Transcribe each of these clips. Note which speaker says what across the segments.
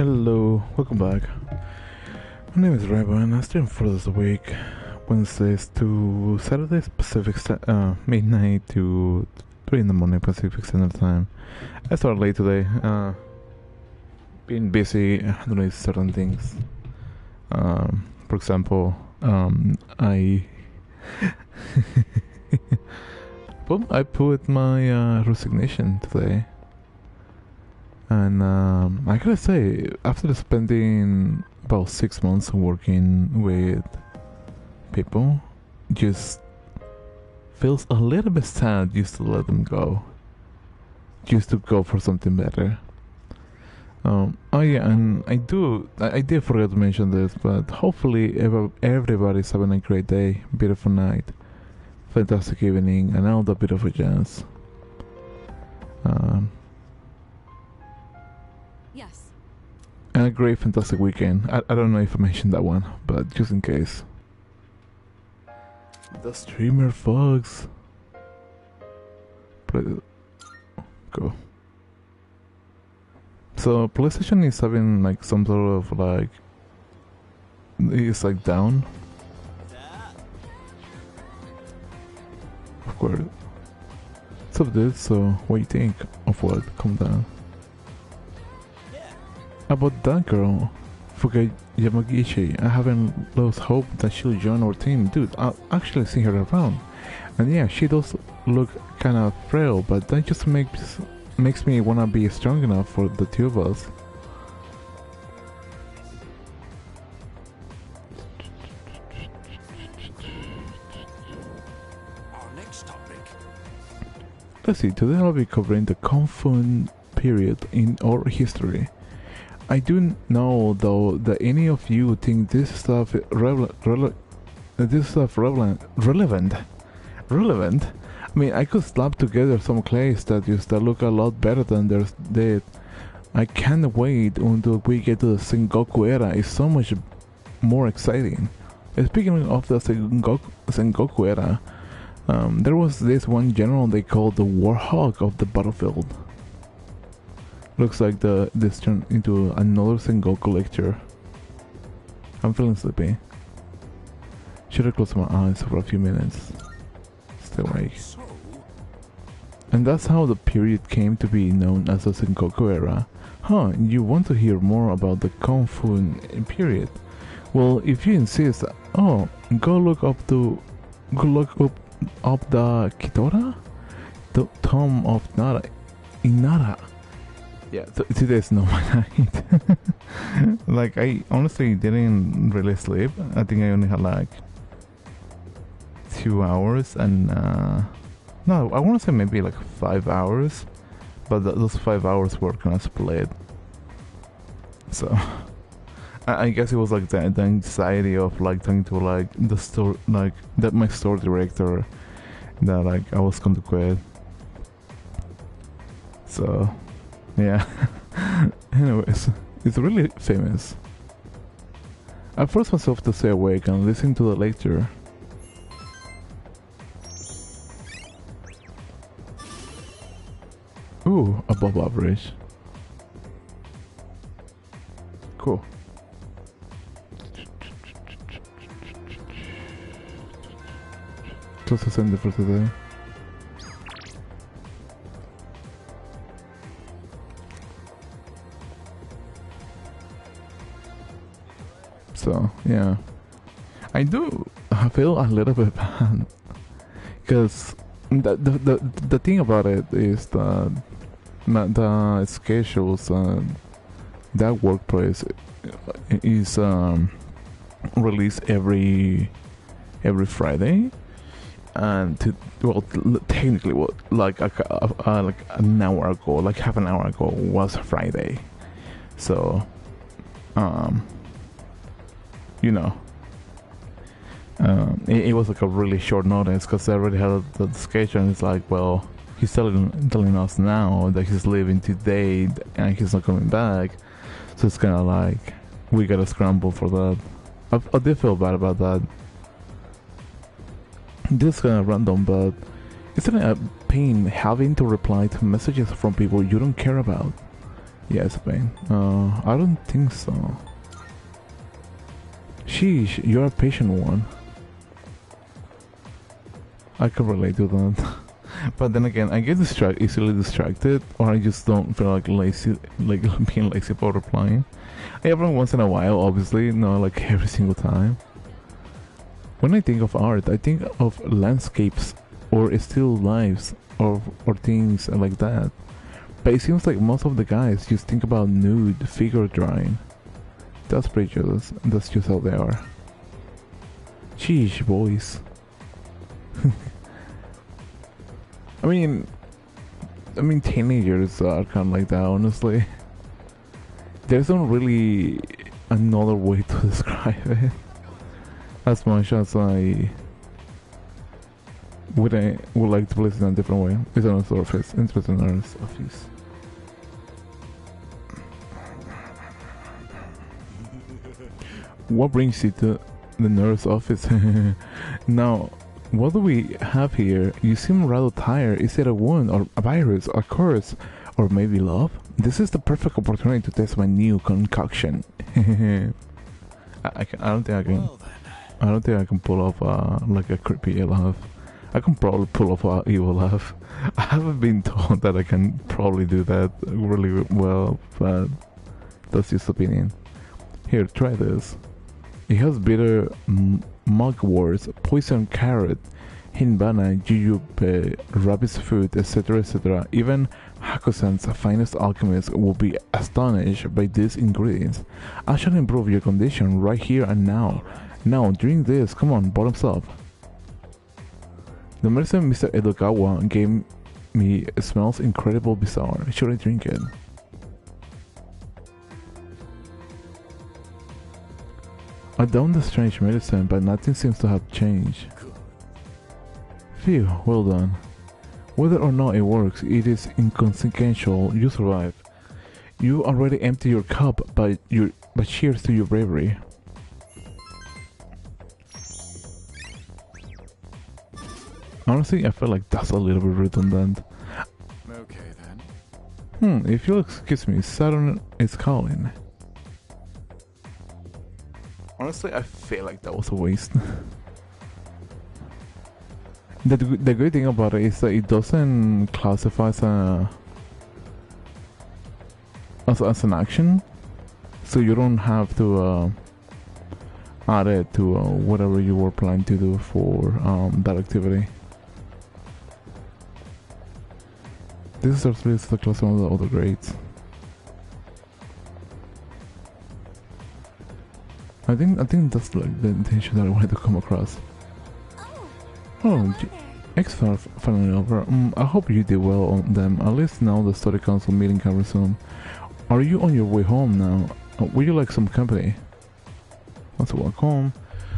Speaker 1: Hello, welcome back. My name is Reba and I stream 4 days a week, Wednesdays to Saturdays Pacific midnight to 3 in the morning Pacific Standard Time. I started late today, being busy doing certain things. For example, I I put my resignation today. And I gotta say, after spending about 6 months working with people, just feels a little bit sad just to let them go. Just to go for something better. Oh yeah, and I did forget to mention this, but hopefully everybody's having a great day, beautiful night, fantastic evening, and all the beautiful jazz.
Speaker 2: Yes.
Speaker 1: And a great, fantastic weekend. I don't know if I mentioned that one, but just in case. The streamer fogs. Go. So PlayStation is having like some sort of like, it's like down. Of course. So this. So what do you think of what? Calm down. About that girl, Fuka Yamagishi, I haven't lost hope that she'll join our team. Dude, I've actually seen her around. And yeah, she does look kinda frail, but that just makes me wanna be strong enough for the two of us.
Speaker 3: Our next topic.
Speaker 1: Let's see, today I'll be covering the Kofun period in our history. I do know though that any of you think this stuff relevant. I mean, I could slap together some clays that look a lot better than theirs did. I can't wait until we get to the Sengoku era. It's so much more exciting. Speaking of the Sengoku era, there was this one general they called the Warhawk of the battlefield. Looks like this turned into another Sengoku lecture. I'm feeling sleepy. Should have closed my eyes for a few minutes. Stay awake. And that's how the period came to be known as the Sengoku era. Huh, you want to hear more about the Kofun period? Well, if you insist, go look up the Kitora? The Tomb of Inara. Yeah, today's not my night. Like, I honestly didn't really sleep. I think I only had like 2 hours and no, I want to say maybe like 5 hours, but those 5 hours were kind of split. So I guess it was like the anxiety of like trying to like the store, like that my store director that like I was going to quit. So yeah. Anyways, it's really famous. I forced myself to stay awake and listen to the lecture. Ooh, above average. Cool. Close to send for today. So yeah, I do feel a little bit bad because the thing about it is that the schedules that workplace is released every Friday, and technically like an hour ago, like half an hour ago was Friday, so you know, it was like a really short notice because I already had the schedule, and it's like, well, he's telling us now that he's leaving today and he's not coming back, so it's kind of like we gotta scramble for that. I did feel bad about that. This is kind of random, but isn't it a pain having to reply to messages from people you don't care about? Yeah, it's a pain. I don't think so. Sheesh, you're a patient one. I can relate to that. But then again, I get easily distracted, or I just don't feel like lazy, like being lazy about replying. Every once in a while, obviously, not like every single time. When I think of art, I think of landscapes or still lives or things like that. But it seems like most of the guys just think about nude figure drawing. That's prejudice. That's just how they are. Sheesh, boys. I mean, teenagers are kind of like that, honestly. There's not really another way to describe it. As much as I would like to place it in a different way. It's on a surface. Interesting on a surface. What brings you to the nurse office? Now, what do we have here? You seem rather tired. Is it a wound or a virus, a curse, or maybe love? This is the perfect opportunity to test my new concoction. I don't think I can. I don't think I can pull off like a creepy laugh. I can probably pull off an evil laugh. I haven't been told that I can probably do that really well, but that's just opinion. Here, try this. It has bitter mugworts, poison carrot, hinbana, jujube, rabbit's food, etc., etc. Even Hakusan's finest alchemists will be astonished by these ingredients. I shall improve your condition right here and now. Now, drink this. Come on, bottoms up. The medicine Mr. Edogawa gave me smells incredible bizarre. Should I drink it? I downed the strange medicine, but nothing seems to have changed. Phew, well done. Whether or not it works, it is inconsequential. You survive. You already emptied your cup, but cheers to your bravery. Honestly, I feel like that's a little bit redundant.
Speaker 2: Okay then.
Speaker 1: If you'll excuse me, Saturn is calling. Honestly, I feel like that was a waste. The good thing about it is that it doesn't classify as an action, so you don't have to add it to whatever you were planning to do for that activity. This is actually the class of the other grades. I think that's like the intention that I wanted to come across. Oh, X-Far finally over. I hope you did well on them. At least now the study council meeting can resume. Are you on your way home now? Would you like some company? Let's walk home.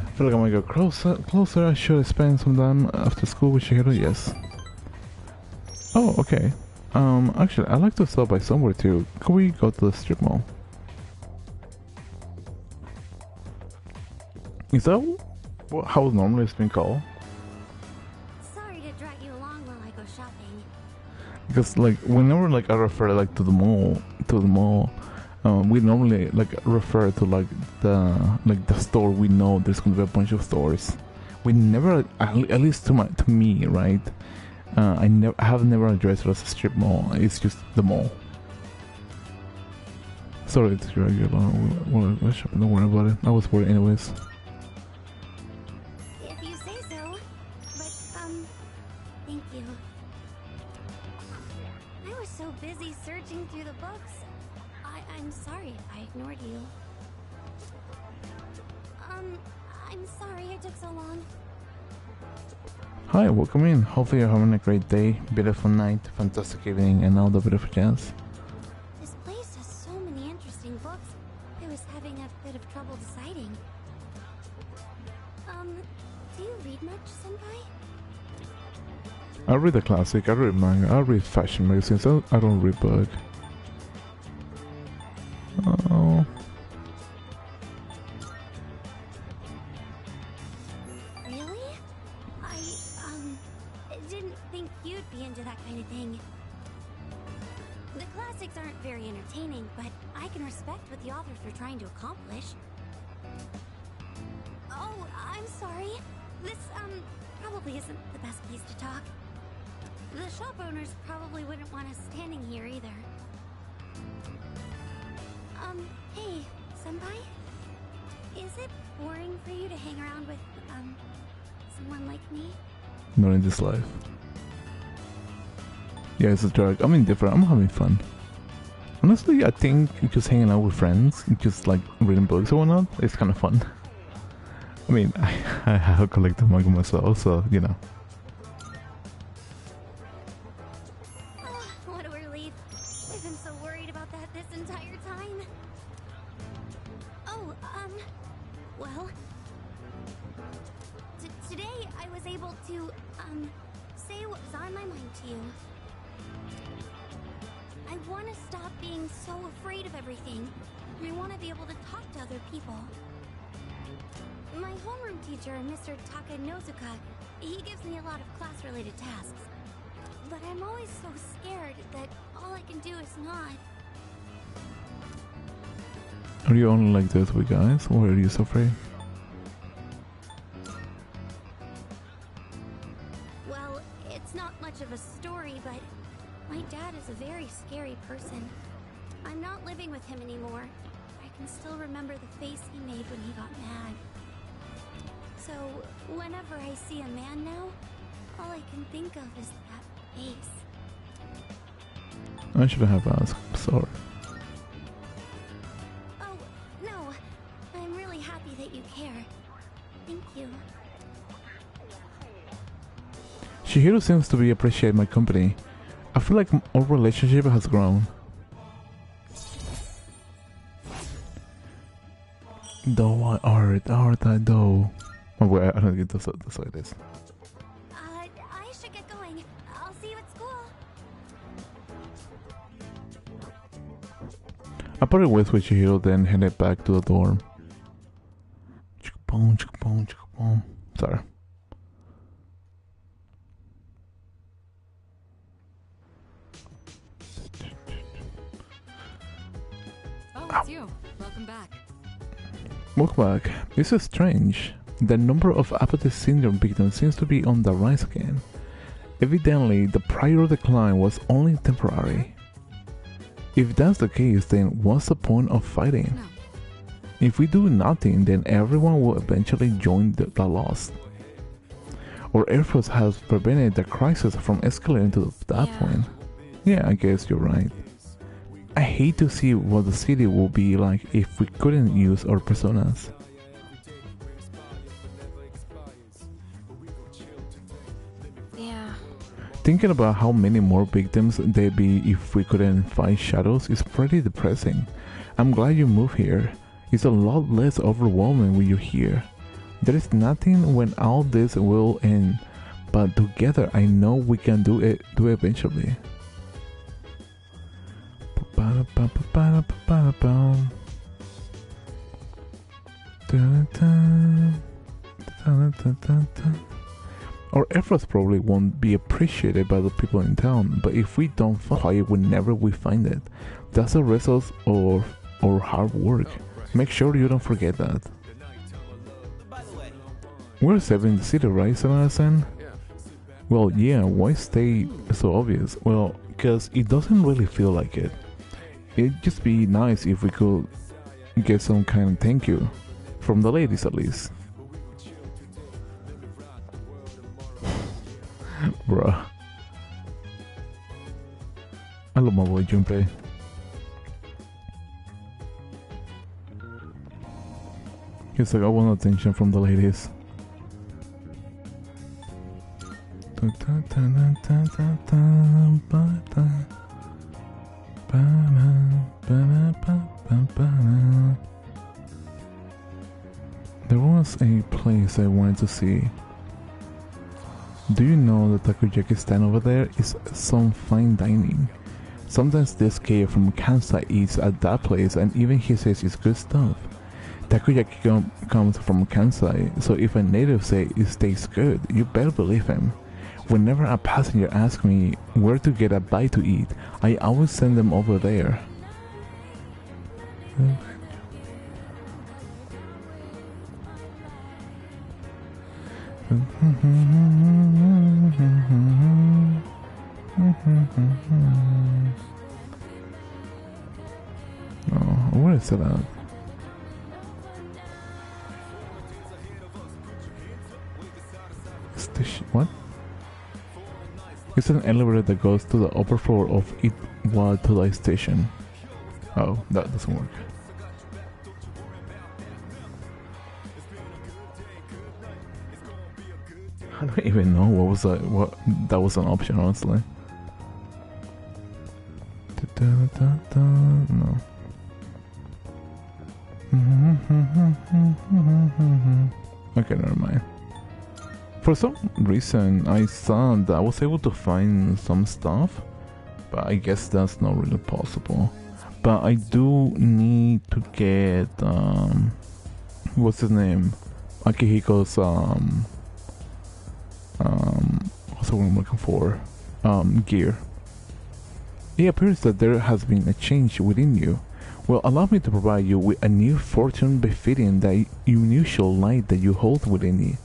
Speaker 1: I feel like I might go closer. I should spend some time after school with Shihiro. Yes. Oh, okay. Actually, I'd like to stop by somewhere too. Can we go to the strip mall? Is that how normally it's been called?
Speaker 3: Sorry to drag you along while I go shopping.
Speaker 1: Because like whenever like I refer like to the mall, we normally like refer to like the store. We know there's gonna be a bunch of stores. We never, at least to me, right? I have never addressed it as a strip mall. It's just the mall. Sorry to drag you along. Don't worry about it. I was worried anyways.
Speaker 3: If you say so. But, thank you. I was so busy searching through the books. I'm sorry if I ignored you. I'm sorry it took so long.
Speaker 1: Hi, welcome in. Hopefully you're having a great day, beautiful night, fantastic evening, and all the beautiful chance.
Speaker 3: This place has so many interesting books. I was having a bit of trouble deciding. Do you read much, Senpai?
Speaker 1: I read the classic, I read manga, I read fashion magazines, I don't read book. Oh.
Speaker 3: Really? I didn't think you'd be into that kind of thing. The classics aren't very entertaining, but I can respect what the authors were trying to accomplish. Oh, I'm sorry. This, probably isn't the best place to talk. The shop owners probably wouldn't want us standing here either. Hey, senpai? Is it boring for you to hang around with, someone like me?
Speaker 1: Not in this life. Yeah, it's a drug. I'm indifferent. I'm having fun. Honestly, I think just hanging out with friends, just like reading books or whatnot, it's kind of fun. I mean, I have collected manga myself, so, you know.
Speaker 3: Oh, what a relief. I've been so worried about that this entire time. Oh, well... Today I was able to, say what was on my mind to you. I want to stop being so afraid of everything. I want to be able to talk to other people. My homeroom teacher, Mr. Takanozuka, he gives me a lot of class-related tasks. But I'm always so scared that all I can do is not.
Speaker 1: Are you only like this with guys, or are you so afraid?
Speaker 3: Well, it's not much of a story, but my dad is a very scary person. I'm not living with him anymore. I can still remember the face he made when he got mad. So, whenever I see a man now, all I can think of is that face.
Speaker 1: I should have asked. I'm sorry.
Speaker 3: Oh, no. I'm really happy that you care. Thank you.
Speaker 1: Chihiro seems to be appreciating my company. I feel like our relationship has grown. Though art, I do. Oh wait, I don't get that's what it is.
Speaker 3: I should get going. I'll see you at school.
Speaker 1: I parted ways with Chihiro, then headed back to the dorm. Chicka-boom, chicka-boom, chicka-boom. Sorry.
Speaker 4: Oh, it's you. Welcome back.
Speaker 1: Welcome back. This is strange. The number of apathy syndrome victims seems to be on the rise again. Evidently, the prior decline was only temporary. If that's the case, then what's the point of fighting?
Speaker 4: No.
Speaker 1: If we do nothing, then everyone will eventually join the loss. Our efforts have prevented the crisis from escalating to that point. Yeah, I guess you're right. I hate to see what the city will be like if we couldn't use our personas.
Speaker 4: Yeah.
Speaker 1: Thinking about how many more victims there'd be if we couldn't fight shadows is pretty depressing. I'm glad you moved here. It's a lot less overwhelming when you're here. There is nothing when all this will end, but together I know we can do it eventually. Our efforts probably won't be appreciated by the people in town, but if we don't fight whenever we find it, that's the result of our hard work. Make sure you don't forget that. We're saving the city, right, Sanada-san? Well, yeah, why stay so obvious? Well, because it doesn't really feel like it. It'd just be nice if we could get some kind of thank you. From the ladies, at least. Bruh. I love my boy Junpei. He's like, I want attention from the ladies. There was a place I wanted to see. Do you know the takoyaki stand over there is some fine dining? Sometimes this kid from Kansai eats at that place and even he says it's good stuff. Takoyaki comes from Kansai, so if a native says it tastes good, you better believe him. Whenever a passenger asks me where to get a bite to eat, I always send them over there. Oh, where is it at? Station, what? It's an elevator that goes to the upper floor of Itwa Todai station. Oh, that doesn't work. I don't even know what that was an option, honestly. No. Okay, never mind. For some reason, I saw that I was able to find some stuff, but I guess that's not really possible. But I do need to get what's his name? Akihiko's what's the one I'm looking for? Gear. It appears that there has been a change within you. Well, allow me to provide you with a new fortune befitting the unusual light that you hold within you.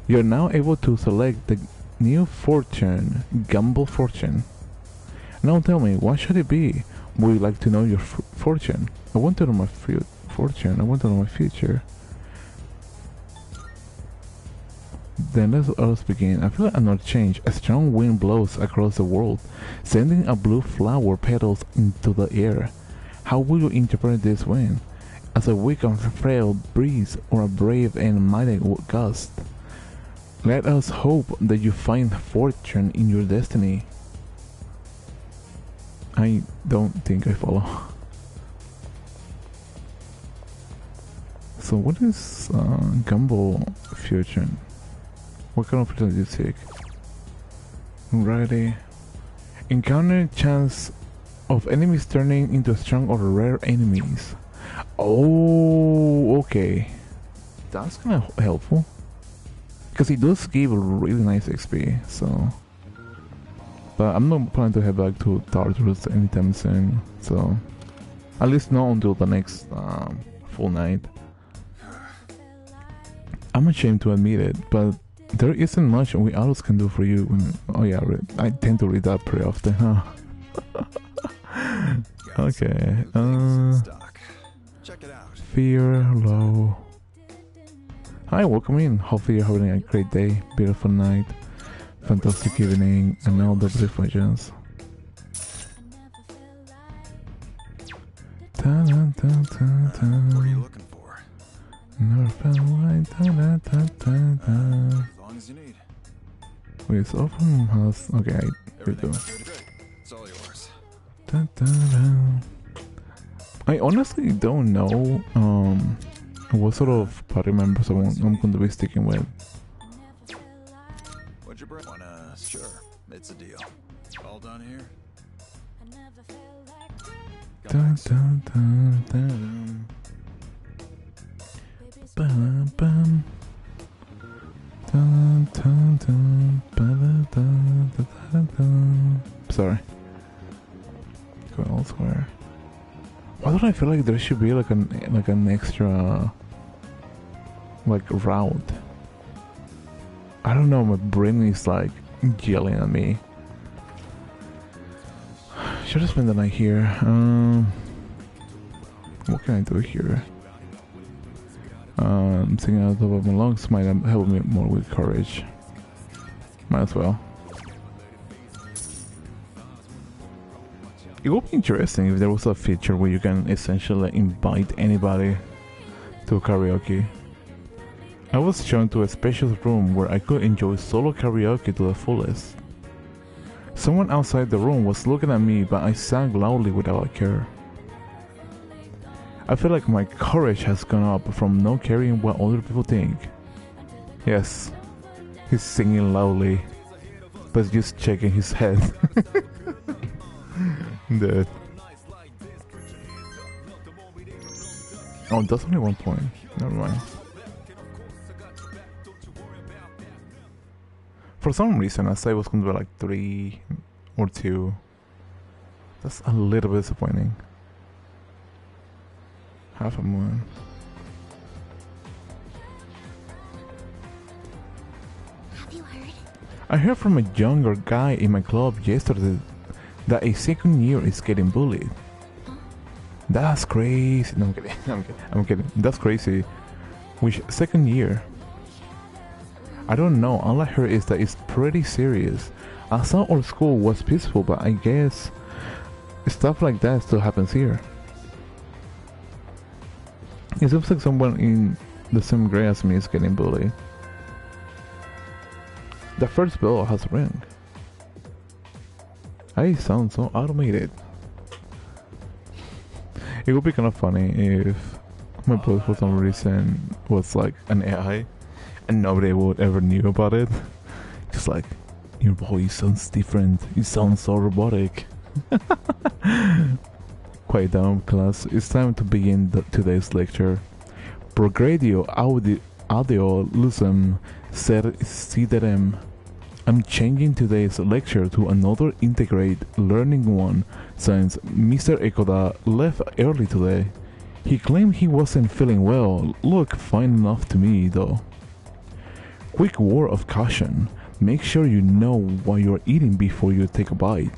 Speaker 1: You are now able to select the new fortune, Gumball Fortune. Now tell me, what should it be? Would you like to know your fortune? I want to know my fortune. I want to know my future. Then let us begin. I feel another change. A strong wind blows across the world, sending a blue flower petals into the air. How will you interpret this wind? As a weak and frail breeze or a brave and mighty gust? Let us hope that you find fortune in your destiny. I don't think I follow. So what is Gumball future? What kind of future do you take? Alrighty. Encounter chance of enemies turning into strong or rare enemies. Oh, okay. That's kind of helpful. Because it does give a really nice XP, so... But I'm not planning to head back to Tartarus anytime soon, so... At least not until the next full night. I'm ashamed to admit it, but there isn't much we others can do for you when... Oh yeah, I tend to read that pretty often, huh? Okay, Fear, low... Hi, welcome in. Hopefully you're having a great day, beautiful night, fantastic evening, and all the reflections.
Speaker 2: What are you looking for?
Speaker 1: Never felt like
Speaker 2: As long as you need.
Speaker 1: With open house. Okay, I do.
Speaker 2: It's all yours.
Speaker 1: I honestly don't know what sort of party members I'm going to be sticking with.
Speaker 2: What'd you bring? Sure, it's a deal. All done here?
Speaker 1: Dun, dun, dun, dun. Bum, bum. Dun, dun, dun, ba-da, dun, dun, dun, dun. Sorry. Go elsewhere. Why don't I feel like there should be like an extra like route? I don't know, my brain is like yelling at me. Should I spend the night here? What can I do here? Singing out of my lungs might help me more with courage. Might as well. It would be interesting if there was a feature where you can essentially invite anybody to karaoke. I was shown to a spacious room where I could enjoy solo karaoke to the fullest. Someone outside the room was looking at me, but I sang loudly without a care. I feel like my courage has gone up from not caring what other people think. Yes, he's singing loudly, but just shaking his head. Dead. Oh, that's only 1 point. Never mind. For some reason, I said it was going to be like 3 or 2. That's a little bit disappointing. Half a moon.
Speaker 3: Have you heard?
Speaker 1: I heard from a younger guy in my club yesterday that a second year is getting bullied. That's crazy. No, I'm kidding. I'm kidding. That's crazy. Which second year? I don't know. All I heard is that it's pretty serious. I thought our school was peaceful, but I guess stuff like that still happens here. It seems like someone in the same grade as me is getting bullied. The first bell has ring. I sound so automated. It would be kind of funny if my voice for some reason was like an AI and nobody would ever knew about it. Just like, your voice sounds different, you sound so robotic. Quiet down, class. It's time to begin today's lecture. Progredio audio lusum siderem. I'm changing today's lecture to another integrate learning one since Mr. Ekoda left early today. He claimed he wasn't feeling well. Look fine enough to me though. Quick word of caution. Make sure you know what you're eating before you take a bite.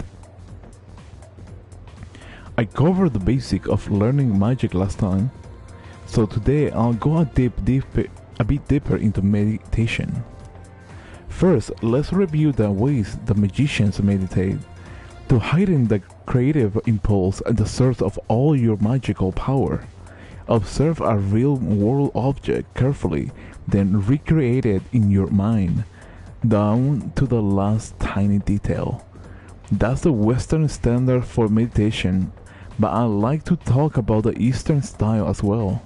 Speaker 1: I covered the basic of learning magic last time, so today I'll go a bit deeper into meditation. First, let's review the ways the magicians meditate. To heighten the creative impulse at the source of all your magical power, observe a real-world object carefully, then recreate it in your mind, down to the last tiny detail. That's the Western standard for meditation, but I like to talk about the Eastern style as well.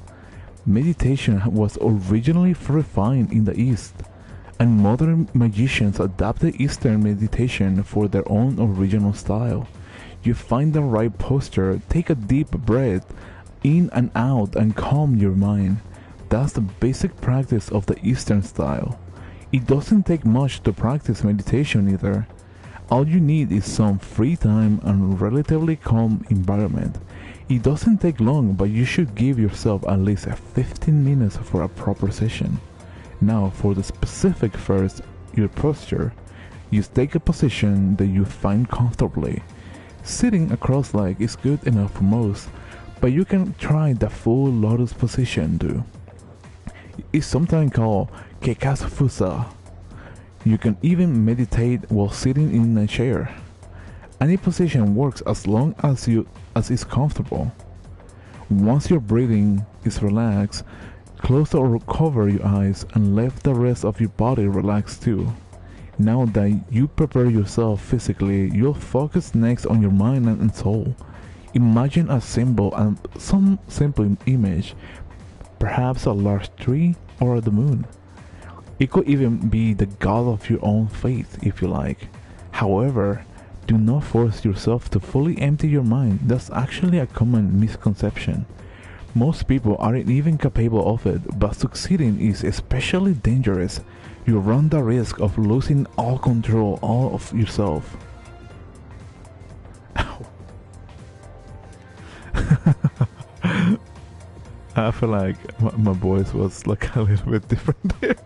Speaker 1: Meditation was originally refined in the East, and modern magicians adapted Eastern meditation for their own original style. You find the right posture, take a deep breath in and out, and calm your mind. That's the basic practice of the Eastern style. It doesn't take much to practice meditation either. All you need is some free time and relatively calm environment. It doesn't take long, but you should give yourself at least 15 minutes for a proper session. Now for the specific first, your posture. You take a position that you find comfortably. Sitting across leg is good enough for most, but you can try the full lotus position too. It's sometimes called Kekasufusa. You can even meditate while sitting in a chair. Any position works as long as it's comfortable. Once your breathing is relaxed, close or cover your eyes and let the rest of your body relax too. Now that you prepare yourself physically, you'll focus next on your mind and soul. Imagine a symbol and some simple image, perhaps a large tree or the moon. It could even be the god of your own faith if you like. However, do not force yourself to fully empty your mind. That's actually a common misconception. Most people aren't even capable of it, but succeeding is especially dangerous. You run the risk of losing all control of yourself. Ow. I feel like my voice was like a little bit different there.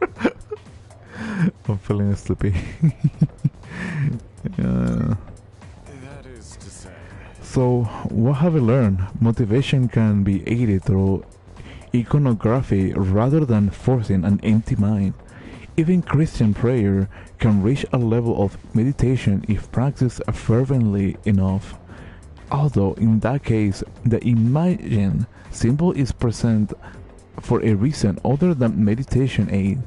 Speaker 1: I'm feeling sleepy.
Speaker 2: That is to say.
Speaker 1: So, what have we learned? Motivation can be aided through iconography rather than forcing an empty mind. Even Christian prayer can reach a level of meditation if practiced fervently enough. Although in that case, the imagined symbol is present for a reason other than meditation aid.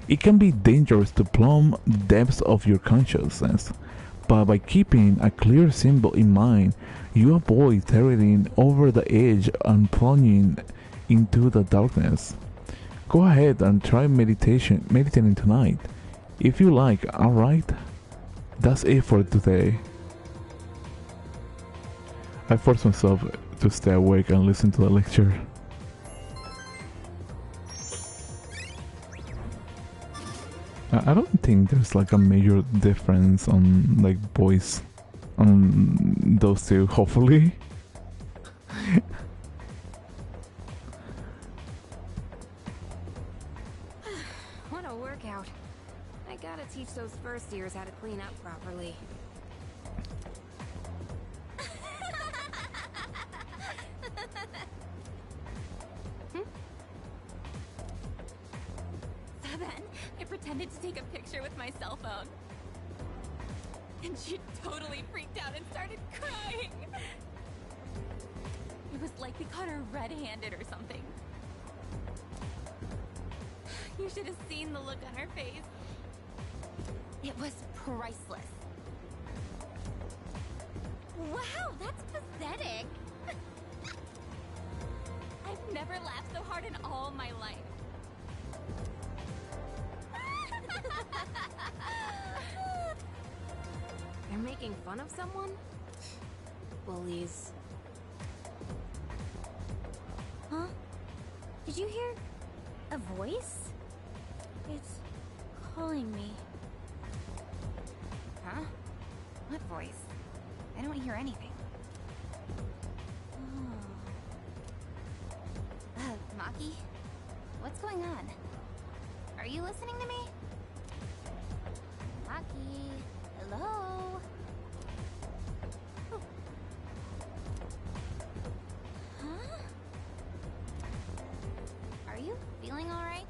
Speaker 1: It can be dangerous to plumb the depths of your consciousness, but by keeping a clear symbol in mind, you avoid teetering over the edge and plunging into the darkness. Go ahead and try meditating tonight, if you like, alright? That's it for today. I forced myself to stay awake and listen to the lecture. I don't think there's like a major difference on like voice on those two, hopefully.
Speaker 4: What a workout. I gotta teach those first years how to clean up properly.
Speaker 5: So then, I pretended to take a picture with my cell phone. And she totally freaked out and started crying. It was like we caught her red-handed or something. You should have seen the look on her face. It was priceless. Wow, that's pathetic. I've never laughed so hard in all my life.
Speaker 4: They're making fun of someone? Bullies.
Speaker 3: Huh? Did you hear a voice? It's calling me.
Speaker 5: Huh? What voice? I don't hear anything. Maki? What's going on? Are you listening to me? Maki? Hello? Oh. Huh? Are you feeling alright?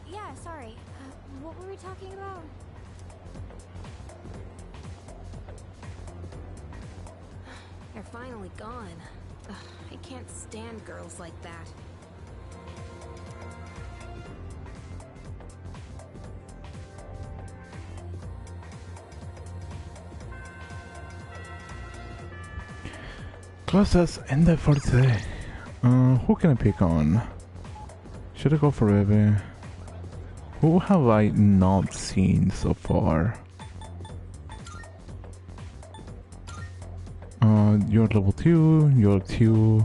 Speaker 3: Yeah, sorry. What were we talking about?
Speaker 4: They're finally gone. Ugh, I can't stand girls like that.
Speaker 1: Class has ended for today. Who can I pick on? Should I go for Eve? Who have I not seen so far? You're level 2, you're 2.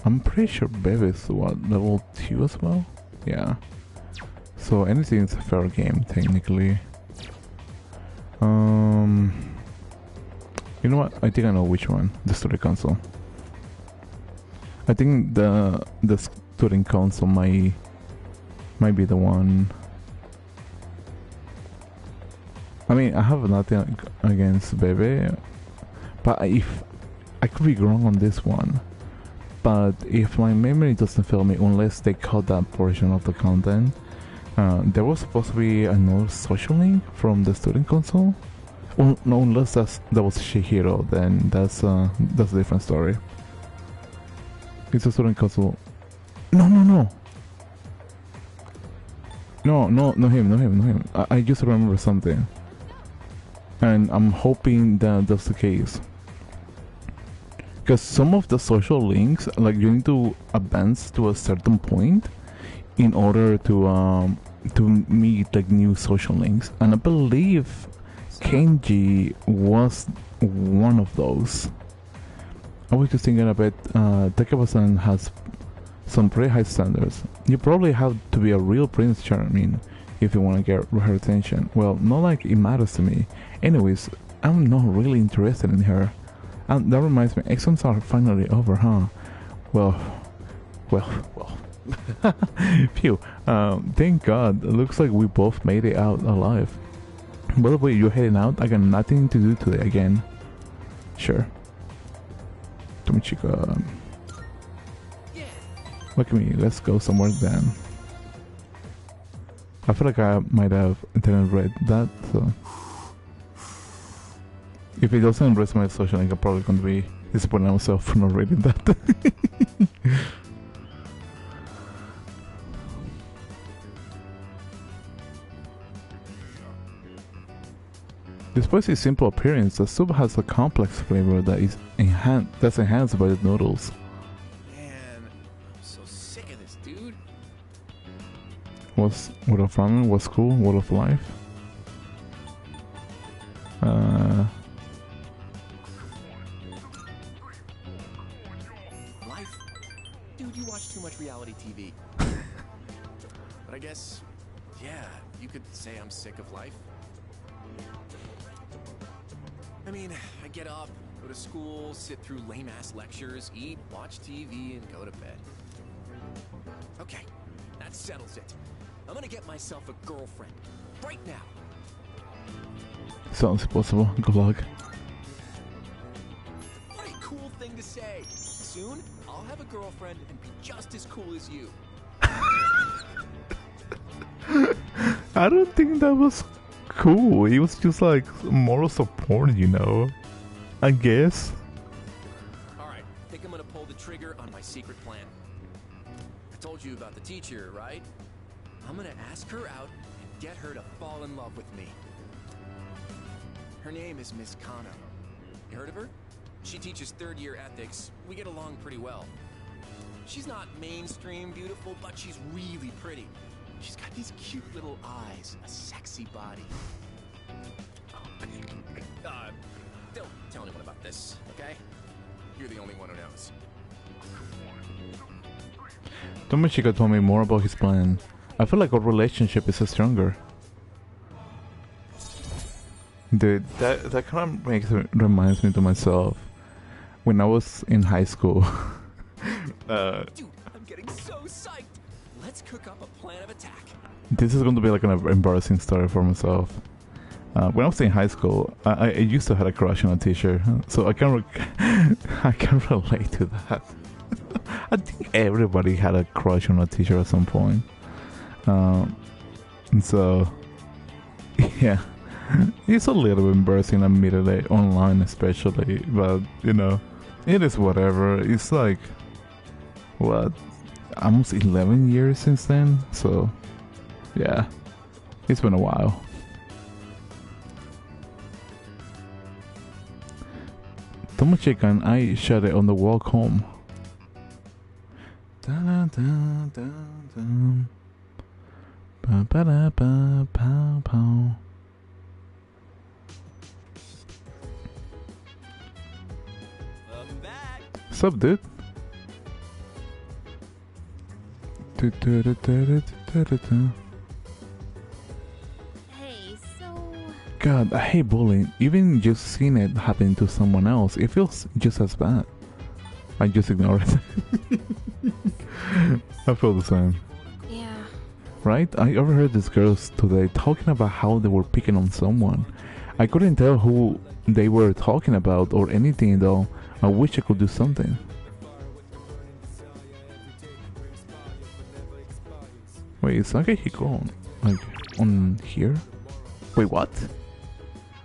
Speaker 1: I'm pretty sure Bev is what, level 2 as well? Yeah. So anything's a fair game, technically. You know what? I think I know which one. The student council. I think the student council might be the one. I mean, I have nothing against Bebe, but if I could be wrong on this one, but if my memory doesn't fail me, unless they cut that portion of the content, there was supposed to be another social link from the student council. Oh, no, unless that was Shihiro, then that's a different story. It's a student council. No, him. I just remember something, and I'm hoping that that's the case. Because some of the social links, like you need to advance to a certain point in order to meet like new social links, and I believe Kenji was one of those. I was just thinking about Takeba-san has some pretty high standards. You probably have to be a real Prince Charming if you want to get her attention. Well, not like it matters to me. Anyways, I'm not really interested in her. And that reminds me, exams are finally over, huh? Well. Phew. Thank God. It looks like we both made it out alive. By the way, you're heading out? I got nothing to do today again. Sure. Tomichika. Look at me, let's go somewhere then. I feel like I might have didn't read that, so if it doesn't resonate with social link, I'm probably going to be disappointed myself for not reading that. Despite its simple appearance, the soup has a complex flavor that is enhanced by the noodles. Was World of Ramen was cool. World of Life.
Speaker 6: Life? Dude, you watch too much reality TV. But I guess, yeah, you could say I'm sick of life. I mean, I get up, go to school, sit through lame-ass lectures, eat, watch TV, and go to bed. Okay, that settles it. I'm gonna get myself a girlfriend. Right now.
Speaker 1: Sounds impossible. Good luck.
Speaker 6: What a cool thing to say. Soon, I'll have a girlfriend and be just as cool as you.
Speaker 1: I don't think that was cool. It was just like moral support, you know. I guess.
Speaker 6: Alright, think I'm gonna pull the trigger on my secret plan. I told you about the teacher, right? I'm gonna ask her out and get her to fall in love with me. Her name is Miss Kano. You heard of her? She teaches third-year ethics. We get along pretty well. She's not mainstream beautiful, but she's really pretty. She's got these cute little eyes, a sexy body. Don't tell anyone about this, okay? You're the only one who knows.
Speaker 1: Tomochika told me more about his plan. I feel like our relationship is stronger. Dude, that kind of reminds me to myself when I was in high school.
Speaker 6: Dude, I'm getting so psyched. Let's cook up a plan of attack.
Speaker 1: This is going to be like an embarrassing story for myself. When I was in high school, I used to have a crush on a teacher, so I can relate to that. I think everybody had a crush on a teacher at some point. So yeah, it's a little embarrassing, admittedly, online especially, but you know, it is whatever. It's like, what, almost 11 years since then, so yeah, it's been a while. Tomochika and I shot it on the walk home. Dun, dun, dun, dun. Ba, ba, da, ba, pow, pow.
Speaker 6: I'm back.
Speaker 1: What's up, dude? Du, du, du, du, du, du, du, du.
Speaker 5: Hey, so...
Speaker 1: God, I hate bullying. Even just seeing it happen to someone else, it feels just as bad. I just ignore it. I feel the same.
Speaker 4: Yeah.
Speaker 1: Right? I overheard these girls today talking about how they were picking on someone. I couldn't tell who they were talking about or anything though. I wish I could do something. Wait, is Nakahiko on, like, on here? Wait, what?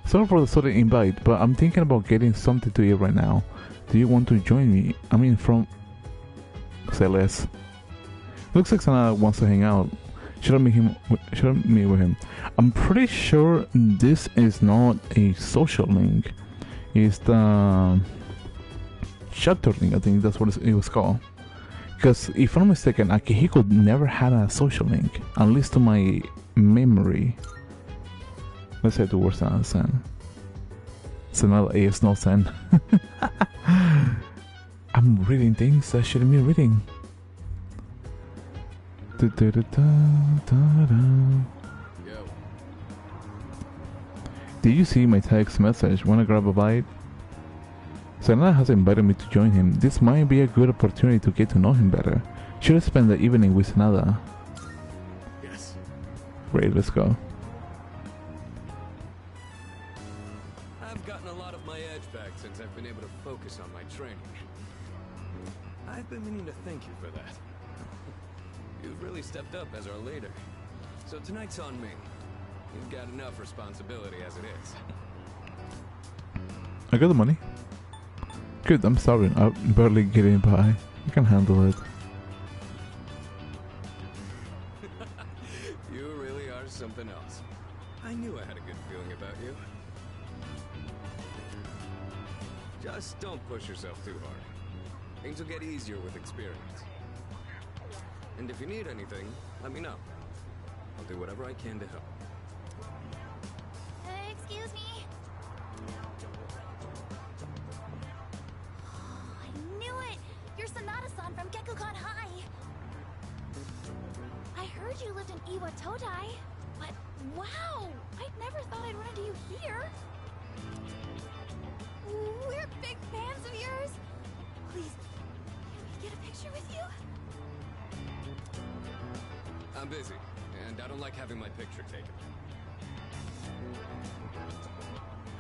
Speaker 1: Sorry for the sudden invite, but I'm thinking about getting something to eat right now. Do you want to join me? I mean, from... Say less. Looks like Sanada wants to hang out. Should I meet with him? I'm pretty sure this is not a social link. It's the chapter link. I think that's what it was called. Because if I'm not mistaken, Akihiko never had a social link, at least to my memory. Let's head towards Sen. Sanada is not Sen. I'm reading things I shouldn't be reading. Da, da, da, da, da, da.
Speaker 6: Yo.
Speaker 1: Did you see my text message? Wanna grab a bite? Sanada has invited me to join him. This might be a good opportunity to get to know him better. Should I spend the evening with Sanada?
Speaker 6: Yes.
Speaker 1: Great, let's go.
Speaker 7: I've gotten a lot of my edge back since I've been able to focus on my training. I've been meaning to thank you for that. You've really stepped up as our leader. So tonight's on me. You've got enough responsibility as it is.
Speaker 1: I got the money. Good, I'm starving. I'm barely getting by. I can handle it.
Speaker 7: You really are something else. I knew I had a good feeling about you. Just don't push yourself too hard. Things will get easier with experience. And if you need anything, let me know. I'll do whatever I can to help.
Speaker 3: Excuse me? I knew it! You're Sanada-san from Gekukan High! I heard
Speaker 8: heard you lived in Iwa Todai, but wow! I'd never thought I'd run into you here.
Speaker 5: We're big fans of yours. Please, can we get a picture with you?
Speaker 7: I'm busy, and I don't like having my picture taken.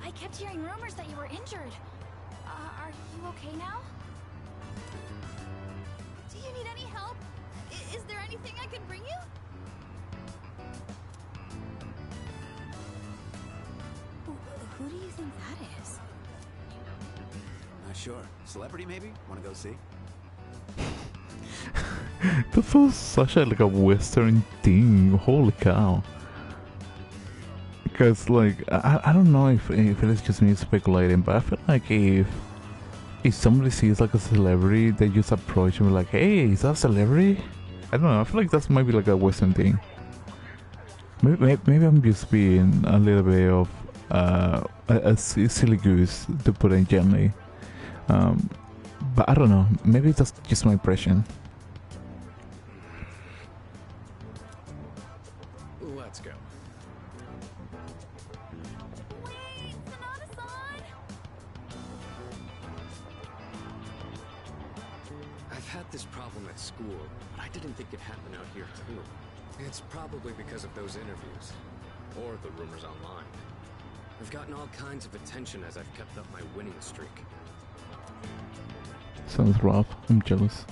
Speaker 8: I kept hearing rumors that you were injured. Are you okay now?
Speaker 5: Do you need any help? Is there anything I can bring you?
Speaker 8: Who do you think that is?
Speaker 2: Not sure. Celebrity, maybe? Want to go see?
Speaker 1: That was such a like a Western thing. Holy cow! Because like I don't know if it is just me speculating, but I feel like if somebody sees like a celebrity, they just approach him like, "Hey, is that a celebrity?" I don't know. I feel like that's maybe like a Western thing. Maybe I'm just being a little bit of a silly goose, to put it gently. But I don't know. Maybe that's just my impression.
Speaker 7: Let's go.
Speaker 5: Wait, Sanada-san!
Speaker 7: I've had this problem at school, but I didn't think it'd happen out here too. It's probably because of those interviews, or the rumors online. I've gotten all kinds of attention as I've kept up my winning streak.
Speaker 1: Sounds rough. I'm jealous.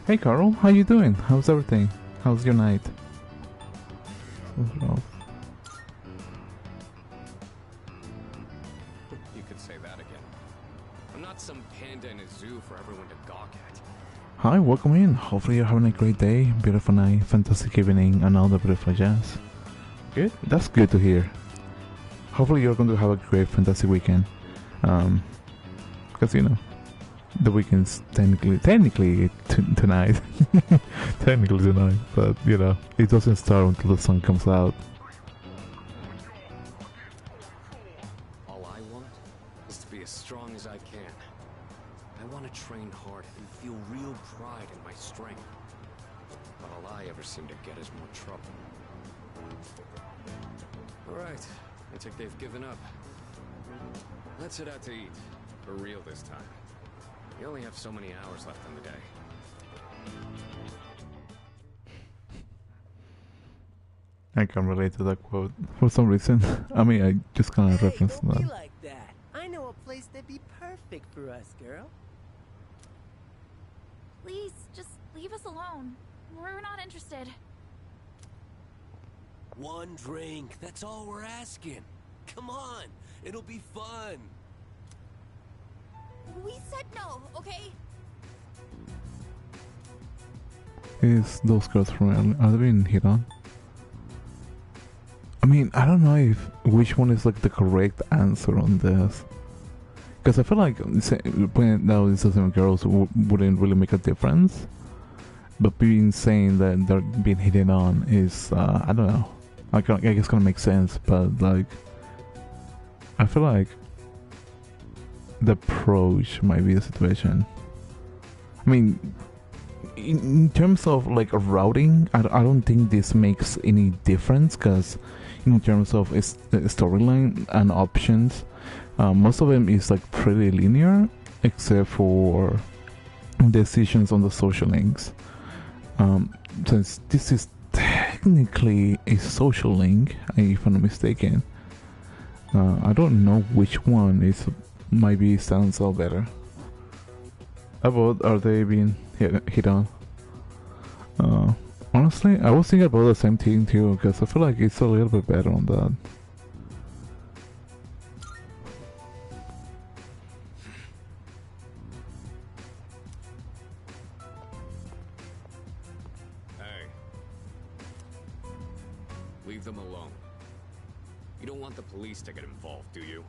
Speaker 1: Hey Carl, how you doing? How's everything? How's your night? Sounds rough.
Speaker 7: You could say that again. I'm not some panda in a zoo for everyone to gawk at.
Speaker 1: Hi, welcome in. Hopefully you're having a great day, beautiful night, fantastic evening, and all the beautiful jazz. Good? That's good to hear. Hopefully you're going to have a great, fantastic weekend. Because, you know, the weekend's technically tonight. Technically tonight, but, you know, it doesn't start until the sun comes out.
Speaker 7: All I want is to be as strong as I can. I want to train hard and feel real pride in my strength. But all I ever seem to get is more trouble. Alright, I think they've given up. Let's head out to eat. For real this time. You only have so many hours left in the day.
Speaker 1: I can relate to that quote for some reason. I mean, I just kind of referenced
Speaker 9: Don't
Speaker 1: that.
Speaker 9: be like that. I know a place that'd be perfect for us, girl.
Speaker 8: Please, just leave us alone. We're not interested.
Speaker 9: One drink, that's all we're asking. Come on, it'll be fun.
Speaker 5: We said no, okay?
Speaker 1: Is those girls from earlier, are they being hit on? I mean, I don't know if which one is like the correct answer on this. Because I feel like pointing out these seven girls wouldn't really make a difference. But being saying that they're being hit on is, I don't know. I guess gonna make sense, but like, I feel like the approach might be the situation. I mean, in terms of like routing, I don't think this makes any difference, because in terms of storyline and options, most of them is like pretty linear, except for decisions on the social links. Since this is technically a social link, if I'm not mistaken, I don't know which one is maybe stands out better. About are they being hit on? Honestly, I was thinking about the same thing too, because I feel like it's a little bit better on that.
Speaker 7: Hey. Leave them alone. You don't want the police to get involved, do you?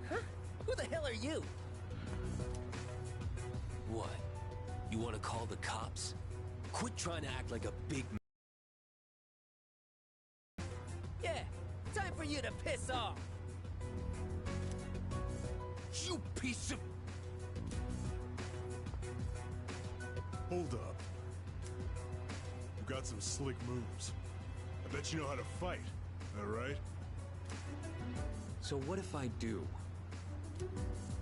Speaker 9: Huh? Who the hell are you? What? You want to call the cops? Quit trying to act like a big yeah, time for you to piss off. You piece of...
Speaker 10: Hold up. You've got some slick moves. I bet you know how to fight, all right?
Speaker 7: So what if I do?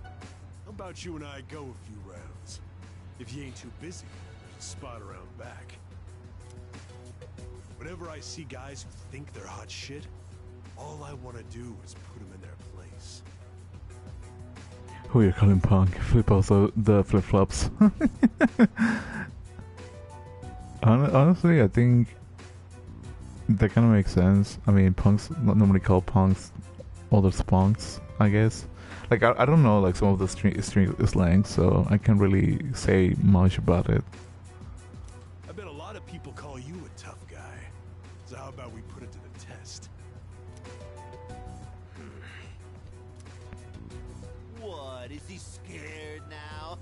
Speaker 10: How about you and I go a few rounds? If you ain't too busy, there's a spot around back. Whenever I see guys who think they're hot shit, all I want to do is put them in their place.
Speaker 1: Who you calling punk? Flip also the flip-flops. Honestly, I think that kind of makes sense. I mean, punks not normally call punks others punks, I guess. Like, I don't know like some of the street slang, so I can't really say much about it.
Speaker 10: I bet a lot of people call you a tough guy. So how about we put it to the test?
Speaker 11: What? Is he scared now?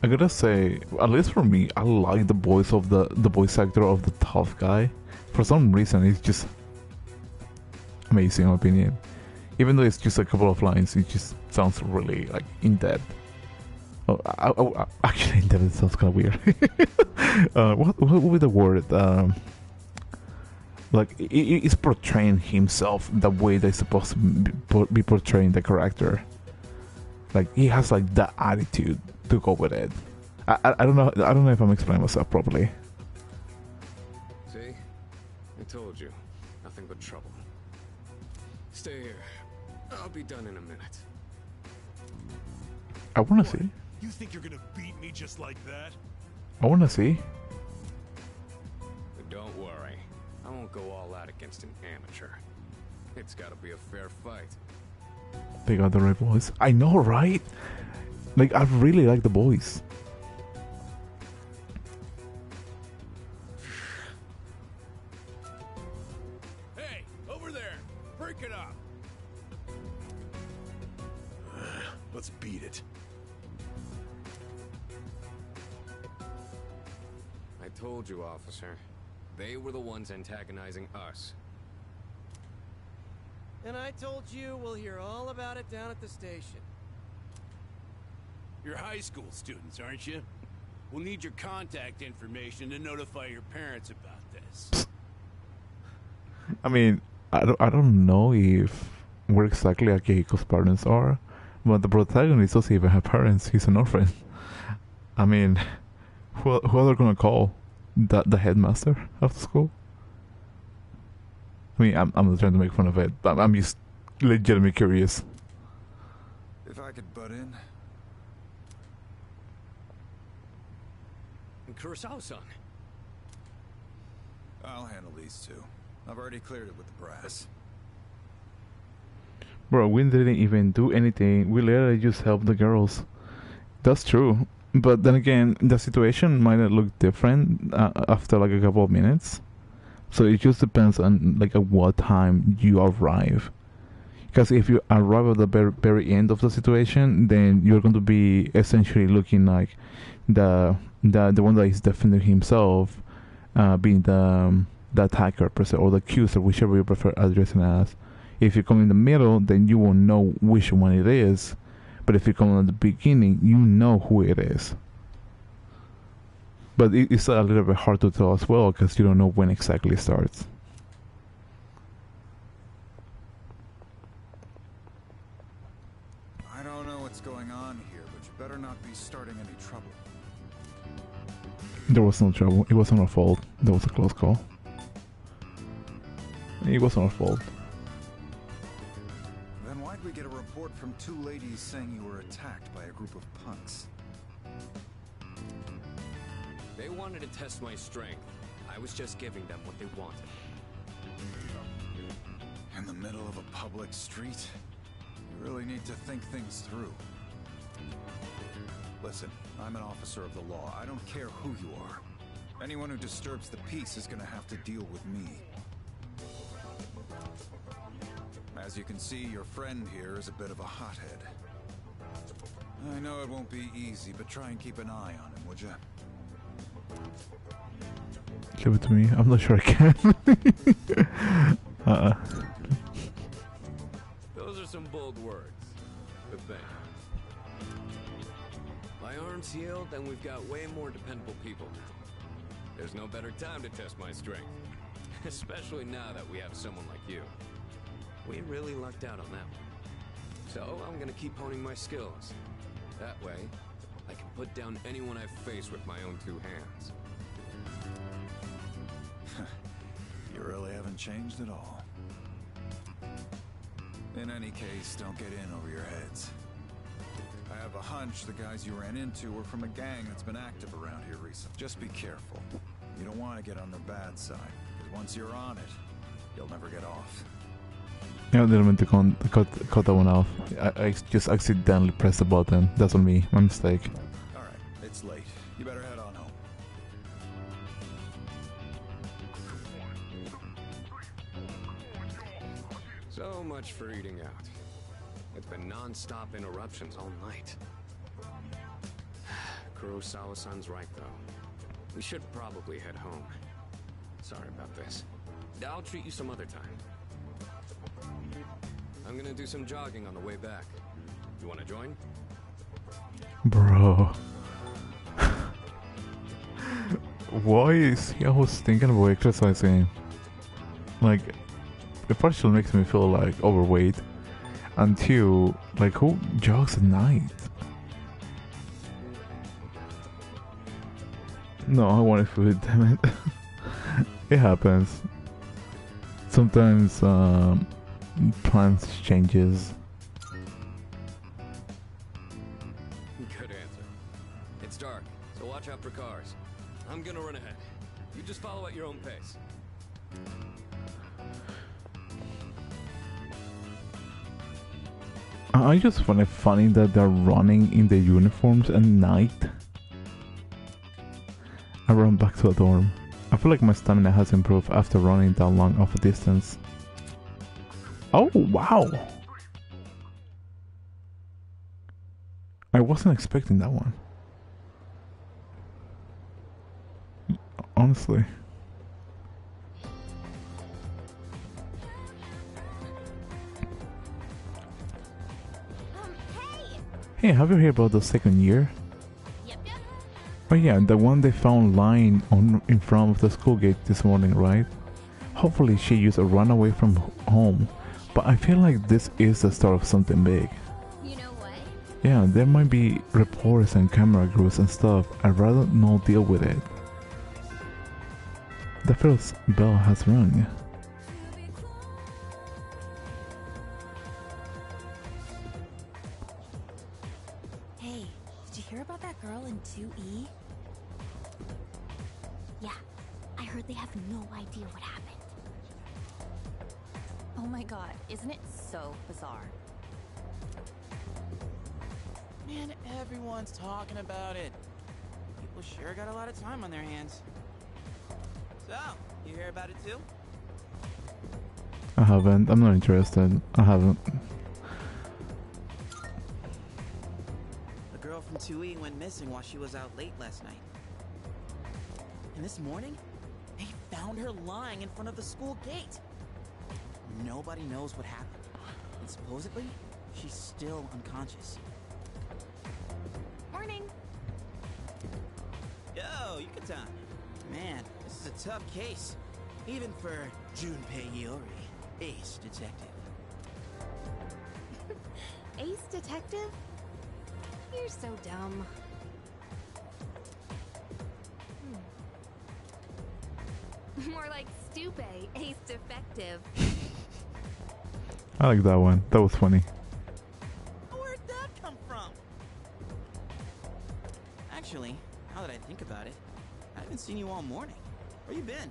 Speaker 1: I gotta say, at least for me, I like the voice of the voice actor of the tough guy. For some reason, it's just amazing, in my opinion. Even though it's just a couple of lines, it just sounds really like in depth. Oh, actually, in depth sounds kind of weird. What would be the word? Like it's portraying himself the way they're supposed to be portraying the character. Like he has like the attitude to go with it. I don't know. I don't know if I'm explaining myself properly.
Speaker 7: See? I told you. Nothing but trouble. Stay here. I'll be done in a minute.
Speaker 1: I wanna see.
Speaker 10: You think you're gonna beat me just like that?
Speaker 1: I wanna see.
Speaker 7: But don't worry. I won't go all out against an amateur. It's gotta be a fair fight.
Speaker 1: They got the right voice. I know, right? Like, I really like the voice.
Speaker 9: Hey, over there! Break it up!
Speaker 10: Let's beat it.
Speaker 7: I told you, officer. They were the ones antagonizing us.
Speaker 12: And I told you we'll hear all about it down at the station.
Speaker 9: You're high school students, aren't you? We'll need your contact information to notify your parents about this.
Speaker 1: I mean, I don't know if where exactly Akihiko's parents are, but the protagonist doesn't even have parents. He's an orphan. I mean, who are they gonna call? The headmaster of the school? I mean, I'm not trying to make fun of it, but I'm just legitimately curious.
Speaker 2: If I could butt in.
Speaker 7: And Kurosawa-san.
Speaker 2: I'll handle these two. I've already cleared it with the brass.
Speaker 1: Bro, we didn't even do anything. We literally just helped the girls. That's true. But then again, the situation might look different after like a couple of minutes. So it just depends on like at what time you arrive. Because if you arrive at the very end of the situation, then you're going to be essentially looking like the one that is defending himself, being the attacker per se, or the accuser, whichever you prefer addressing as. If you come in the middle, then you won't know which one it is. But if you come at the beginning, you know who it is. But it's a little bit hard to tell as well, because you don't know when exactly it starts.
Speaker 2: I don't know what's going on here, but you better not be starting any trouble.
Speaker 1: There was no trouble. It wasn't our fault. That was a close call. It wasn't our fault.
Speaker 2: Then why'd we get a report from two ladies saying you were attacked by a group of punks?
Speaker 7: They wanted to test my strength. I was just giving them what they wanted.
Speaker 2: In the middle of a public street? You really need to think things through. Listen, I'm an officer of the law. I don't care who you are. Anyone who disturbs the peace is gonna have to deal with me. As you can see, your friend here is a bit of a hothead. I know it won't be easy, but try and keep an eye on him, would you?
Speaker 1: Give it to me. I'm not sure I can.
Speaker 7: Those are some bold words. But then, my arm's healed, and we've got way more dependable people now. There's no better time to test my strength. Especially now that we have someone like you. We really lucked out on that one. So I'm gonna keep honing my skills. That way, I can put down anyone I face with my own two hands.
Speaker 2: You really haven't changed at all. In any case, don't get in over your heads. I have a hunch the guys you ran into were from a gang that's been active around here recently. Just be careful. You don't want to get on their bad side, because once you're on it, you'll never get off.
Speaker 1: Yeah, I didn't mean to cut that one off. I just accidentally pressed the button. That's on me. My mistake.
Speaker 2: Alright, it's late. You better head on home.
Speaker 7: So much for eating out. It's been non-stop interruptions all night. Kurosawa-san's right, though. We should probably head home. Sorry about this. I'll treat you some other time. I'm gonna do some jogging on the way back. You wanna join?
Speaker 1: Bro. Why is he always thinking about exercising? Like, it partially makes me feel like overweight. And two, like, who jogs at night? No, I wanted food, damn it. It happens. Sometimes, plans changes.
Speaker 7: Good answer. It's dark, so watch out for cars. I'm gonna run ahead. You just follow at your own pace.
Speaker 1: I just find it funny that they're running in their uniforms at night. I run back to the dorm. I feel like my stamina has improved after running that long of a distance. Oh, wow! I wasn't expecting that one. Honestly. Hey, have you heard about the second year?
Speaker 5: Yep.
Speaker 1: Oh yeah, the one they found lying in front of the school gate this morning, right? Hopefully she used a runaway from home, but I feel like this is the start of something big.
Speaker 5: You know what?
Speaker 1: Yeah, there might be reporters and camera crews and stuff. I'd rather not deal with it. The first bell has rung.
Speaker 8: Hey, did you hear about that girl in 2E?
Speaker 3: Yeah, I heard they have no idea what happened.
Speaker 5: Oh my god, isn't it so bizarre?
Speaker 12: Man, everyone's talking about it. People sure got a lot of time on their hands. So, you hear about it too?
Speaker 1: I haven't. I'm not interested. I haven't.
Speaker 12: The girl from 2E went missing while she was out late last night. And this morning, they found her lying in front of the school gate. Nobody knows what happened. And supposedly, she's still unconscious.
Speaker 5: Morning.
Speaker 12: Yo, Yuka-tan. Man, this is a tough case. Even for Junpei Iori, ace detective.
Speaker 4: Ace detective? You're so dumb. More like Stupe, ace defective.
Speaker 1: I like that one. That was funny.
Speaker 12: Where'd that come from? Actually, now that I think about it, I haven't seen you all morning. Where you been?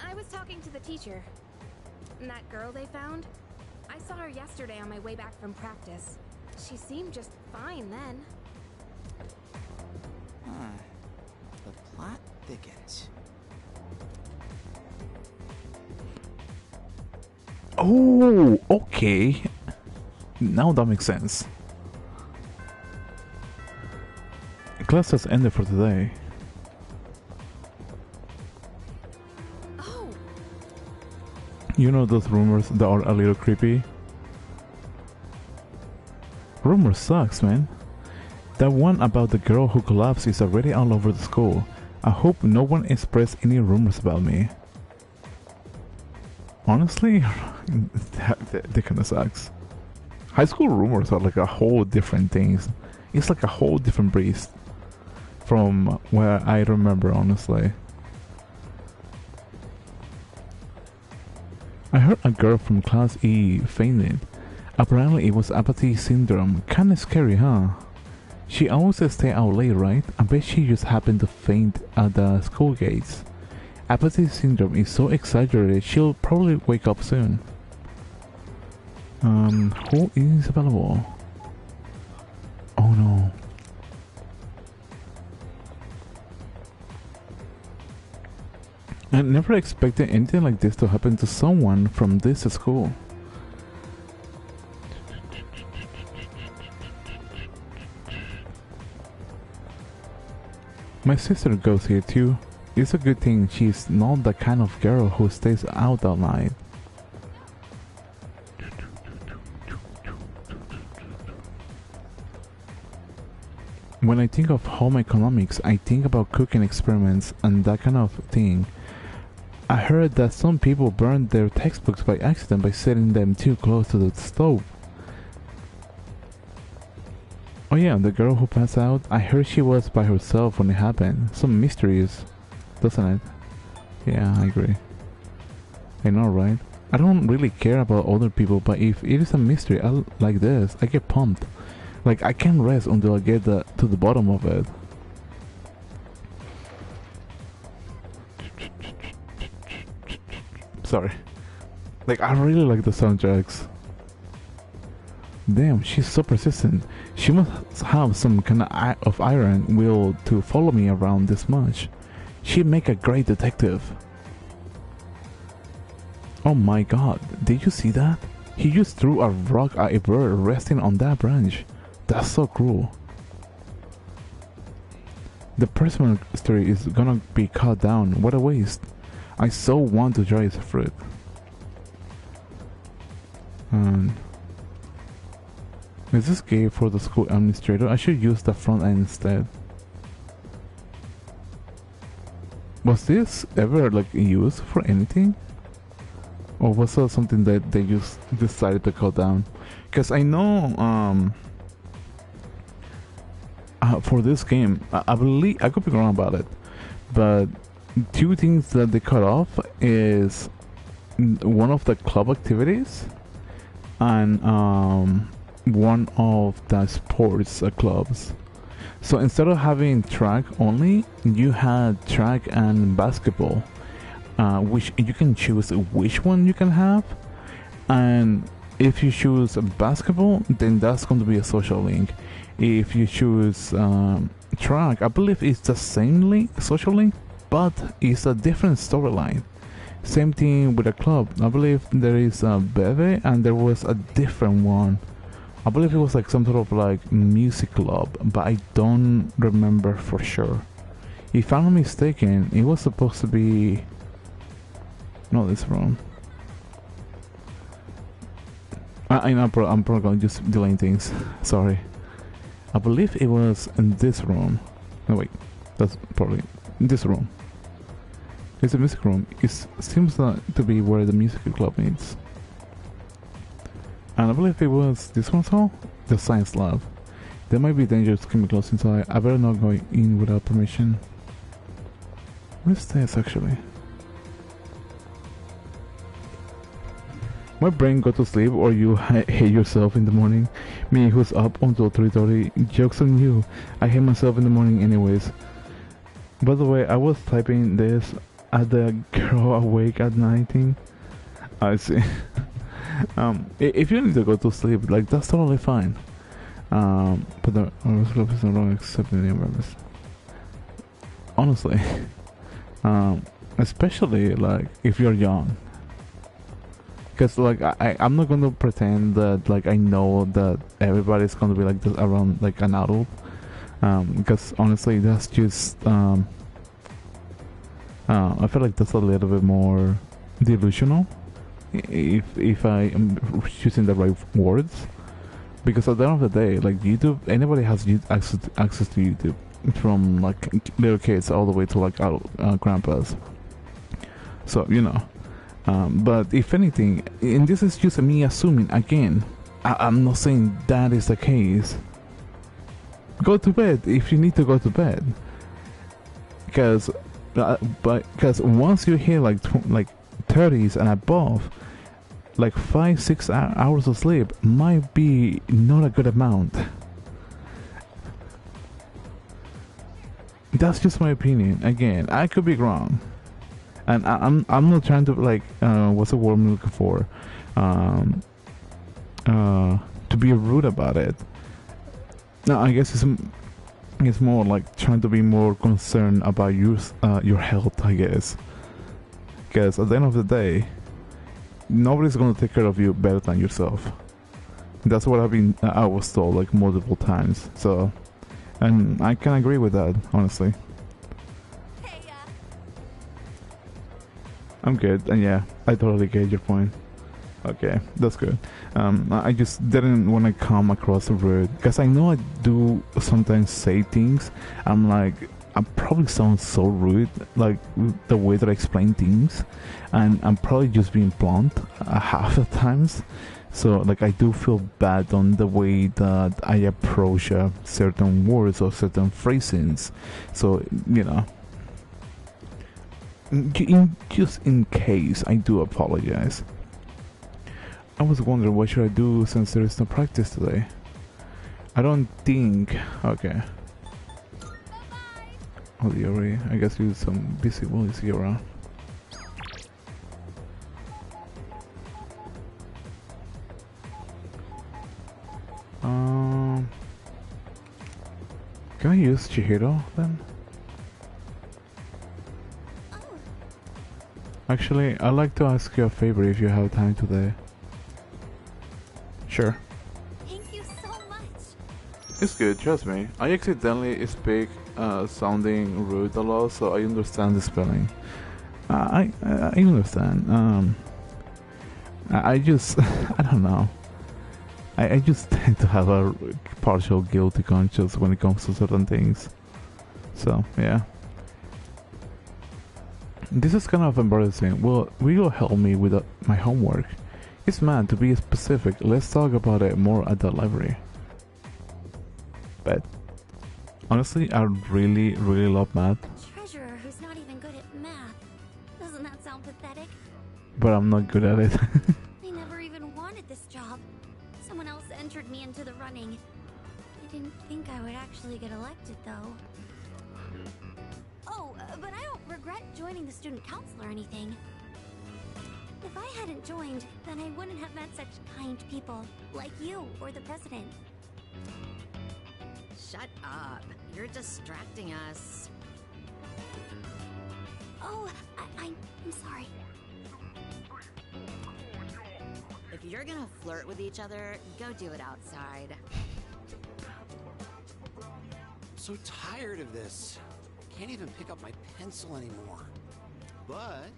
Speaker 4: I was talking to the teacher. And that girl they found? I saw her yesterday on my way back from practice. She seemed just fine then.
Speaker 12: Huh. The plot thickens.
Speaker 1: Oh, okay. Now that makes sense. Class has ended for today.
Speaker 4: Oh.
Speaker 1: You know those rumors that are a little creepy? Rumor sucks, man. That one about the girl who collapsed is already all over the school. I hope no one expressed any rumors about me. Honestly, that kind of sucks. High school rumors are like a whole different thing. It's like a whole different breeze from where I remember, honestly. I heard a girl from Class E fainted. Apparently it was apathy syndrome. Kinda scary, huh? She always stay out late, right? I bet she just happened to faint at the school gates. Apathy syndrome is so exaggerated, she'll probably wake up soon. Who is available? Oh no. I never expected anything like this to happen to someone from this school. My sister goes here too. It's a good thing she's not the kind of girl who stays out all night. When I think of home economics, I think about cooking experiments and that kind of thing. I heard that some people burned their textbooks by accident by setting them too close to the stove. Oh yeah, the girl who passed out, I heard she was by herself when it happened. Some mysterious, doesn't it? Yeah, I agree. I know, right? I don't really care about other people, but if it is a mystery like this, I get pumped. Like, I can't rest until I get to the bottom of it. Sorry. Like, I really like the soundtracks. Damn, she's so persistent. She must have some kind of iron will to follow me around this much. She'd make a great detective. Oh my god, did you see that? He just threw a rock at a bird resting on that branch. That's so cruel. The persimmon tree is gonna be cut down. What a waste. I so want to try its fruit. Is this gay for the school administrator? I should use the front end instead. Was this ever like used for anything? Or was that something that they just decided to cut down? Because I know for this game, I believe, I could be wrong about it, but two things that they cut off is one of the club activities and one of the sports clubs. So instead of having track only, you had track and basketball, which you can choose which one you can have. And if you choose basketball, then that's going to be a social link. If you choose track, I believe it's the same link, social link, but it's a different storyline. Same thing with a club. I believe there is a Bebe and there was a different one. I believe it was like some sort of like music club, but I don't remember for sure. If I'm not mistaken, it was supposed to be... No, this is wrong. I'm probably just delaying things. Sorry. I believe it was in this room. No wait, that's probably this room. It's a music room. It seems to be where the music club meets. And I believe it was this one's hall? The science lab. There might be dangerous chemicals inside. I better not go in without permission. What is this actually? My brain go to sleep or you hate yourself in the morning. Me who's up until 3:30. Joke's on you. I hate myself in the morning anyways. By the way, I was typing this at the girl awake at night thing. I see. If you need to go to sleep, like, that's totally fine. But the horoscope is not wrong except in the members. Honestly. Especially like if you're young. Because like I'm not gonna pretend that like I know that everybody's gonna be like this around like an adult. Because honestly that's just I feel like that's a little bit more delusional, if I am using the right words. Because at the end of the day, like YouTube, anybody has access to YouTube. from like little kids all the way to like our grandpas. So you know, but if anything, and this is just me assuming again. I'm not saying that is the case. Go to bed if you need to go to bed, because once you hit like 30s and above, like 5-6 hours of sleep might be not a good amount. That's just my opinion. Again, I could be wrong, and I'm not trying to like what's the word I'm looking for, to be rude about it. No, I guess it's more like trying to be more concerned about your health, I guess. Because at the end of the day, nobody's gonna take care of you better than yourself. That's what I was told like multiple times. So, and I can agree with that, honestly.
Speaker 3: Hey,
Speaker 1: I'm good, and yeah, I totally get your point. Okay, that's good. I just didn't want to come across rude, because I know I do sometimes say things. I'm like, I probably sound so rude, like the way that I explain things, and I'm probably just being blunt half the times. So like I do feel bad on the way that I approach certain words or certain phrasings. So you know, just in case, I do apologize. I was wondering what should I do since there is no practice today. I don't think. Okay. Oh, Yuri, I guess you some busy boys here around. Can I use Chihiro then? Actually, I'd like to ask you a favor if you have time today. Sure.
Speaker 3: Thank you so much.
Speaker 1: It's good, trust me. I accidentally speak sounding rude a lot, so I understand the spelling. I understand. I just I don't know. I just tend to have a partial guilty conscience when it comes to certain things. So yeah. This is kind of embarrassing. Will you help me with my homework? It's mad, to be specific. Let's talk about it more at the library. But honestly, I really love math.
Speaker 3: Treasurer who's not even good at math. Doesn't that sound pathetic?
Speaker 1: But I'm not good at it.
Speaker 3: I never even wanted this job. Someone else entered me into the running. I didn't think I would actually get elected, though. Oh, but I don't regret joining the student council or anything. If I hadn't joined, then I wouldn't have met such kind people, like you or the president.
Speaker 13: Shut up. You're distracting us.
Speaker 3: Oh, I'm sorry.
Speaker 13: If you're gonna flirt with each other, go do it outside.
Speaker 9: I'm so tired of this. I can't even pick up my pencil anymore.
Speaker 11: But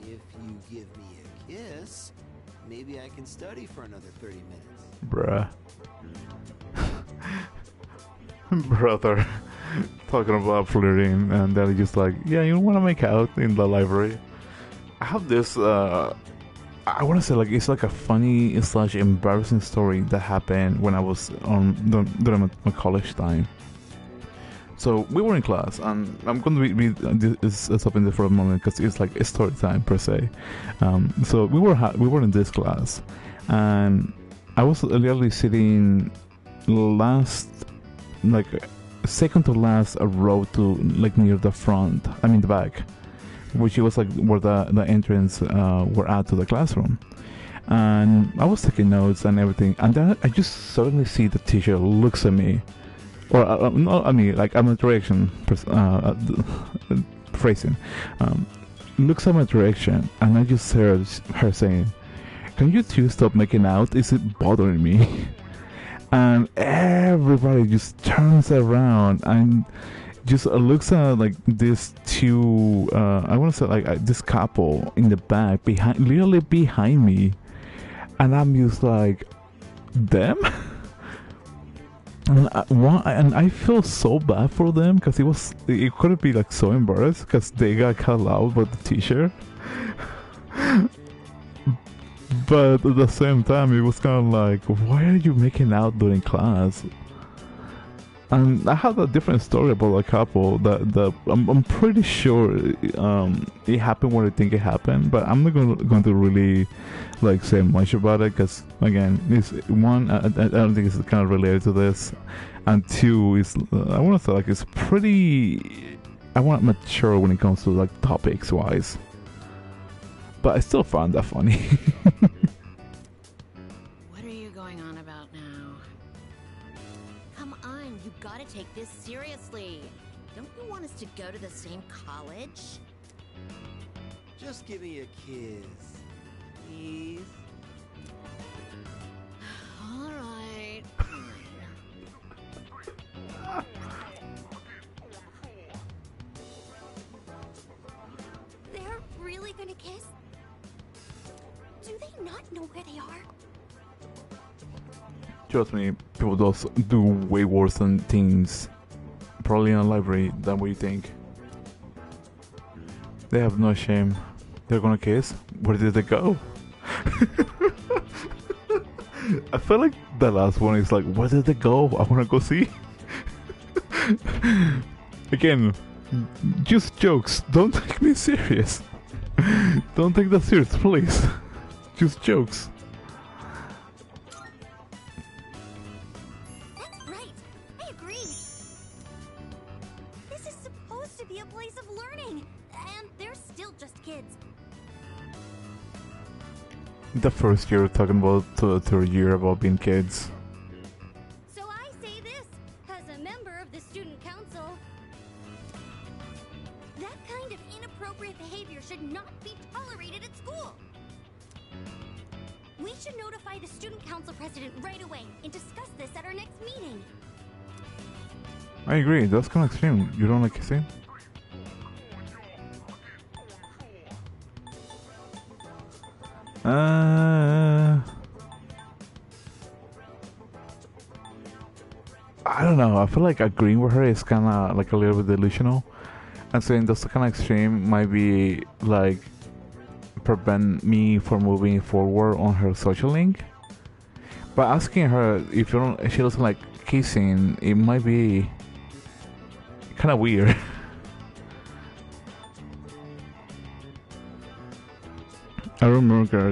Speaker 11: if you give me a kiss, maybe I can study for another 30 minutes.
Speaker 1: Bruh. Brother. Talking about flirting, and then just like, yeah, you want to make out in the library. I have this, I want to say like, it's like a funny / embarrassing story that happened when I was during my college time. So we were in class, and I'm going to be stopping there for a moment because it's like a story time per se. So we were in this class, and I was literally sitting last, like second to last row to like near the front. I mean the back, which was like where the entrance were at to the classroom. And I was taking notes and everything, and then I just suddenly see the teacher looks at me. Or no, I mean, like I'm a direction phrasing. Looks at my direction, and I just heard her saying, "Can you two stop making out? Is it bothering me?" And everybody just turns around and just looks at like this two. I want to say like this couple in the back literally behind me, and I'm just like, them. And I feel so bad for them because it could be like so embarrassed because they got called out by the teacher. But at the same time, it was kind of like, why are you making out during class? And I have a different story about a couple that I'm pretty sure it happened when I think it happened, but I'm not going to really like say much about it because again, it's one, I don't think it's kind of related to this, and two is I want to say like it's pretty, I want mature when it comes to like topics wise, but I still found that funny.
Speaker 13: Take this seriously. Don't you want us to go to the same college?
Speaker 11: Just give me a kiss, please.
Speaker 13: All right.
Speaker 3: They're really gonna kiss? Do they not know where they are?
Speaker 1: Trust me, people do way worse than things, probably in a library, than what you think. They have no shame. They're gonna kiss? Where did they go? I feel like the last one is like, where did they go? I wanna go see. Again, just jokes. Don't take me serious. Don't take that serious, please. Just jokes. The first year talking about the third year about being kids.
Speaker 3: So I say this, as a member of the student council. That kind of inappropriate behavior should not be tolerated at school. We should notify the student council president right away and discuss this at our next meeting.
Speaker 1: I agree, that's kind of extreme. You don't like kissing? I don't know. I feel like agreeing with her is kind of like a little bit delusional, and saying that's kind of extreme might be like prevent me from moving forward on her social link. But asking her if she doesn't like kissing, it might be kind of weird. I remember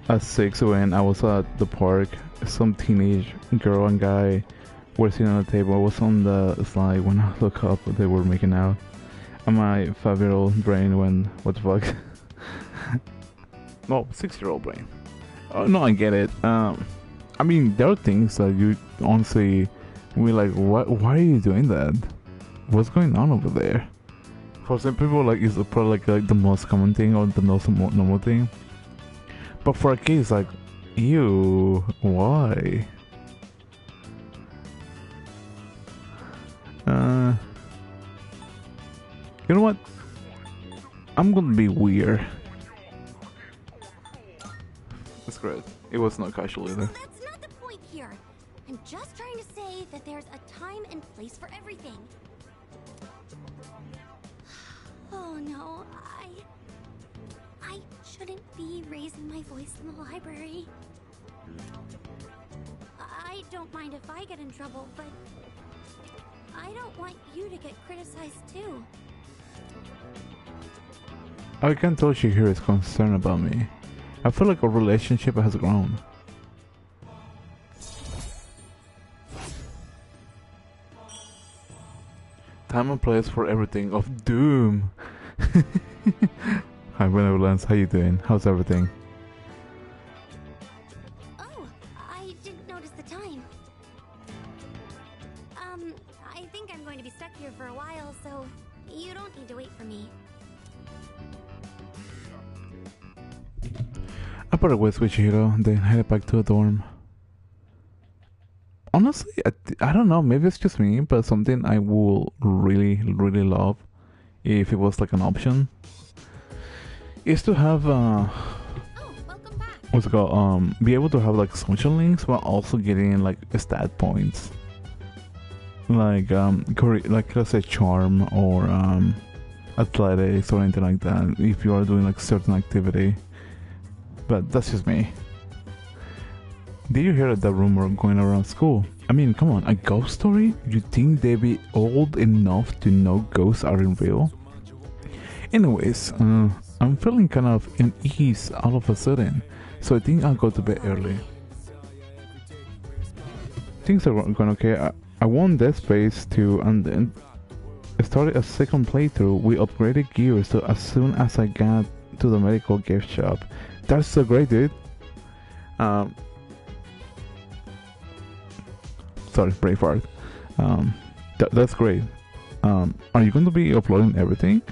Speaker 1: at 6 when I was at the park, some teenage girl and guy were sitting on the table. I was on the slide when I looked up, they were making out. And my 5-year-old brain went, what the fuck? No, 6-year-old brain. Oh, no, I get it. I mean, there are things that you honestly will like, why are you doing that? What's going on over there? For some people, like, it's probably like the most common thing or the most normal thing. But for a kid, it's like, ew, why? You know what? I'm gonna be weird. That's great. It was not casual either.
Speaker 3: That's not the point here. I'm just trying to say that there's a time and place for everything. Oh no, I shouldn't be raising my voice in the library. I don't mind if I get in trouble, but I don't want you to get criticized too.
Speaker 1: I can tell she here is concerned about me. I feel like our relationship has grown. Time and place for everything of doom. Hi Benevolence, how you doing? How's everything?
Speaker 3: Oh, I didn't notice the time. I think I'm going to be stuck here for a while, so you don't need to wait for me.
Speaker 1: I better wait switch hero, then head back to the dorm. Honestly, I don't know, maybe it's just me, but something I will really love if it was like an option is to have
Speaker 3: Oh, welcome back.
Speaker 1: what's it called? Be able to have like social links while also getting like stat points. Like like let's say charm or athletics or anything like that if you are doing like certain activity. But that's just me. Did you hear that rumor going around school? I mean, come on, a ghost story? You think they'd be old enough to know ghosts aren't real? Anyways, I'm feeling kind of unease all of a sudden, so I think I'll go to bed early. Things are going okay. I won Dead Space 2 and then started a second playthrough. We upgraded gear, so as soon as I got to the medical gift shop. That's so great, dude. Sorry, Braveheart. That's great. Are you going to be uploading everything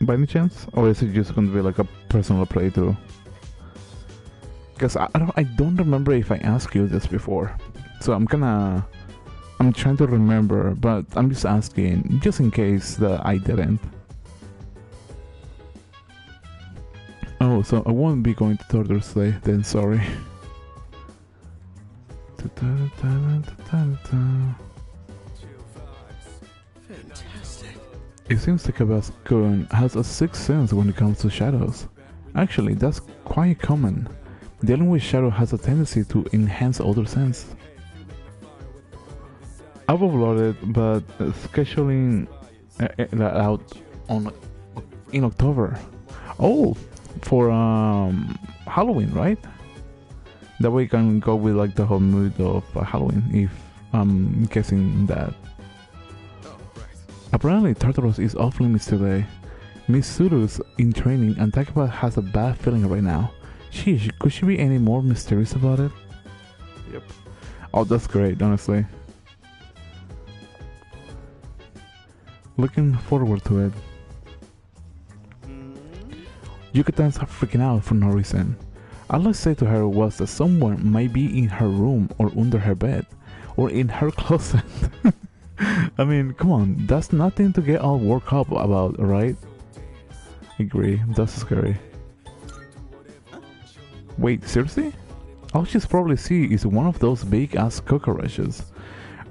Speaker 1: by any chance, or is it just going to be like a personal playthrough? Because I don't remember if I asked you this before, so I'm trying to remember, but I'm just asking just in case that I didn't. Oh, so I won't be going to Thursday then. Sorry.
Speaker 7: Fantastic.
Speaker 1: It seems like Tabasco has a sixth sense when it comes to shadows. Actually, that's quite common. Dealing with shadow has a tendency to enhance other sense. I've uploaded, but scheduling out in October. Oh, for Halloween, right? That way you can go with like the whole mood of Halloween, if I'm guessing that. Apparently Tartarus is off limits today. Miss Suru's in training and Takaba has a bad feeling right now. Sheesh, could she be any more mysterious about it? Yep. Oh, that's great, honestly. Looking forward to it. Yukatan's freaking out for no reason. All I said to her was that someone might be in her room or under her bed or in her closet. I mean, come on, that's nothing to get all worked up about, right? Agree, that's scary. Wait, seriously? All she's probably see is one of those big ass cockroaches.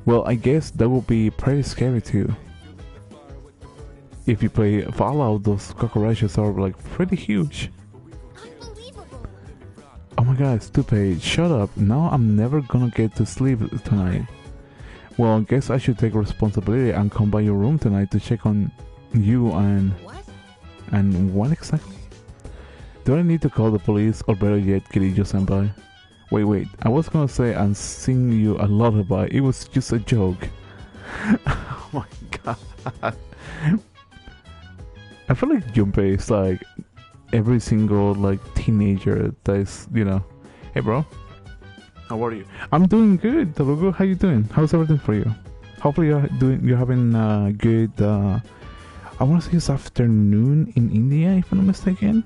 Speaker 1: Well, I guess that would be pretty scary too. If you play Fallout, those cockroaches are like pretty huge. Oh my god, stupid, shut up, now I'm never gonna get to sleep tonight. Well, I guess I should take responsibility and come by your room tonight to check on you and... What? And what exactly? Do I need to call the police, or better yet, Kirijo-senpai? Wait, I was gonna say and sing you a lullaby, it was just a joke. Oh my god. I feel like Junpei is like every single like teenager that is, you know. Hey bro, how are you? I'm doing good, Talugo. How you doing? How's everything for you? Hopefully you're having a good I want to say it's afternoon in India, if I'm not mistaken.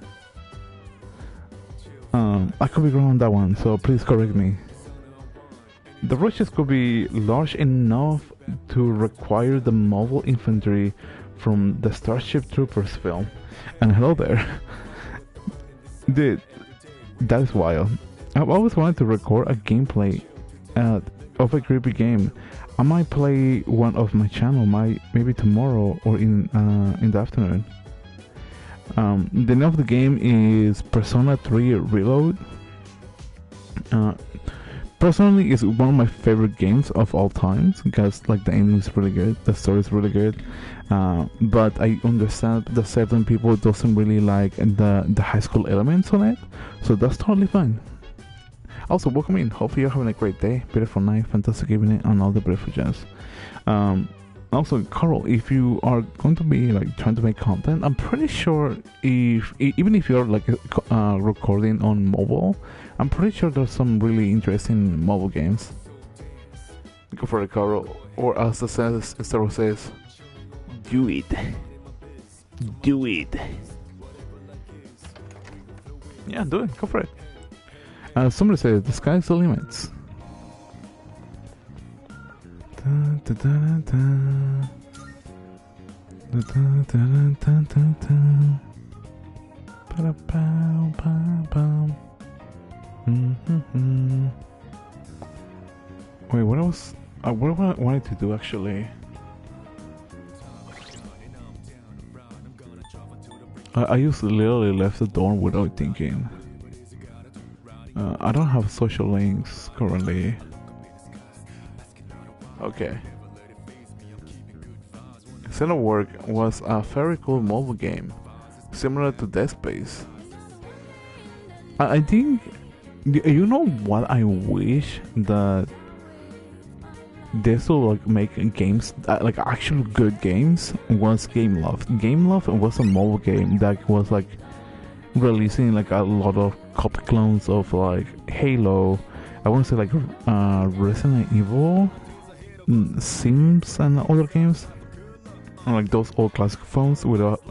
Speaker 1: I could be wrong on that one, so please correct me. The rushes could be large enough to require the mobile infantry from the Starship Troopers film. And hello there. Dude, that is wild. I've always wanted to record a gameplay of a creepy game. I might play one of my channel, maybe tomorrow or in the afternoon. The name of the game is Persona 3 Reload. Personally, it's one of my favorite games of all times because like the ending is really good, the story is really good. But I understand that certain people doesn't really like the high school elements on it, so that's totally fine. Also, welcome in. Hopefully you're having a great day, beautiful night, fantastic evening, and all the beautiful jazz. Also, Carl, if you are going to be like trying to make content, I'm pretty sure even if you're like recording on mobile, I'm pretty sure there's some really interesting mobile games. Go for it, Carl. Or as the Star says, do it. Do it. Yeah, do it. Go for it. Somebody said the sky's the limits. Wait, what else? What I wanted to do actually? I just literally left the dorm without thinking. I don't have social links currently. Okay. Xenowork was a very cool mobile game, similar to Dead Space. I think, you know what I wish that this will like make games like actual good games was Gameloft. Gameloft was a mobile game that was like releasing like a lot of copy clones of like Halo. I want to say like Resident Evil, Sims, and other games. And, like those old classic phones without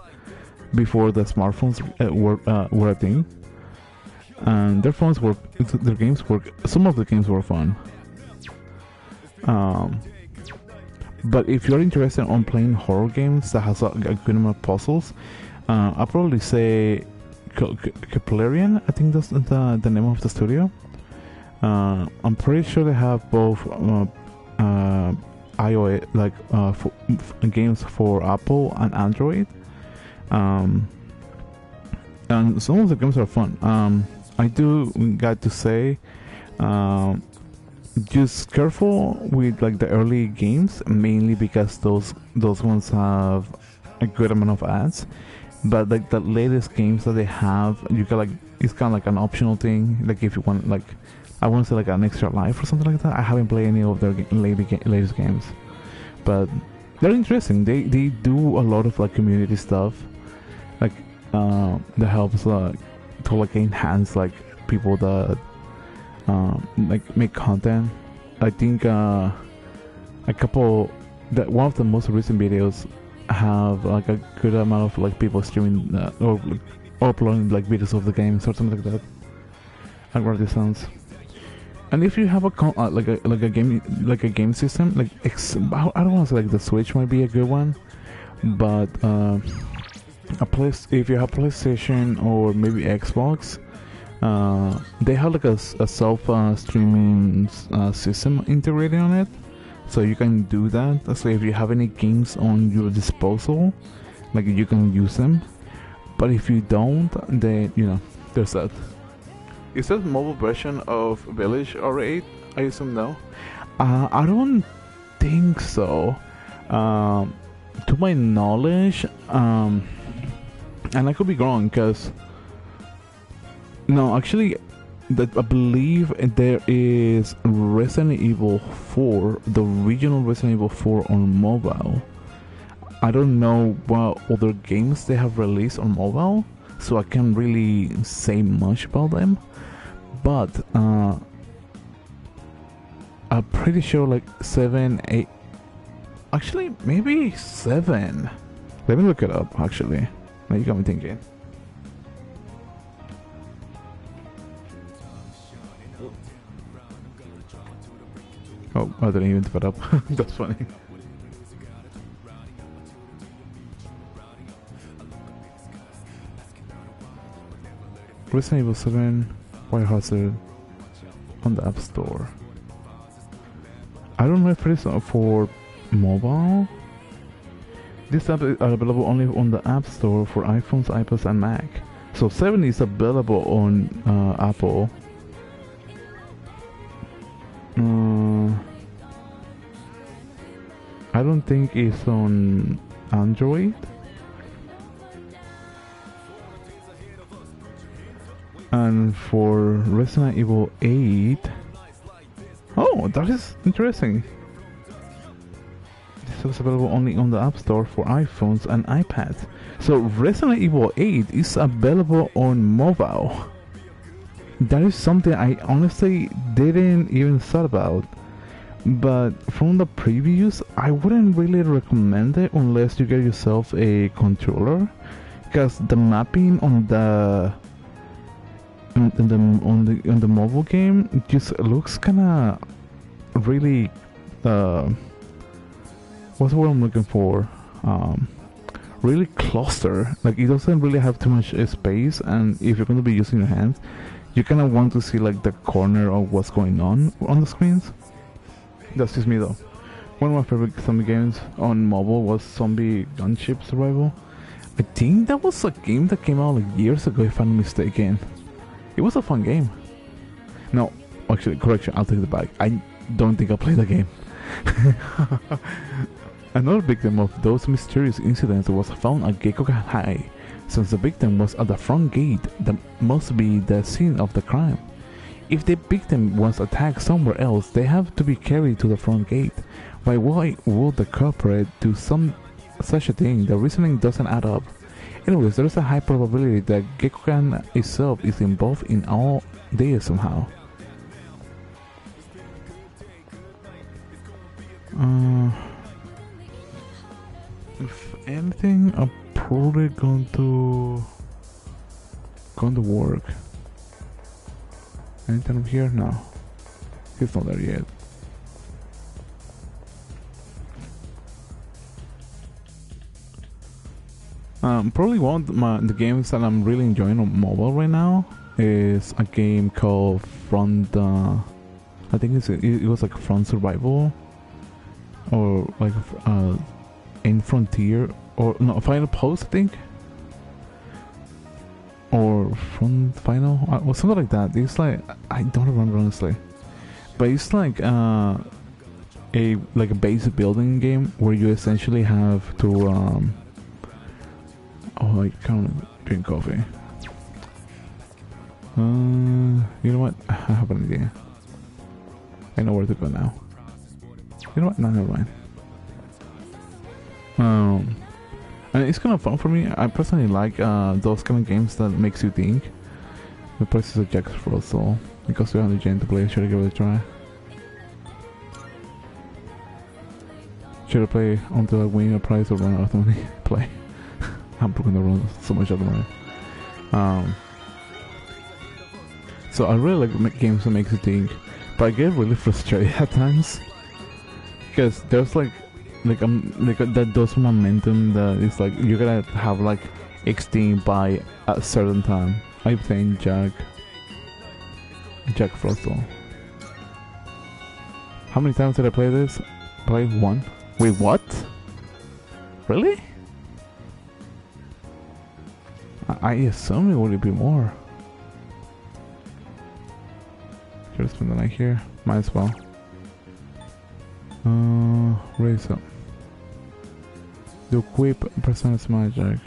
Speaker 1: before the smartphones were a thing. And their games were. Some of the games were fun. But if you're interested on playing horror games that has a good amount of puzzles, I'll probably say Capillarian. I think that's the name of the studio. I'm pretty sure they have both iOS, like games for Apple and Android. And some of the games are fun. I do got to say, just careful with like the early games, mainly because those ones have a good amount of ads. But like the latest games that they have, you can like, it's kind of like an optional thing. Like if you want, like, I want to say like an extra life or something like that. I haven't played any of their latest games, but they're interesting. They do a lot of like community stuff, like that helps to like enhance like people that like make content. I think one of the most recent videos have like a good amount of like people streaming or uploading like videos of the game or something like that. Like what it sounds. And if you have a game system, like I don't want to say like the Switch might be a good one, but if you have PlayStation or maybe Xbox, they have like a self-streaming system integrated on it, so you can do that. So if you have any games on your disposal, like you can use them. But if you don't, then there's that. Is that mobile version of Village R8? I assume no. I don't think so. To my knowledge, and I could be wrong, because no, actually, I believe there is Resident Evil 4, the original Resident Evil 4 on mobile. I don't know what other games they have released on mobile, so I can't really say much about them. But I'm pretty sure like 7, 8, actually maybe 7. Let me look it up. Actually, now you got me thinking. Oh, I didn't even put up. That's funny. Resident Evil 7 Biohazard on the App Store. I don't know if it is for mobile. This app is available only on the App Store for iPhones, iPads, and Mac. So 7 is available on Apple. I don't think it's on Android. And for Resident Evil 8, oh, that is interesting. This is available only on the App Store for iPhones and iPads. So Resident Evil 8 is available on mobile. That is something I honestly didn't even thought about. But from the previews, I wouldn't really recommend it unless you get yourself a controller, because the mapping on the mobile game just looks kinda really what's the word I'm looking for? Really cluster. Like it doesn't really have too much space, and if you're going to be using your hands, you kind of want to see like the corner of what's going on the screens. That's just me though. One of my favorite zombie games on mobile was Zombie Gunship Survival. I think that was a game that came out like years ago, if I'm not mistaken. It was a fun game. No, actually, correction, I'll take it back. I don't think I played the game. Another victim of those mysterious incidents was found at Gekkoukan High. Since the victim was at the front gate, that must be the scene of the crime. If the victim was attacked somewhere else, they have to be carried to the front gate. Why would the culprit do such a thing? The reasoning doesn't add up. Anyways, there is a high probability that Gekkoukan itself is involved in all this somehow. If anything, I'm probably going to work. Anything up here? No. He's not there yet. Probably one of the games that I'm really enjoying on mobile right now is a game called Front. I think it was like Front Survival, or like in Frontier, or no, Final Post, I think, or Front Final, or something like that. It's like, I don't remember honestly, but it's like a basic building game where you essentially have to oh, I can't drink coffee. You know what? I have an idea. I know where to go now. You know what? No, never mind. And it's kind of fun for me. I personally like those kind of games that makes you think. The prices of Jack Frost, so because we have the gen to play, should I give it a try? Should I play until I win a prize or run out of money? Play. I'm probably gonna run so much out of money. So I really like games that make you think, but I get really frustrated at times because there's like that those momentum that is like you gotta have like XD by a certain time. I'm playing Jack Frost though. How many times did I play this? Play one. Wait, what? Really? I assume it would be more. Should I spend the night here? Might as well. Raise up. The equip Persona's magic.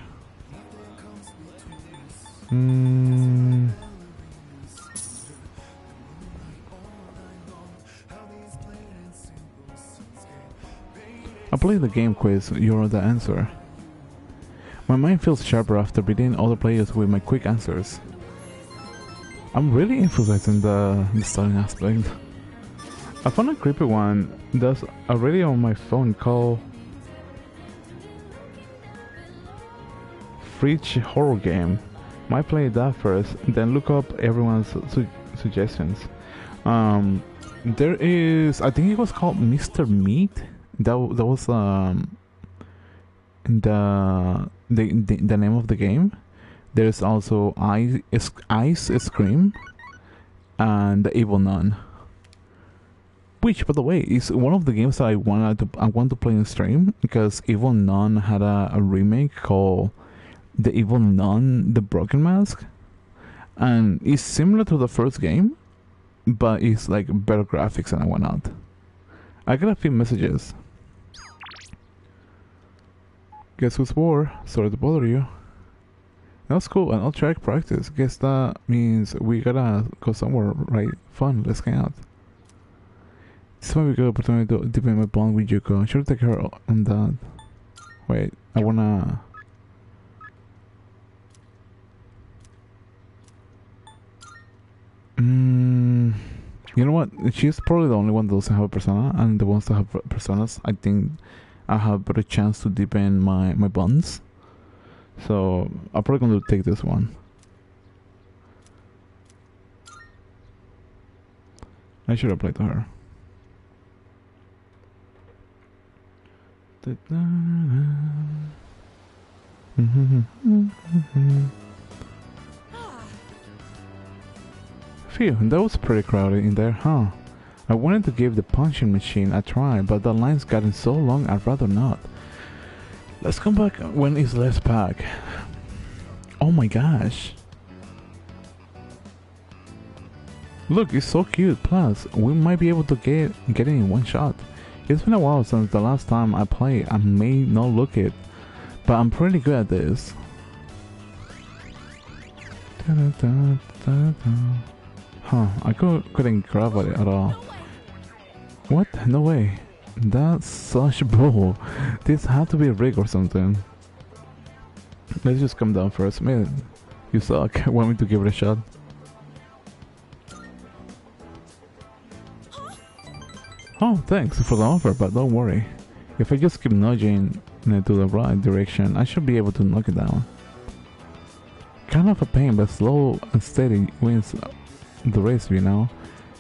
Speaker 1: I played the game quiz, you're the answer. My mind feels sharper after beating other players with my quick answers. I'm really emphasizing the studying aspect. I found a creepy one that's already on my phone called Fridge Horror Game. Might play that first, then look up everyone's suggestions. There is, I think it was called Mr. Meat. That was the name of the game. There's also Ice Scream and The Evil Nun, which, by the way, is one of the games that I want to play in stream, because Evil Nun had a remake called The Evil Nun: The Broken Mask, and it's similar to the first game, but it's like better graphics and whatnot. I got a few messages. Guess who's bored? Sorry to bother you. That's cool, and I'll track practice. Guess that means we gotta go somewhere, right? Fun, let's hang out. This might be a good opportunity to deepen my bond with Yuko. I should take her on that. Wait, I wanna... You know what? She's probably the only one that doesn't have a persona, and the ones that have personas, I think I have a better chance to deepen my bonds. So I'm probably going to take this one. I should apply to her. Phew, that was pretty crowded in there, huh? I wanted to give the punching machine a try, but the line's gotten so long I'd rather not. Let's come back when it's less packed. Oh my gosh. Look, it's so cute. Plus, we might be able to get it in one shot. It's been a while since the last time I played. I may not look it, but I'm pretty good at this. Huh, I couldn't grab it at all. What? No way. That's such bull. This had to be a rig or something. Let's just come down first. Man, you suck. Want me to give it a shot? Oh, thanks for the offer, but don't worry. If I just keep nudging it to the right direction, I should be able to knock it down. Kind of a pain, but slow and steady wins the race, you know?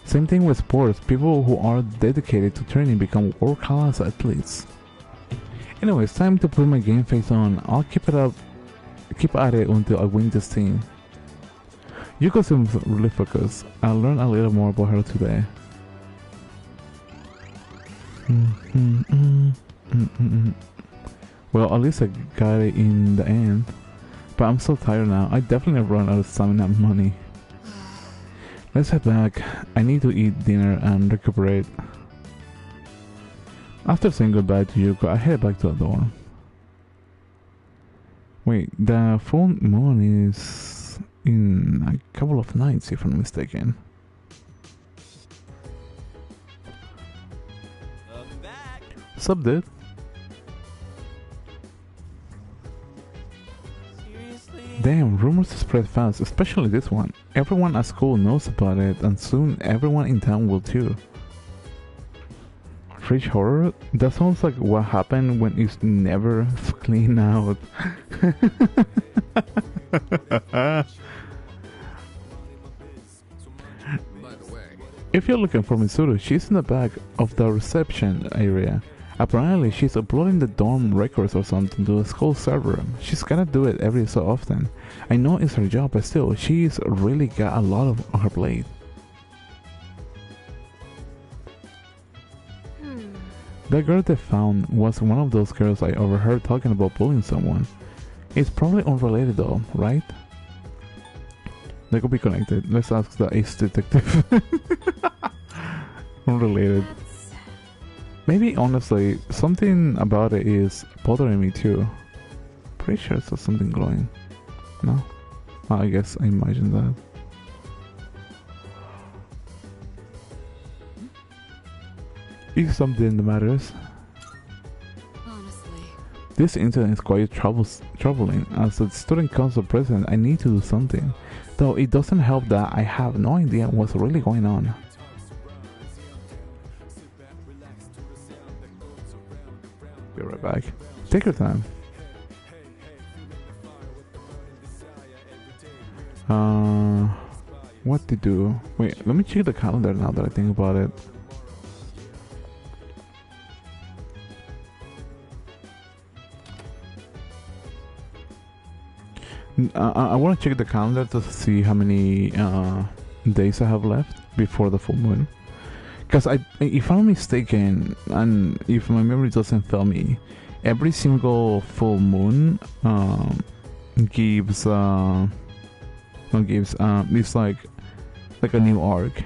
Speaker 1: Same thing with sports. People who are dedicated to training become world-class athletes. Anyway, it's time to put my game face on. I'll keep at it until I win this team. Yuko seems really focused. I'll learn a little more about her today. Well, at least I got it in the end. But I'm so tired now. I definitely run out of stamina and money. Let's head back. I need to eat dinner and recuperate. After saying goodbye to Yuko, I head back to the dorm. Wait, the full moon is in a couple of nights, if I'm mistaken. Sup, dude? Damn, rumors spread fast, especially this one. Everyone at school knows about it, and soon everyone in town will too. Fridge horror? That sounds like what happened when it's never clean out. If you're looking for Mitsuru, she's in the back of the reception area. Apparently, she's uploading the dorm records or something to the school server. She's gotta do it every so often. I know it's her job, but still, she's really got a lot on her plate. The girl they found was one of those girls I overheard talking about bullying someone. It's probably unrelated though, right? They could be connected. Let's ask the ace detective. Unrelated. Maybe honestly, something about it is bothering me too. Pretty sure it's something glowing. No? I guess I imagine that. It's something that matters.
Speaker 5: Honestly.
Speaker 1: This incident is quite troubling. As a student council president, I need to do something. Though it doesn't help that I have no idea what's really going on. Be right back. Take your time. What to do? Wait, let me check the calendar now that I think about it. I want to check the calendar to see how many days I have left before the full moon. Because if I'm mistaken, and if my memory doesn't fail me, every single full moon gives it's like a new arc.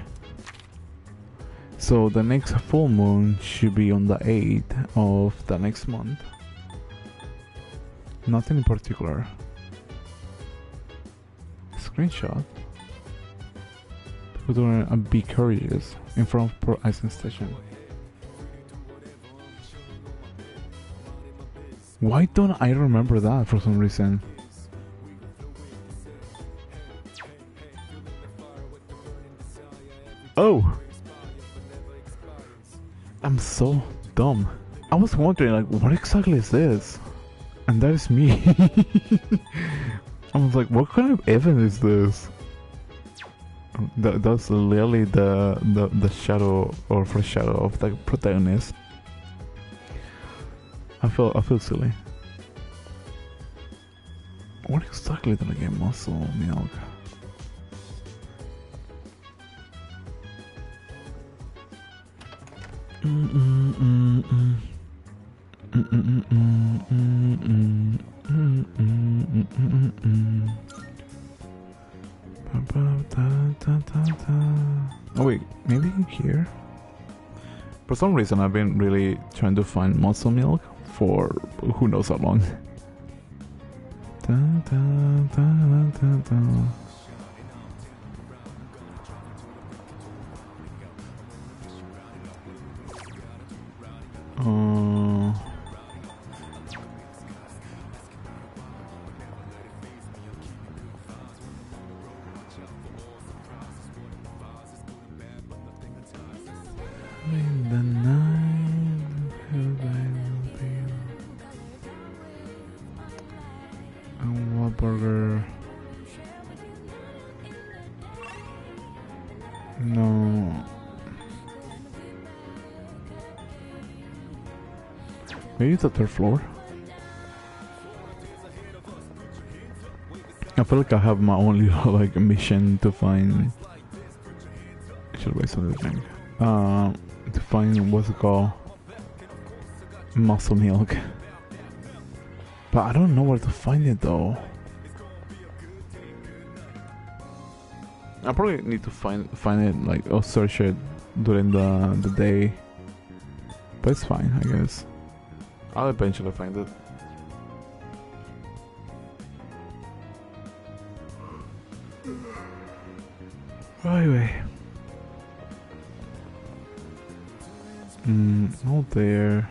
Speaker 1: So the next full moon should be on the 8th of the next month. Nothing in particular. Screenshot. People don't be courageous in front of Port Icing Station. Why don't I remember that for some reason? Oh! I'm so dumb. I was wondering, like, what exactly is this? And that is me. I was like, what kind of event is this? That's literally the shadow or foreshadow of the protagonist. I feel silly. What exactly did I get? Muscle milk. Oh wait, maybe here? For some reason I've been really trying to find muscle milk for who knows how long. In the night, and what burger? No. Maybe it's the third floor. I feel like I have my own little like mission to find. Should wait something. To find what's it called, muscle milk. But I don't know where to find it though. I probably need to find it like or search it during the day. But it's fine, I guess. I'll eventually find it. Anyway. Not there.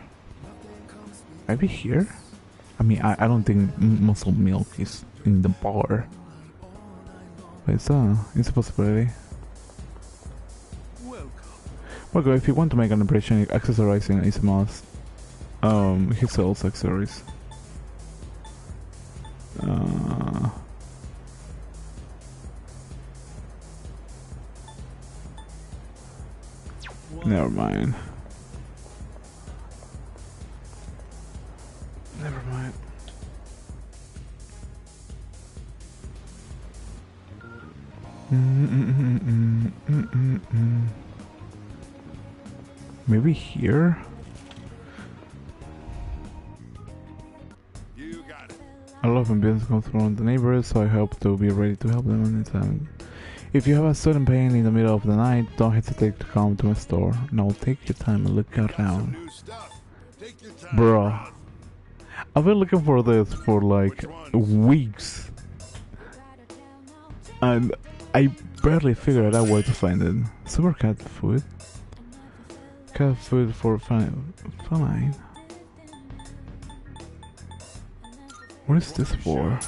Speaker 1: Maybe here? I mean, I don't think muscle milk is in the bar. But it's a possibility. Well, if you want to make an impression, accessorizing is a must. He sells accessories. Never mind. Never mind. Maybe here? A lot of ambience comes from the neighbors, so I hope to be ready to help them anytime. If you have a sudden pain in the middle of the night, don't hesitate to come to my store. Now take your time and look around. Bruh. I've been looking for this for like weeks. And I barely figured out where to find it. Super cat food? Cat food for fine. What is this for?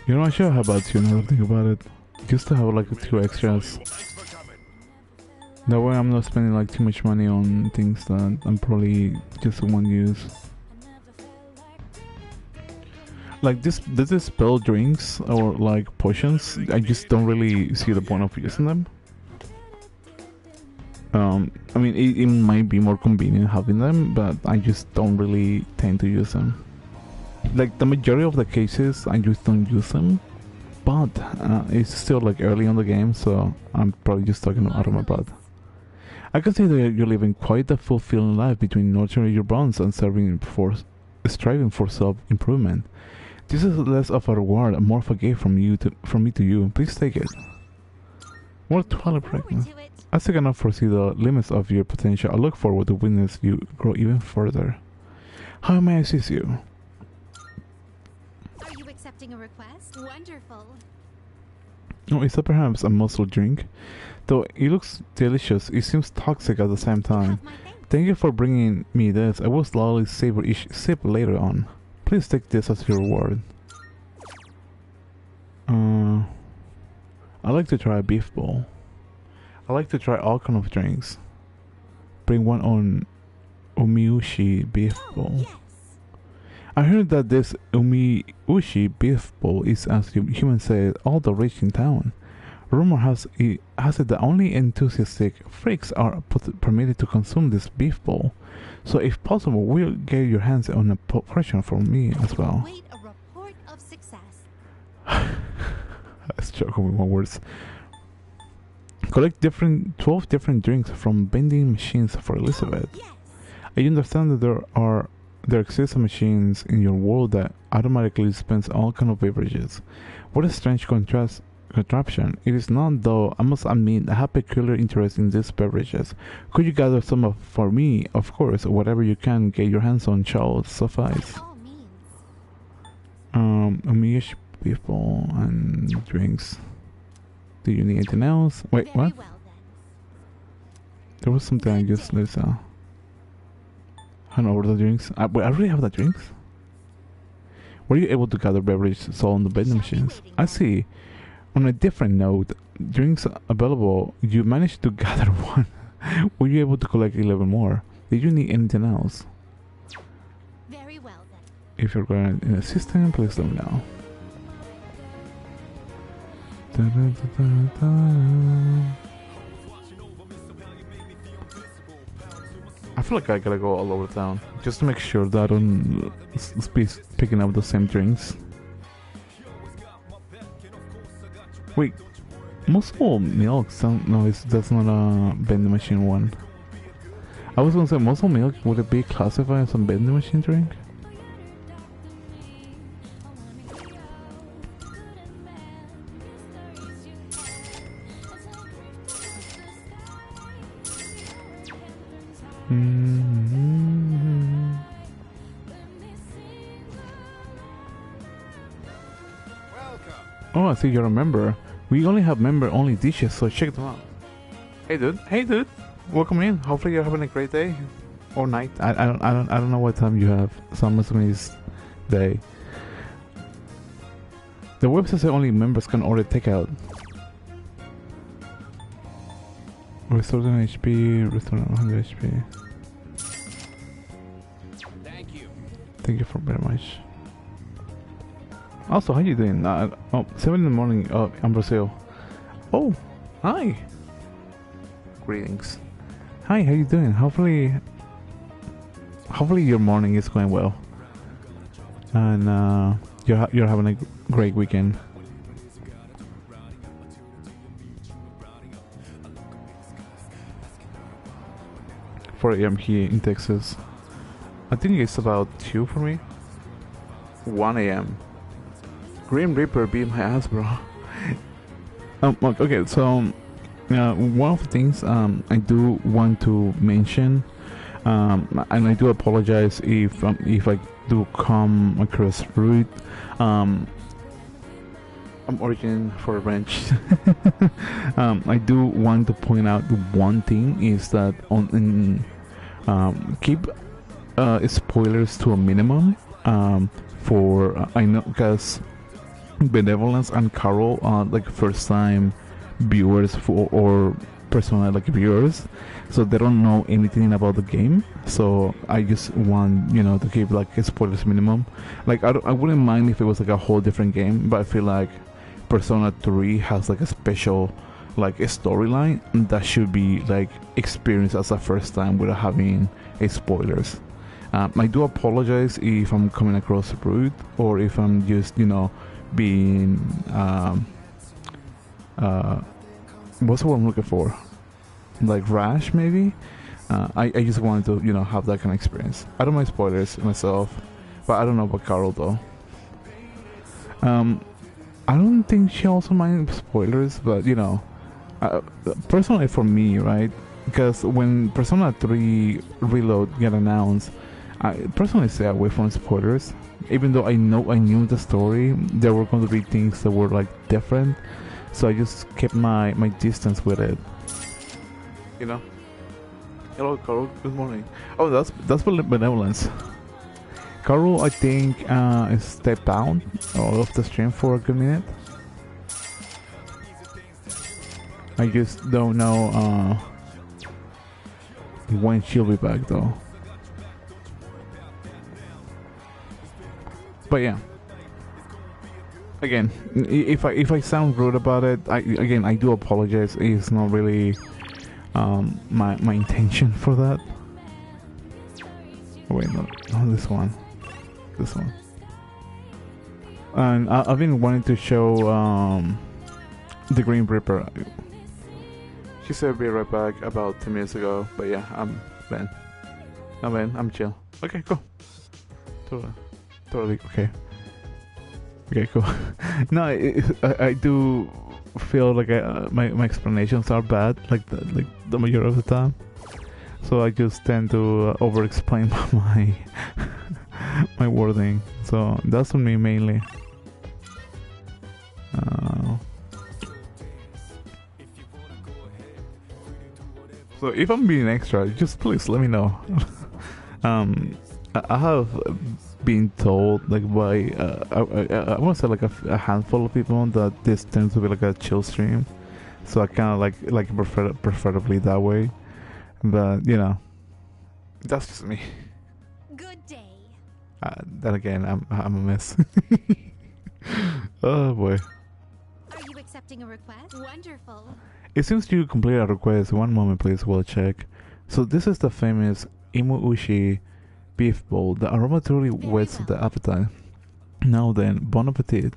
Speaker 1: You know, I should have about 2 now that I think about it. Just to have like 2 extras. That way I'm not spending like too much money on things that I'm probably just won't use. Like this spell drinks or like potions, I just don't really see the point of using them. I mean, it might be more convenient having them, but I just don't really tend to use them. Like the majority of the cases, I just don't use them. But it's still like early on the game, so I'm probably just talking out of my butt. I can see that you're living quite a fulfilling life between nurturing your bonds and striving for self-improvement. This is less of a reward and more of a gift from me to you. Please take it. More toilet pregnant. As you cannot foresee the limits of your potential, I look forward to witness you grow even further. How may I assist you?
Speaker 3: Are you accepting a request? Wonderful.
Speaker 1: Oh, is that perhaps a muscle drink? Though it looks delicious, it seems toxic at the same time. Thank you for bringing me this. I will slowly savor each sip later on. Please take this as your reward. I like to try a beef bowl. I like to try all kind of drinks. Bring one on Umiushi beef bowl. Yes. I heard that this Umiushi beef bowl is, as humans say, all the rage in town. Rumor has it that only enthusiastic freaks are permitted to consume this beef bowl. So if possible, we'll get your hands on a portion for me as well.
Speaker 3: Wait a report of success.
Speaker 1: I struggle with my words. Collect 12 different drinks from vending machines for Elizabeth.
Speaker 3: Yes.
Speaker 1: I understand that there exist machines in your world that automatically dispense all kind of beverages. What a strange contraption. It is not, though. I must admit, I have peculiar interest in these beverages. Could you gather some for me? Of course, whatever you can get your hands on shall suffice. Amish people and drinks. Do you need anything else? Wait, what? There was something I just left out. Hand over the drinks. Wait, I already have the drinks? Were you able to gather beverages sold on the vending machines? I see. On a different note, drinks available, you managed to gather one. Were you able to collect 11 more? Did you need anything else?
Speaker 3: Very well then.
Speaker 1: If you're going in the system, please let me know. I feel like I gotta go all over town just to make sure that I don't be picking up the same drinks. Wait, Muscle Milk? No, that's not a vending machine one. I was gonna say Muscle Milk, would it be classified as a vending machine drink? Oh, I see you're a member. We only have member-only dishes, so check them out. Hey dude, welcome in. Hopefully you're having a great day or night. I don't know what time you have. So I'm assuming it's day. The website says only members can order takeout. Restore an HP, restore 100 HP. Thank you for very much. Also, how you doing? 7 in the morning in Brazil. Oh, hi. Greetings. Hi, how you doing? Hopefully your morning is going well, and you're having a great weekend. 4 AM here in Texas. I think it's about 2 for me. 1 AM. Grim Reaper beat my ass, bro. Okay, so one of the things I do want to mention, and I do apologize if I do come across rude. I'm urging for revenge. I do want to point out one thing is that keep spoilers to a minimum. For I know because Benevolence and Carol are like first time viewers or personal like viewers, so they don't know anything about the game. So I just want to keep like spoilers minimum. Like I wouldn't mind if it was like a whole different game, but I feel like Persona 3 has like a special like a storyline that should be like experienced as a first time without having spoilers. I do apologize if I'm coming across rude or if I'm just being what's the word I'm looking for, like rash maybe. I just wanted to have that kind of experience. I don't mind spoilers myself, but I don't know about Carol though. I don't think she also minds spoilers, but personally for me, right, because when Persona 3 Reload get announced, I personally stay away from spoilers. Even though I knew the story, there were going to be things that were like different, so I just kept my distance with it. Hello, Carol. Good morning. Oh, that's Benevolence. Carol, I think, stepped out of the stream for a good minute. I just don't know when she'll be back though. But yeah, Again, if I sound rude about it, I do apologize. It's not really my intention for that. Oh, wait, no, this one. And I've been wanting to show the Green Reaper. She said be right back about 2 minutes ago, but yeah, I'm Ben. I'm chill. Okay, cool. Totally okay. Okay, cool. No, I do feel like my explanations are bad, like the majority of the time. So I just tend to over-explain my wording. So that's on me mainly. So if I'm being extra, just please let me know. I have been told, like, by I want to say like a handful of people that this tends to be like a chill stream, so I kind of like preferably that way. But you know, that's just me.
Speaker 3: Good day.
Speaker 1: Then again, I'm a mess. Oh boy.
Speaker 3: Are you accepting a request? Wonderful.
Speaker 1: It seems you completed a request. One moment, please. We'll check. So this is the famous Imu Ushi beef bowl. The aroma truly whets the appetite. Now then, bon appetit.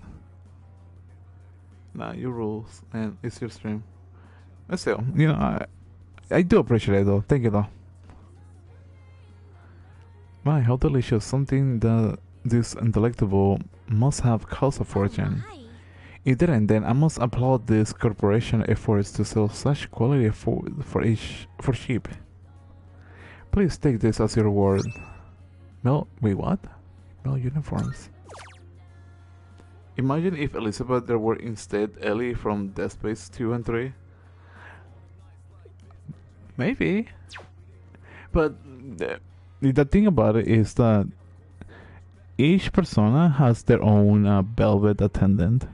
Speaker 1: Nah, your rules, man. It's your stream. But still, you know, I do appreciate it though. Thank you though. My, how delicious! Something that this indelectable must have cost a fortune. If it didn't, then I must applaud this corporation efforts to sell such quality food for cheap. Please take this as your reward. Wait, what? Male uniforms. Imagine if Elizabeth there were instead Ellie from Dead Space 2 and 3. Maybe. But the thing about it is that each persona has their own velvet attendant.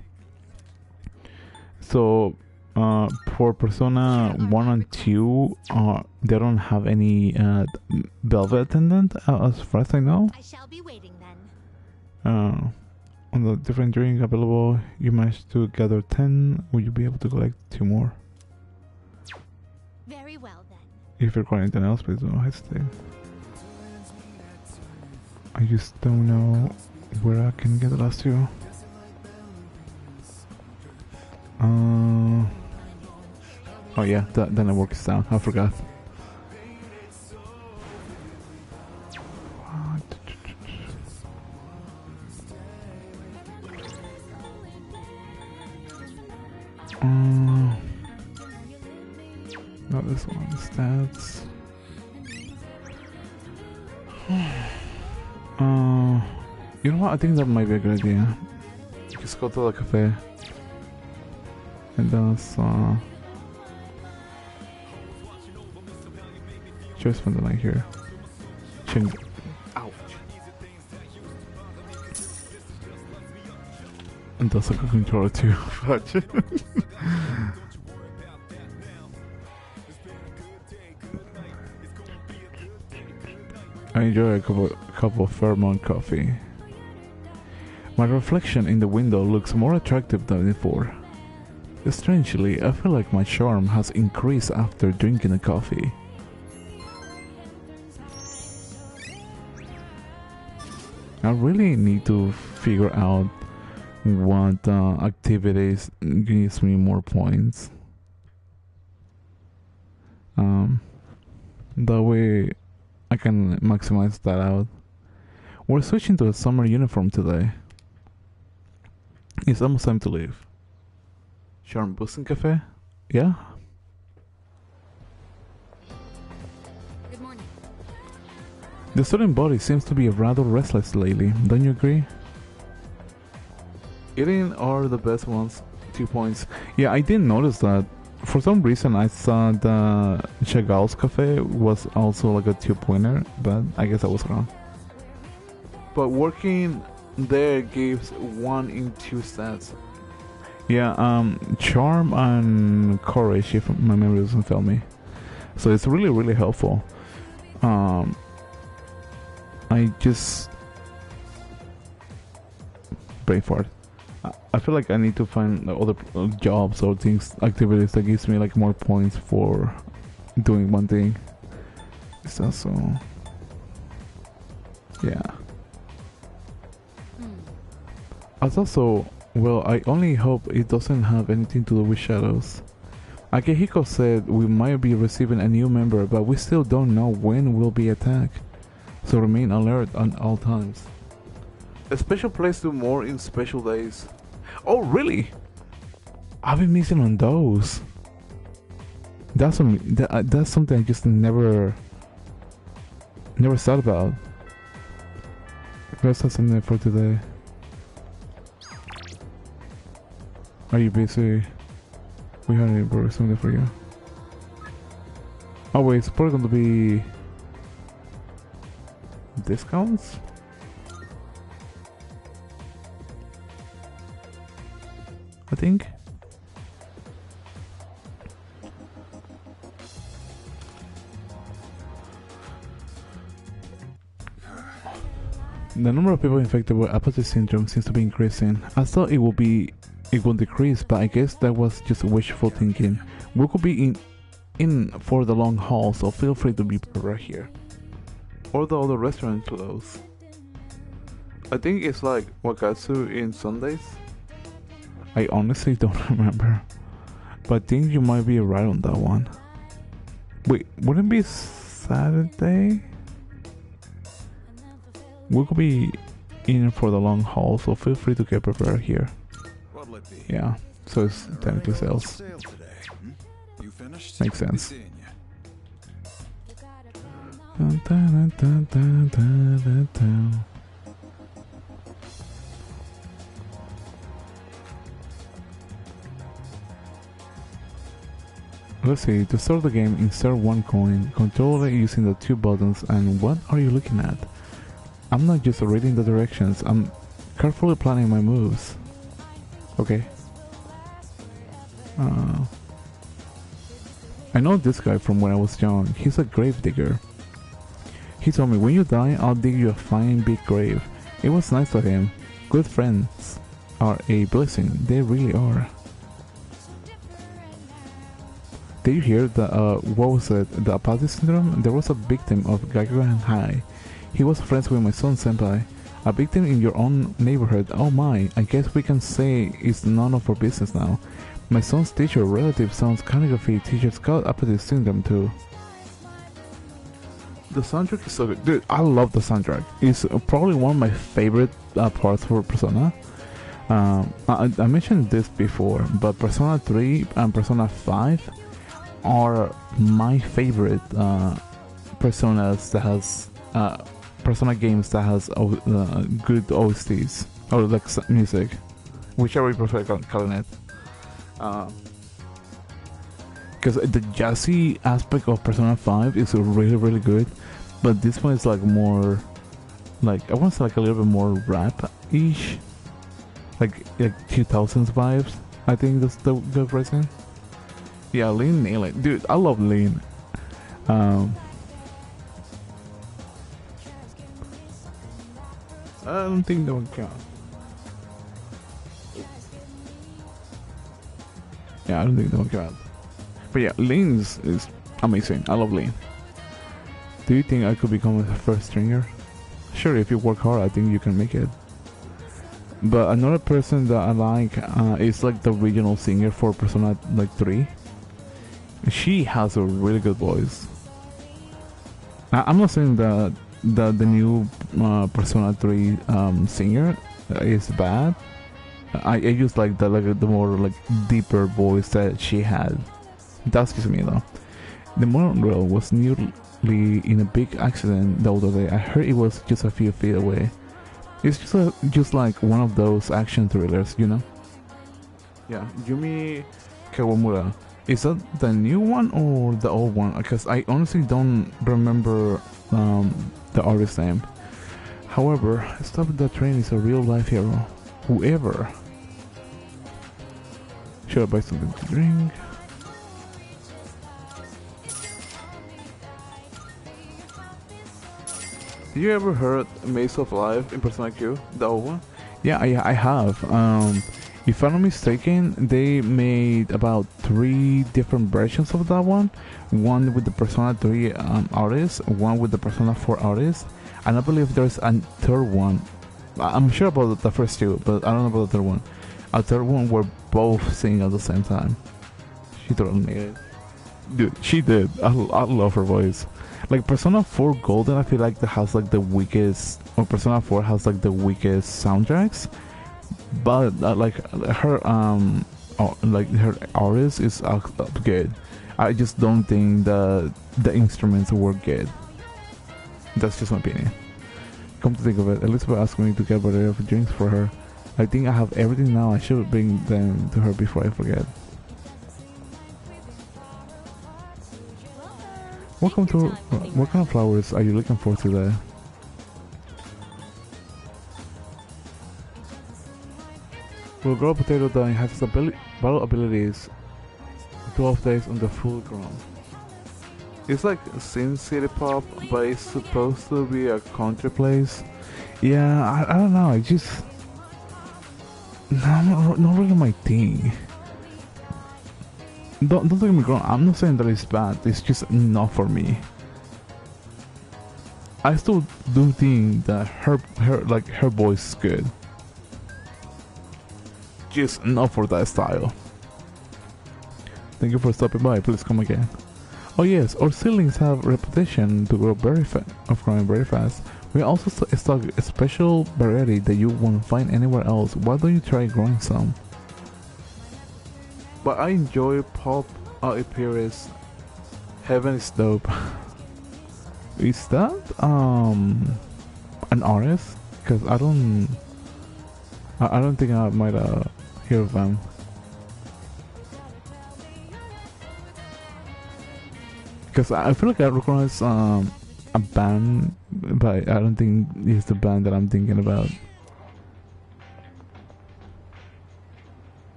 Speaker 1: So, for Persona 1 and 2, they don't have any velvet attendant, as far as I know.
Speaker 3: I shall be waiting then.
Speaker 1: On the different drinks available, you managed to gather 10. Will you be able to collect 2 more?
Speaker 3: Very well then.
Speaker 1: If you require anything else, please don't hesitate. I just don't know where I can get the last 2. Oh yeah, the network is down. I forgot. Not this one. Stats. You know what? I think that might be a good idea. Just go to the cafe. And that's just spend the night here. Ouch. And that's a good controller too. I enjoy a cup of Fairmont coffee. My reflection in the window looks more attractive than before. Strangely, I feel like my charm has increased after drinking the coffee. I really need to figure out what activities gives me more points. That way I can maximize that out. We're switching to a summer uniform today. It's almost time to leave. Charm boosting cafe? Yeah?
Speaker 5: Good morning.
Speaker 1: The student body seems to be rather restless lately, don't you agree? Eating are the best ones. 2 points. Yeah, I didn't notice that. For some reason I thought Chagall's cafe was also like a 2-pointer, but I guess I was wrong. But working there gives 1 in 2 stats. Yeah, charm and courage, if my memory doesn't fail me. So it's really, really helpful. I just brain fart. I feel like I need to find other jobs or things, activities that gives me like more points for doing one thing. It's also, yeah. Also, well, I only hope it doesn't have anything to do with shadows. Akihiko said we might be receiving a new member, but we still don't know when we'll be attacked. So remain alert on all times. A special place do more in special days. Oh, really? I've been missing on those. That's something I just never thought about. Let's have something for today. Are you busy? We have something for you. Oh wait, it's probably going to be discounts? I think. The number of people infected with Apathy syndrome seems to be increasing. I thought it would decrease, but I guess that was just wishful thinking. We could be in for the long haul, so feel free to be right here. Or the other restaurant close. I think it's like Wakatsu in Sundays. I honestly don't remember, but I think you might be right on that one. Wait, wouldn't it be Saturday? We could be in for the long haul, so feel free to get prepared here. Yeah, so it's technically sales.
Speaker 2: You finished?
Speaker 1: Makes sense. Let's see, to start the game, insert one coin, control it using the two buttons, and what are you looking at? I'm not just reading the directions, I'm carefully planning my moves. Okay. I know this guy from when I was young. He's a grave digger. He told me, when you die, I'll dig you a fine big grave. It was nice of him. Good friends are a blessing. They really are. Did you hear the, what was it? The Apathy syndrome? There was a victim of Gakugan High. He was friends with my son Senpai. A victim in your own neighborhood. Oh my, I guess we can say it's none of our business now. My son's teacher relative sounds calligraphy teacher's got Apathy syndrome too. The soundtrack is so good. Dude, I love the soundtrack. It's probably one of my favorite parts for Persona. I mentioned this before, but Persona 3 and Persona 5 are my favorite Personas that has Persona games that has good OSTs or like music, whichever you prefer calling it. Because the jazzy aspect of Persona 5 is really good, but this one is like more, like I want to say like a little bit more rap-ish, like 2000s vibes. I think that's the good phrasing. Yeah, Lin nailed it, dude. I love Lin. I don't think that one counts. Yeah, I don't think that one counts. But yeah, Lin is amazing. I love Lin. Do you think I could become a first stringer? Sure, if you work hard, I think you can make it. But another person that I like is like the regional singer for Persona like 3. She has a really good voice. I'm not saying that the new Persona 3 singer is bad. I just like the more like deeper voice that she had. That's just me though. The monorail was nearly in a big accident the other day. I heard it was just a few feet away. It's just like one of those action thrillers, you know? Yeah, Yumi Kawamura. Is that the new one or the old one? Because I honestly don't remember the artist's name. However, Stop the Train is a real life hero. Whoever. Should I buy something to drink? You ever heard Maze of Life in Persona Q? The old one? Yeah, I have. If I'm not mistaken, they made about 3 different versions of that one. One with the Persona 3 artist, one with the Persona 4 artist, and I believe there's a third one. I'm sure about the first two, but I don't know about the third one. A third one where both sing at the same time. She totally made it. Dude, she did. I love her voice. Like Persona 4 Golden, I feel like that has like the weakest, or Persona 4 has like the weakest soundtracks. But like her like her artist is good. I just don't think the instruments were good. That's just my opinion. Come to think of it, Elizabeth asked me to get a variety of drinks for her. I think I have everything now. I should bring them to her before I forget. Welcome to. What kind of flowers are you looking for today? Will grow a potato that has battle abilities 12 days on the full grown. It's like Sin City Pop, but it's supposed to be a country place. Yeah, I don't know, I just... not really my thing. Don't get me wrong, I'm not saying that it's bad, it's just not for me. I still do think that her voice is good. Just not for that style. Thank you for stopping by. Please come again. Oh yes, our seedlings have a reputation to grow growing very fast. We also stock a special variety that you won't find anywhere else. Why don't you try growing some? But I enjoy Pop Epirus. Heaven is dope. Is that an artist? Because I don't think I might hear of them. Because I feel like I recognize a band, but I don't think it's the band that I'm thinking about.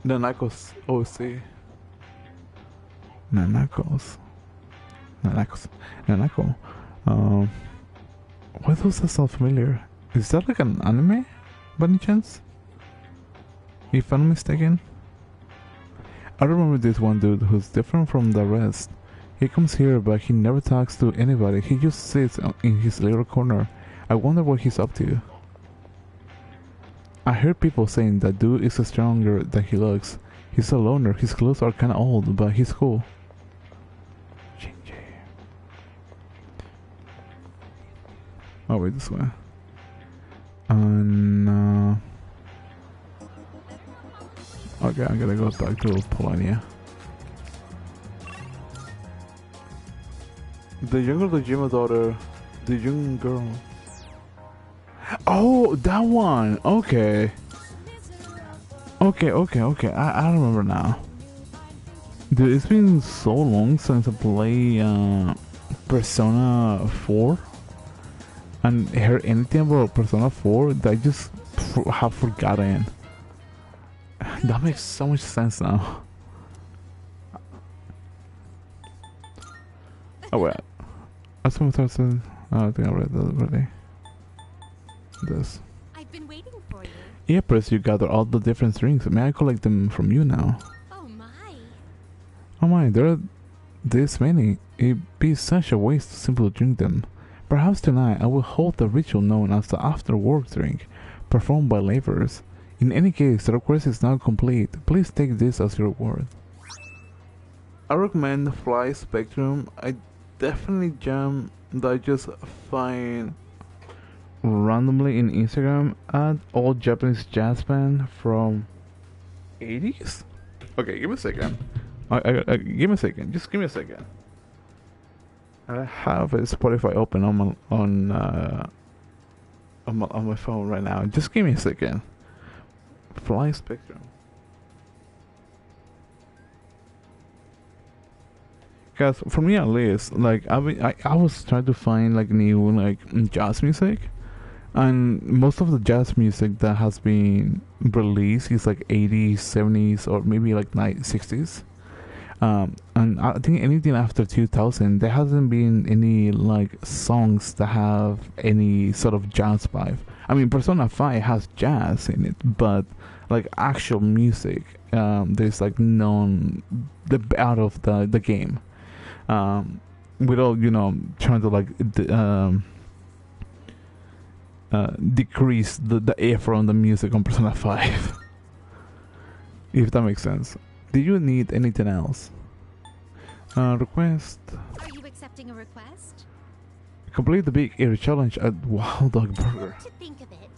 Speaker 1: Nanakos OC. Nanako. Why does that sound familiar? Is that like an anime, by any chance? If I'm mistaken? I remember this one dude who's different from the rest. He comes here, but he never talks to anybody. He just sits in his little corner. I wonder what he's up to. I heard people saying that dude is stronger than he looks. He's a loner. His clothes are kinda old, but he's cool. Oh wait, this way. And okay, I'm gonna go back to Polonia. The younger Dojima daughter, the young girl. Oh, that one. Okay. Okay. I remember now. Dude, it's been so long since I played Persona 4 and heard anything about Persona 4 that I just have forgotten. That makes so much sense now. Oh wait, I think I read that already. This.
Speaker 5: I've been waiting for you.
Speaker 1: Yeah, Press, you gather all the different strings. May I collect them from you now?
Speaker 5: Oh my.
Speaker 1: Oh my, there are this many. It'd be such a waste to simply drink them. Perhaps tonight I will hold the ritual known as the after-work drink, performed by laborers. In any case, the request is now complete. Please take this as your reward. I recommend Fly Spectrum. I definitely jam that I just find randomly in Instagram at old Japanese jazz band from 80s. Okay, give me a second. Give me a second. Just give me a second. I have a Spotify open on my phone right now. Just give me a second. Fly Spectrum. Cause for me at least, like I was trying to find like new like jazz music, and most of the jazz music that has been released is like 80s, 70s, or maybe like 60s. And I think anything after 2000, there hasn't been any like songs that have any sort of jazz vibe. I mean, Persona 5 has jazz in it, but like actual music, there's like none out of the game. Without trying to like decrease the effort on the music on Persona 5. If that makes sense. Do you need anything else? Request.
Speaker 5: Are you accepting a request?
Speaker 1: Complete the Big Ear Challenge at Wild Dog Burger.
Speaker 5: To think of it.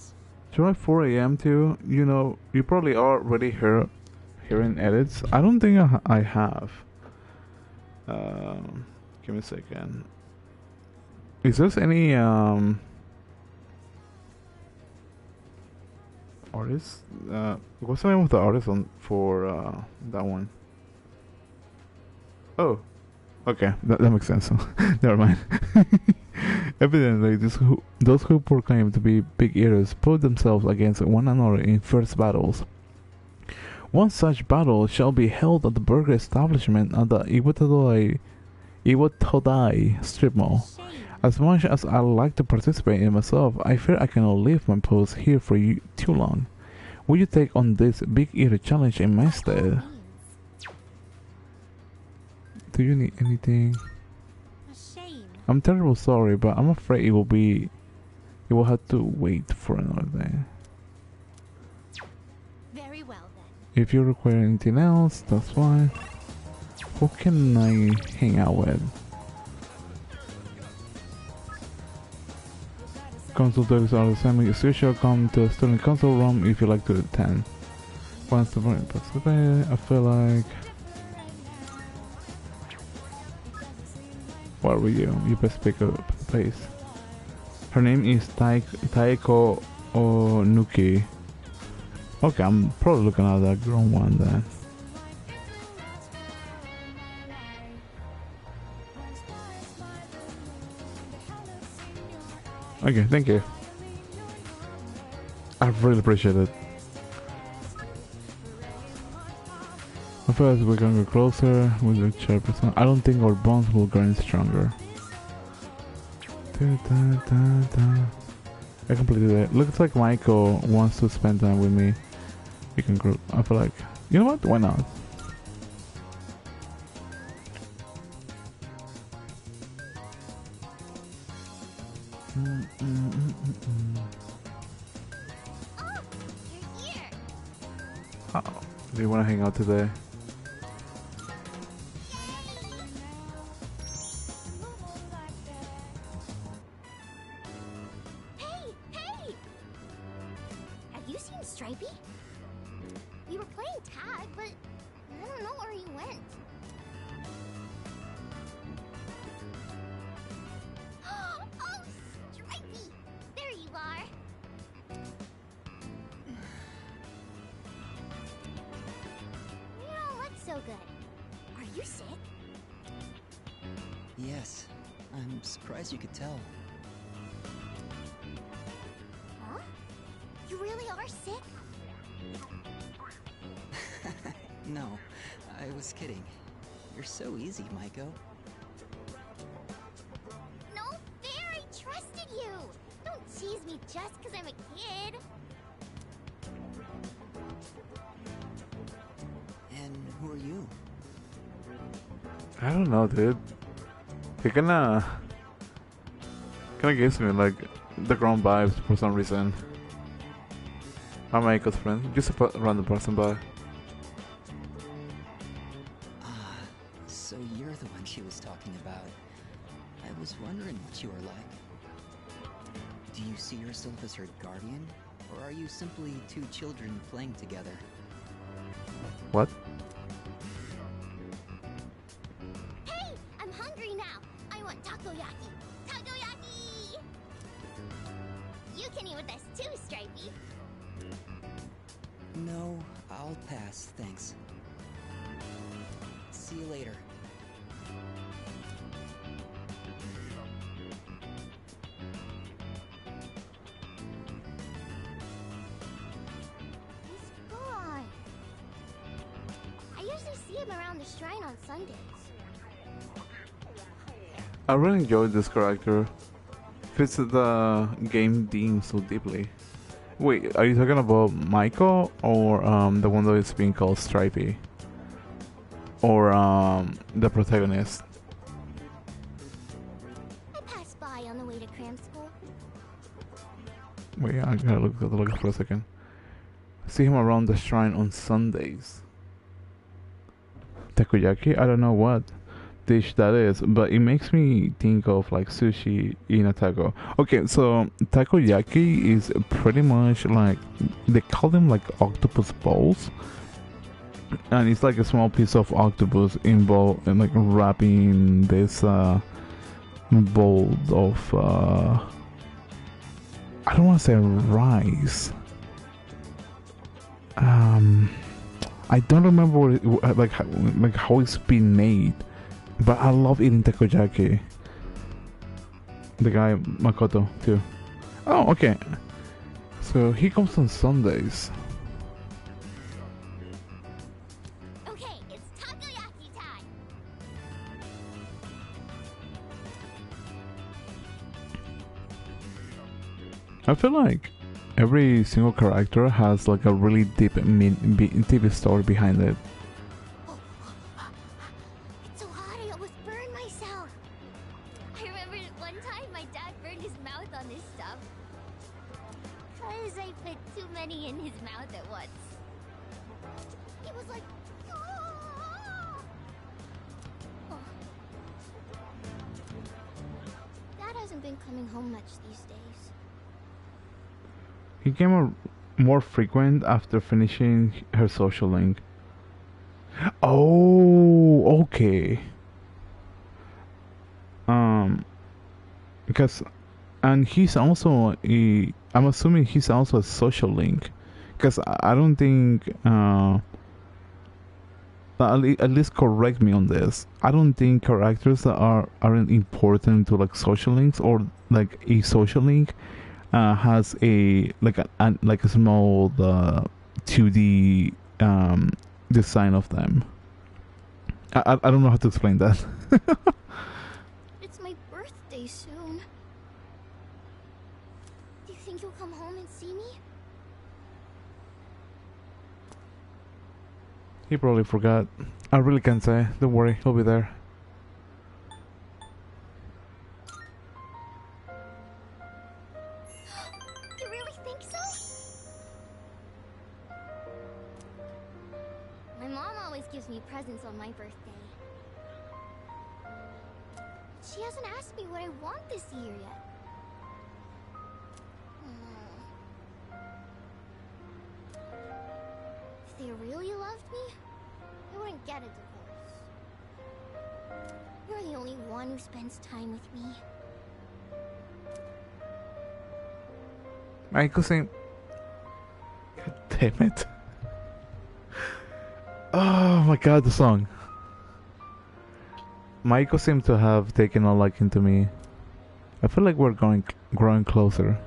Speaker 1: Try 4 a.m. too. You probably are already hearing edits. I don't think I have. Give me a second. Is there any artist? What's the name of the artist for that one? Oh, okay, that makes sense. Never mind. Evidently, those who proclaim to be big eaters put themselves against one another in fierce battles. One such battle shall be held at the burger establishment at the Iwatodai strip mall. As much as I like to participate in myself, I fear I cannot leave my post here for you too long. Will you take on this big eater challenge in my stead? Do you need anything? I'm terribly sorry, but I'm afraid you will have to wait for another day.
Speaker 5: Very well then.
Speaker 1: If you require anything else, that's fine. Who can I hang out with? Consultants are assembling as usual. Come to the student console room if you like to attend. Once the participate, I feel like. What were you? You best pick up the place. Her name is Taeko Onuki. Okay, I'm probably looking at that grown one then. Okay, thank you. I really appreciate it. I feel as we're gonna go closer with the chairperson. I don't think our bonds will grow any stronger. I completed it. Looks like Michael wants to spend time with me. We can group. I feel like, you know what? Why not? Oh, do you want to hang out today?
Speaker 3: Hey! Have you seen Stripey? We were playing tag, but I don't know where he went. Oh, Stripey! There you are! You don't look so good. Are you sick?
Speaker 14: Yes. I'm surprised you could tell.
Speaker 3: Huh? You really are sick?
Speaker 14: No, I was kidding. You're so easy, Maiko.
Speaker 3: No fair! I trusted you! Don't tease me just because I'm a kid!
Speaker 14: And who are you?
Speaker 1: I don't know, dude. He kinda gives me like the grown vibes for some reason. I'm Michael's friend. Just a random person by.
Speaker 14: So you're the one she was talking about. I was wondering what you were like. Do you see yourself as her guardian? Or are you simply two children playing together?
Speaker 1: What?
Speaker 3: Hey! I'm hungry now! I want takoyaki! Takoyaki! You can eat with us too, Stripey!
Speaker 14: No, I'll pass, thanks. See you later.
Speaker 3: He's gone. I usually see him around the shrine on Sundays.
Speaker 1: I really enjoyed this character. fits the game theme so deeply. Wait, are you talking about Michael or the one that is being called Stripey? Or the protagonist?
Speaker 3: I passed by on the way to cram school.
Speaker 1: Wait, I gotta look for a second. See him around the shrine on Sundays. Takoyaki? I don't know what dish that is, but it makes me think of like sushi in a taco. Okay, so takoyaki is pretty much like, they call them like octopus balls, and it's like a small piece of octopus involved in like wrapping this bowl of I don't want to say rice. I don't remember what it, like how it's been made, but I love eating takoyaki. The guy Makoto too. Oh, okay. So he comes on Sundays.
Speaker 3: Okay, it's takoyaki time.
Speaker 1: I feel like every single character has like a really deep story behind it.
Speaker 3: It's so hot, I almost burned myself. I remember one time my dad burned his mouth on this stuff. Because I put too many in his mouth at once. He was like, "Ah!" Oh. Dad hasn't been coming home much these days.
Speaker 1: He became more frequent after finishing her social link. Oh, okay. Because, and he's also I'm assuming he's also a social link, because I don't think at least correct me on this. I don't think characters that aren't important to like social links, or like a social link has a like a small 2D design of them. I don't know how to explain that.
Speaker 3: It's my birthday soon. Do you think you'll come home and see me?
Speaker 1: He probably forgot. I really can't say. Don't worry, he'll be there.
Speaker 3: You really think so? My mom always gives me presents on my birthday. She hasn't asked me what I want this year yet. If they really loved me, they wouldn't get a divorce. You're the only one who spends time with me.
Speaker 1: My cousin. God damn it. Oh my god, the song. Michael seemed to have taken a liking to me. I feel like we're growing closer.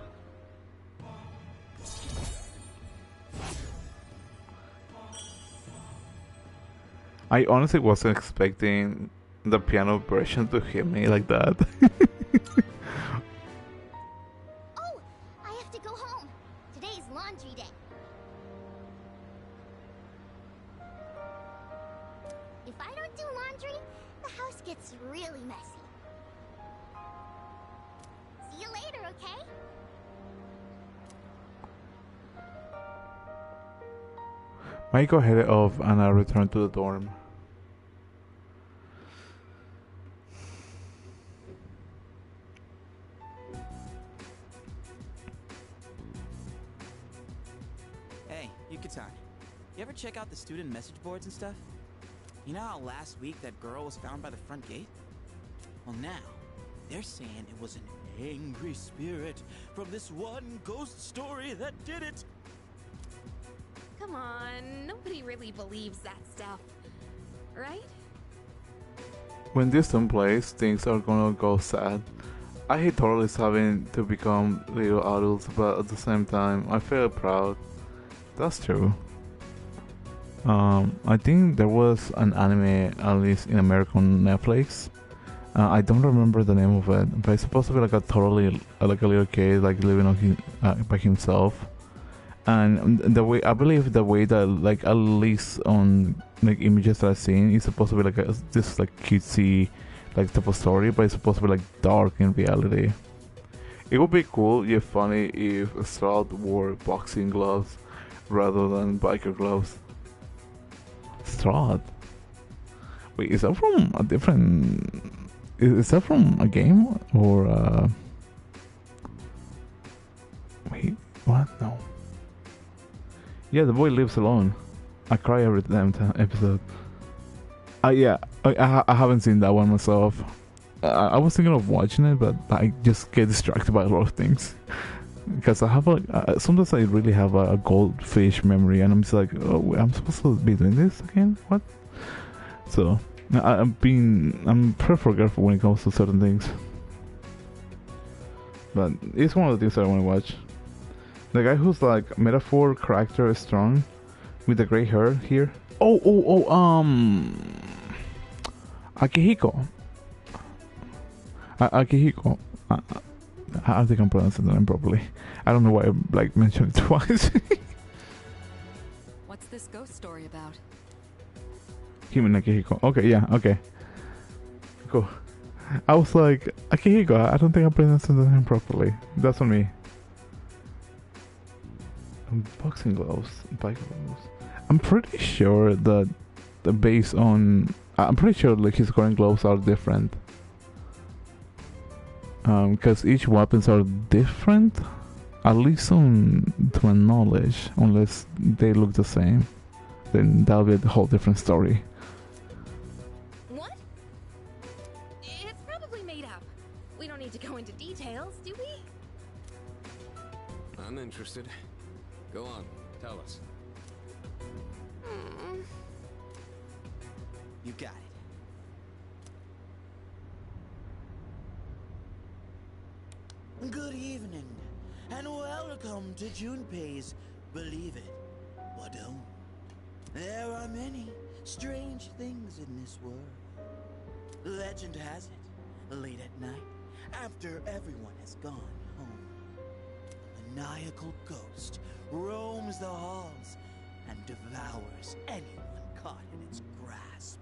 Speaker 1: I honestly wasn't expecting the piano version to hit me like that.
Speaker 3: Oh, I have to go home. Today's laundry day. If I don't do laundry, the house gets really messy. See you later, okay?
Speaker 1: Michael headed off and I returned to the dorm.
Speaker 12: Hey, Yuka-tan. You ever check out the student message boards and stuff? You know how last week that girl was found by the front gate? Well, now, they're saying it was an angry spirit from this one ghost story that did it.
Speaker 4: Come on, nobody really believes that stuff, right?
Speaker 1: When this time plays, things are gonna go sad. I hate turtles having to become little adults, but at the same time, I feel proud. That's true. I think there was an anime, at least in American Netflix, I don't remember the name of it, but it's supposed to be like a totally like a little kid like living on by himself. And the way I believe the way that like at least on like images that I've seen, it's supposed to be like this like cutesy like type of story, but it's supposed to be like dark in reality. It would be cool, yeah, funny if Strahd wore boxing gloves rather than biker gloves. Strahd. Wait, is that from a different? Is that from a game or? Wait, what? No. Yeah, the boy lives alone. I cry every damn episode. Yeah, I haven't seen that one myself. I was thinking of watching it, but I just get distracted by a lot of things. Because I have sometimes I really have a goldfish memory, and I'm just like, oh, I'm supposed to be doing this again? What? So I'm pretty forgetful when it comes to certain things. But it's one of the things that I want to watch. The guy who's like metaphor character is strong, with the gray hair here. Akihiko. Akihiko. I think I'm pronouncing the name properly. I don't know why I like mentioned it twice.
Speaker 5: What's this ghost story about?
Speaker 1: Him and Akihiko. Okay, yeah, okay. Cool. I was like, Akihiko, I don't think I'm pronouncing the name properly. That's on me. Boxing gloves, bike gloves. I'm pretty sure that based on, I'm pretty sure like his current gloves are different. Because each weapons are different, at least to my knowledge. Unless they look the same, then that'll be a whole different story.
Speaker 4: What? It's probably made up. We don't need to go into details, do we?
Speaker 7: I'm interested. Go on, tell us.
Speaker 11: You got it. Good evening, and welcome to Junpei's Believe It or Don't. There are many strange things in this world. Legend has it, late at night, after everyone has gone home, a maniacal ghost roams the halls and devours anyone caught in its grasp.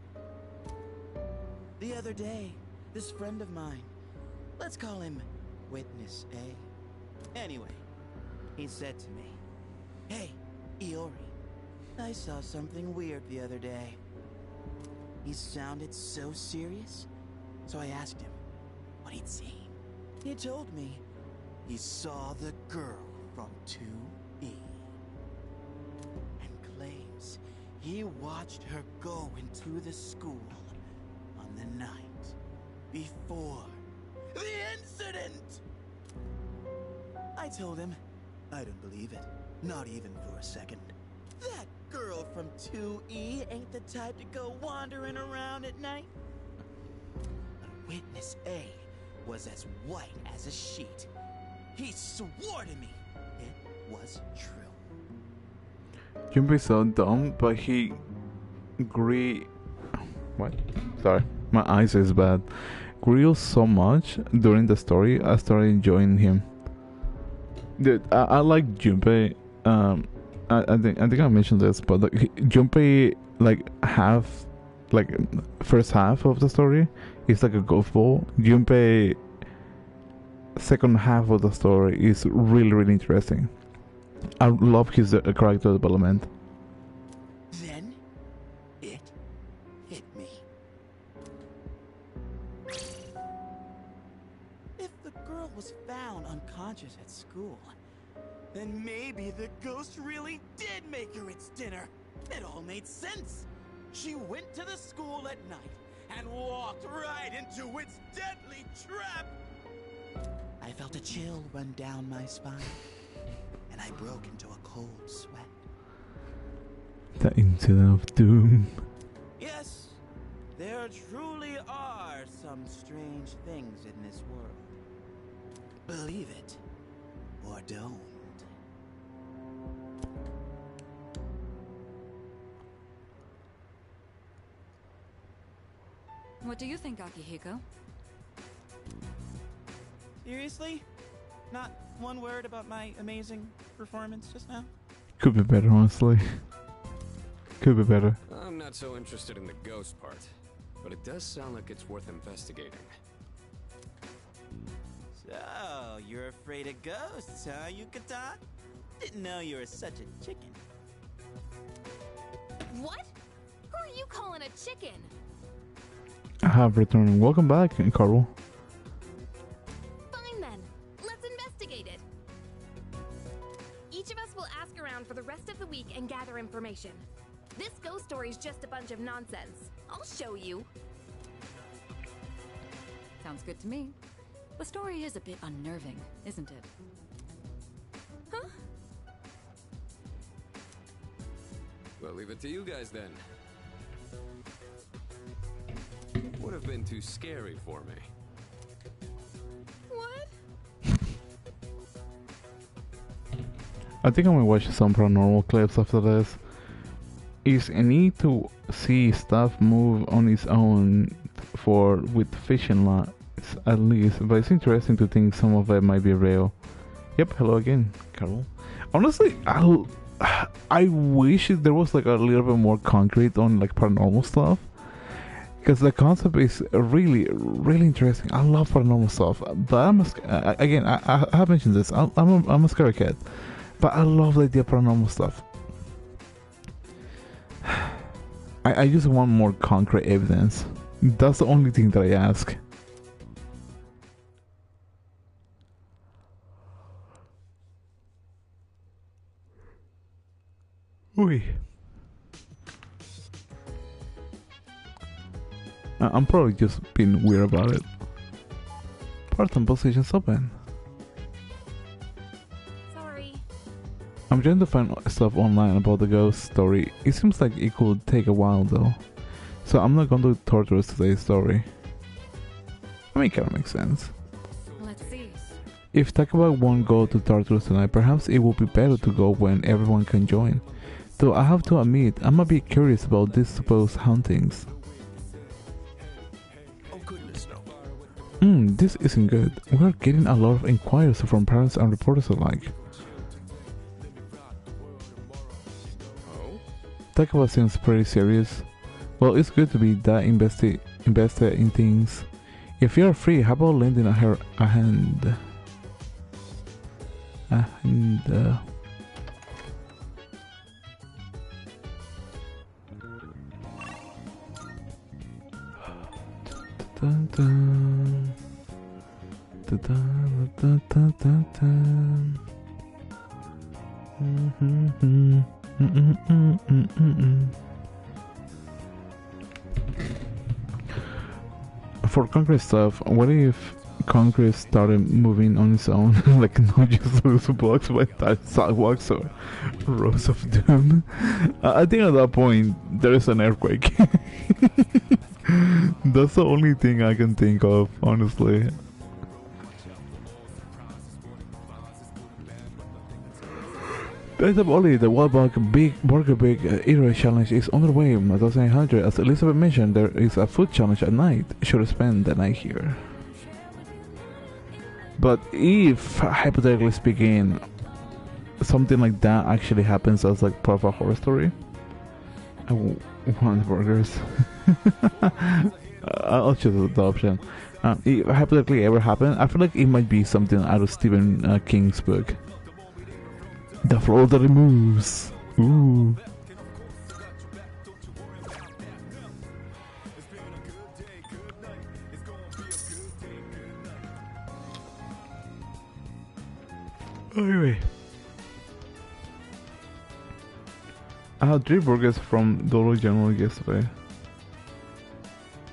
Speaker 11: The other day, this friend of mine, let's call him Witness A. Anyway, he said to me, "Hey, Iori, I saw something weird the other day." He sounded so serious, so I asked him what he'd seen. He told me he saw the girl from 2E and claims he watched her go into the school on the night before the incident! I told him I don't believe it, not even for a second. That girl from 2E ain't the type to go wandering around at night. But Witness A was as white as a sheet. He swore to me it was true.
Speaker 1: Junpei's so dumb, but he what? Sorry, my eyes is bad. Grew so much during the story, I started enjoying him. Dude, I like Junpei. I think I mentioned this, but like Junpei, like first half of the story is like a golf ball. Junpei, second half of the story is really interesting. I love his character development.
Speaker 11: Then it hit me. If the girl was found unconscious at school, then maybe the ghost really did make her its dinner. It all made sense. She went to the school at night and walked right into its deadly trap. I felt a chill run down my spine, and I broke into a cold sweat.
Speaker 1: The incident of doom.
Speaker 11: Yes, there truly are some strange things in this world. Believe it or don't.
Speaker 5: What do you think, Akihiko?
Speaker 12: Seriously? Not one word about my amazing performance just now?
Speaker 1: Could be better, honestly. Could be better.
Speaker 7: I'm not so interested in the ghost part, but it does sound like it's worth investigating.
Speaker 11: So, you're afraid of ghosts, huh, Yucatan? Didn't know you were such a chicken.
Speaker 4: What? Who are you calling a chicken?
Speaker 1: I have returned. Welcome back, Carl.
Speaker 4: Fine then. Let's investigate it. Each of us will ask around for the rest of the week and gather information. This ghost story's just a bunch of nonsense. I'll show you.
Speaker 5: Sounds good to me. The story is a bit unnerving, isn't it?
Speaker 4: Huh?
Speaker 7: Well, leave it to you guys then. Would have been too scary for me.
Speaker 4: What?
Speaker 1: I think I'm gonna watch some paranormal clips after this. It's a need to see stuff move on its own with fishing lines at least, but it's interesting to think some of it might be real. Yep, hello again, Carol. Honestly, I wish there was like a little bit more concrete on like paranormal stuff, because the concept is really interesting. I love paranormal stuff, but I have mentioned this. I'm a scary cat, but I love the idea of paranormal stuff. I just want more concrete evidence. That's the only thing that I ask. Oi. I'm probably just being weird about it. Part-time positions open.
Speaker 4: Sorry.
Speaker 1: I'm trying to find stuff online about the ghost story. It seems like it could take a while though. So I'm not going to torture today's story. I mean, it kind of makes sense.
Speaker 5: Let's see.
Speaker 1: If Takaba won't go to Tartarus tonight, perhaps it would be better to go when everyone can join. Though I have to admit, I'm a bit curious about these supposed hauntings.
Speaker 10: Oh goodness, no.
Speaker 1: This isn't good. We're getting a lot of inquiries from parents and reporters alike. Takaba seems pretty serious. Well, it's good to be that invested in things. If you're free, how about lending her a hand? Dun, dun. Dun, dun, dun, dun, dun, dun. For concrete stuff, what if concrete started moving on its own, like not just loose blocks but sidewalks or rows of doom? I think at that point there is an earthquake. That's the only thing I can think of, honestly. Based up Oli, the Wildbug Big Burger Big Eater Challenge is underway. 1800. As Elizabeth mentioned, there is a food challenge at night. Should spend the night here. But if, hypothetically speaking, something like that actually happens as like part of a horror story, I want burgers. I'll choose the option. If hypothetically ever happen, I feel like it might be something out of Stephen King's book. The floor that it moves. Ooh. Anyway, I had 3 burgers from Dollar General yesterday.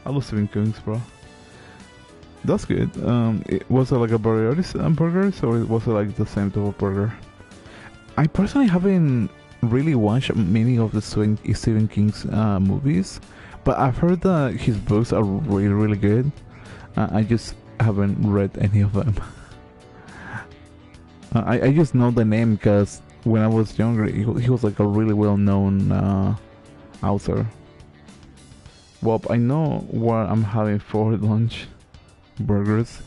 Speaker 1: I love Stephen King's, bro. That's good. Was it like a burgers, or was it like the same type of burger? I personally haven't really watched many of the Stephen King's movies, but I've heard that his books are really good. I just haven't read any of them. I just know the name because when I was younger, he was like a really well-known author. Well, I know what I'm having for lunch. Burgers.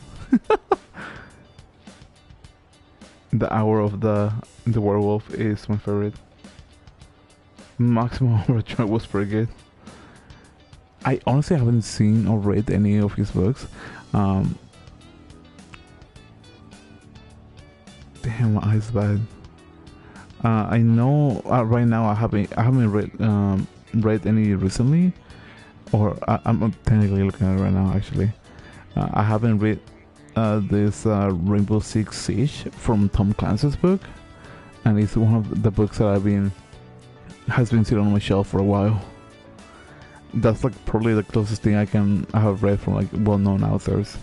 Speaker 1: The Hour of the Werewolf is my favorite. Maximum Overdrive was pretty good. I honestly haven't seen or read any of his books. Damn, my eyes bad. I know right now I haven't read any recently, or I'm technically looking at it right now. Actually, I haven't read this Rainbow Six Siege from Tom Clancy's book, and it's one of the books that has been sitting on my shelf for a while. That's like probably the closest thing I have read from like well-known authors.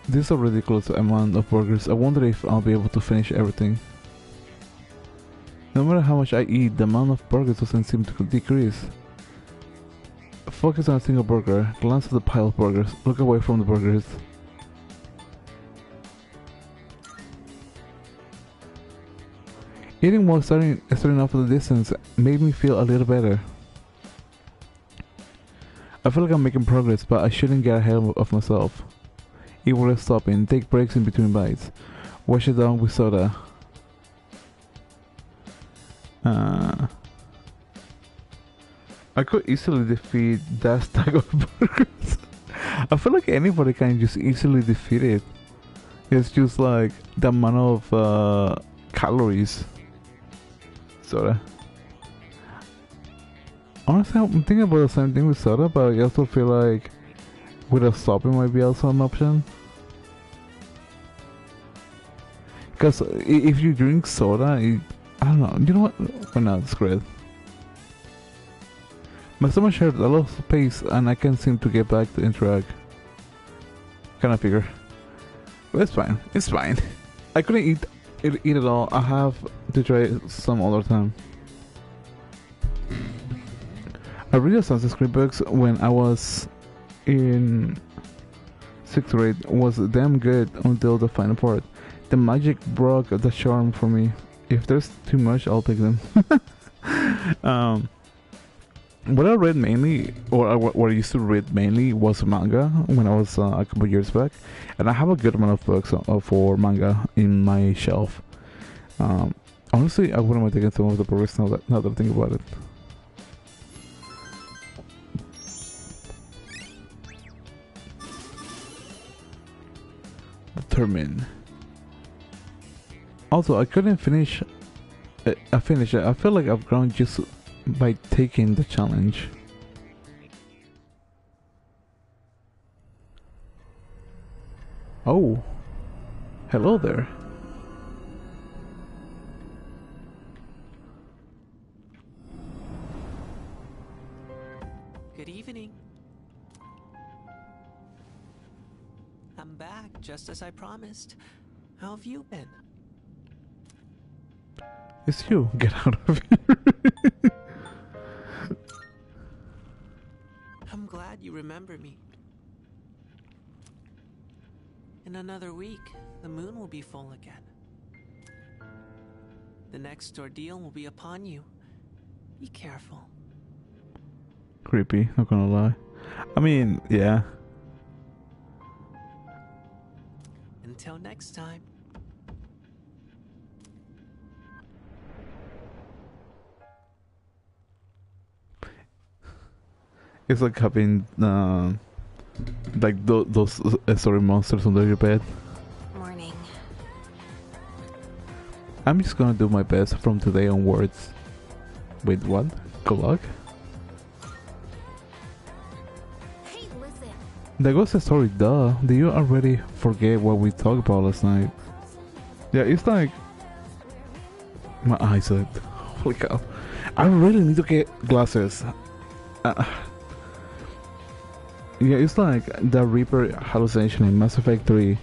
Speaker 1: This is a ridiculous amount of burgers. I wonder if I'll be able to finish everything. No matter how much I eat, the amount of burgers doesn't seem to decrease. Focus on a single burger. Glance at the pile of burgers. Look away from the burgers. Eating while staring off at the distance made me feel a little better. I feel like I'm making progress, but I shouldn't get ahead of myself. Eat while stopping. Take breaks in between bites. Wash it down with soda. I could easily defeat that stack of burgers. I feel like anybody can just easily defeat it. It's just like the amount of calories. Soda. Honestly, I'm thinking about the same thing with soda, but I also feel like with a stopping might be also an option. Because if you drink soda, I don't know. You know what? Why not? It's great. My stomach shared a lot of space, and I can't seem to get back to interact. Kinda figure. But it's fine. It's fine. I couldn't eat it all. I have to try it some other time. I read Assassin's Creed books when I was in 6th grade. Was damn good until the final part. The magic broke the charm for me. If there's too much, I'll take them. What I read mainly, or what I used to read mainly, was manga when I was a couple years back, and I have a good amount of books for manga in my shelf. Honestly, I wouldn't mind taking some of the books now that I think about it. Determine. Also, I couldn't finish. I finished it. I feel like I've grown just by taking the challenge. Oh, hello there.
Speaker 15: Good evening. I'm back just as I promised. How have you been?
Speaker 1: It's you. Get out of here.
Speaker 15: I'm glad you remember me. In another week, the moon will be full again. The next ordeal will be upon you. Be careful.
Speaker 1: Creepy, not gonna lie. I mean, yeah.
Speaker 15: Until next time.
Speaker 1: It's like having like those sorry monsters under your bed.
Speaker 5: Morning.
Speaker 1: I'm just gonna do my best from today onwards. Wait, what? Good luck?
Speaker 5: Hey, listen.
Speaker 1: The ghost story, duh. Did you already forget what we talked about last night? Yeah, it's like my eyes are holy cow. I really need to get glasses. Yeah, it's like the Reaper hallucination in Mass Effect 3,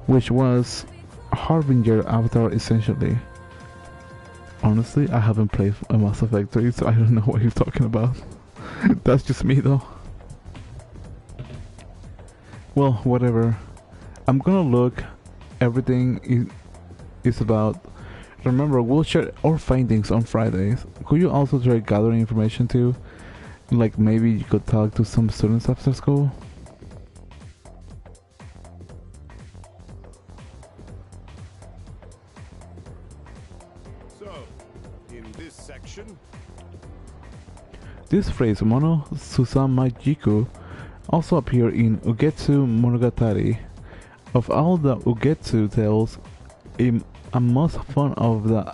Speaker 1: which was Harbinger Avatar essentially. Honestly, I haven't played a Mass Effect 3, so I don't know what you're talking about. That's just me though. Well, whatever. I'm gonna look. Everything is about. Remember, we'll share our findings on Fridays. Could you also try gathering information too? Like maybe you could talk to some students after school?
Speaker 10: So, in this section,
Speaker 1: This phrase, Mono Susama Jiku, also appeared in Ugetsu Monogatari. Of all the Ugetsu tales, I'm most fond of the